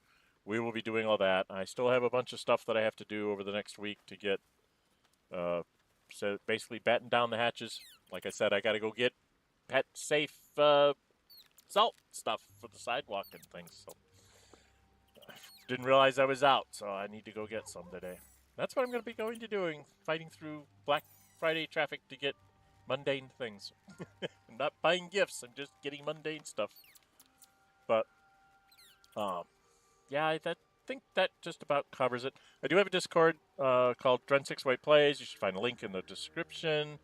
we will be doing all that. I still have a bunch of stuff that I have to do over the next week to get, so basically batten down the hatches. Like I said, I got to go get pet safe salt stuff for the sidewalk and things. So didn't realize I was out, so I need to go get some today. That's what I'm going to be going to doing, fighting through Black Friday traffic to get mundane things. I'm not buying gifts, I'm just getting mundane stuff. But, yeah, I think that just about covers it. I do have a Discord called Dren608 Plays. You should find a link in the description.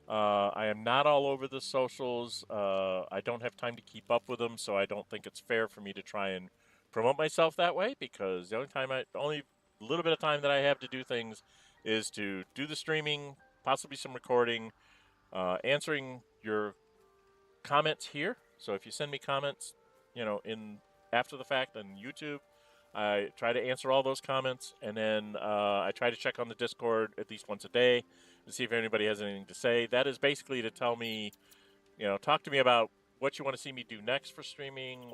I am not all over the socials. I don't have time to keep up with them, so I don't think it's fair for me to try and promote myself that way, because the only little bit of time that I have to do things is to do the streaming, possibly some recording, answering your comments here. So if you send me comments, in after the fact on YouTube, I try to answer all those comments, and then I try to check on the Discord at least once a day to see if anybody has anything to say. That is basically to tell me, talk to me about what you want to see me do next for streaming,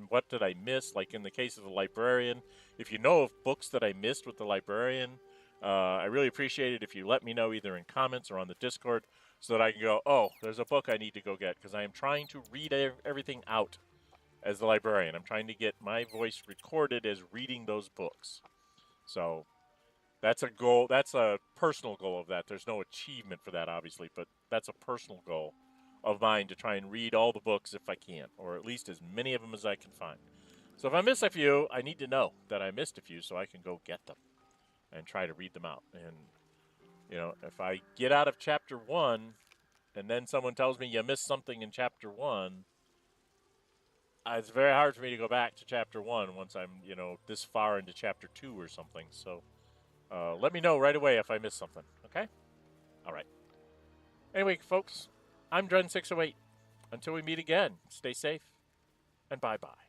what did I miss, like in the case of the Librarian. If you know of books that I missed with the Librarian, I really appreciate it if you let me know either in comments or on the Discord so that I can go, oh, there's a book I need to go get, because I am trying to read everything out as the Librarian. I'm trying to get my voice recorded as reading those books. So that's a goal. That's a personal goal of that. There's no achievement for that, obviously, but that's a personal goal of mine to try and read all the books if I can, or at least as many of them as I can find. So if I miss a few, I need to know that I missed a few so I can go get them and try to read them out. And, if I get out of chapter 1 and then someone tells me you missed something in chapter 1, it's very hard for me to go back to chapter 1 once I'm, this far into chapter 2 or something. So let me know right away if I missed something, okay? All right. Anyway, folks, I'm Dren608. Until we meet again, stay safe, and bye-bye.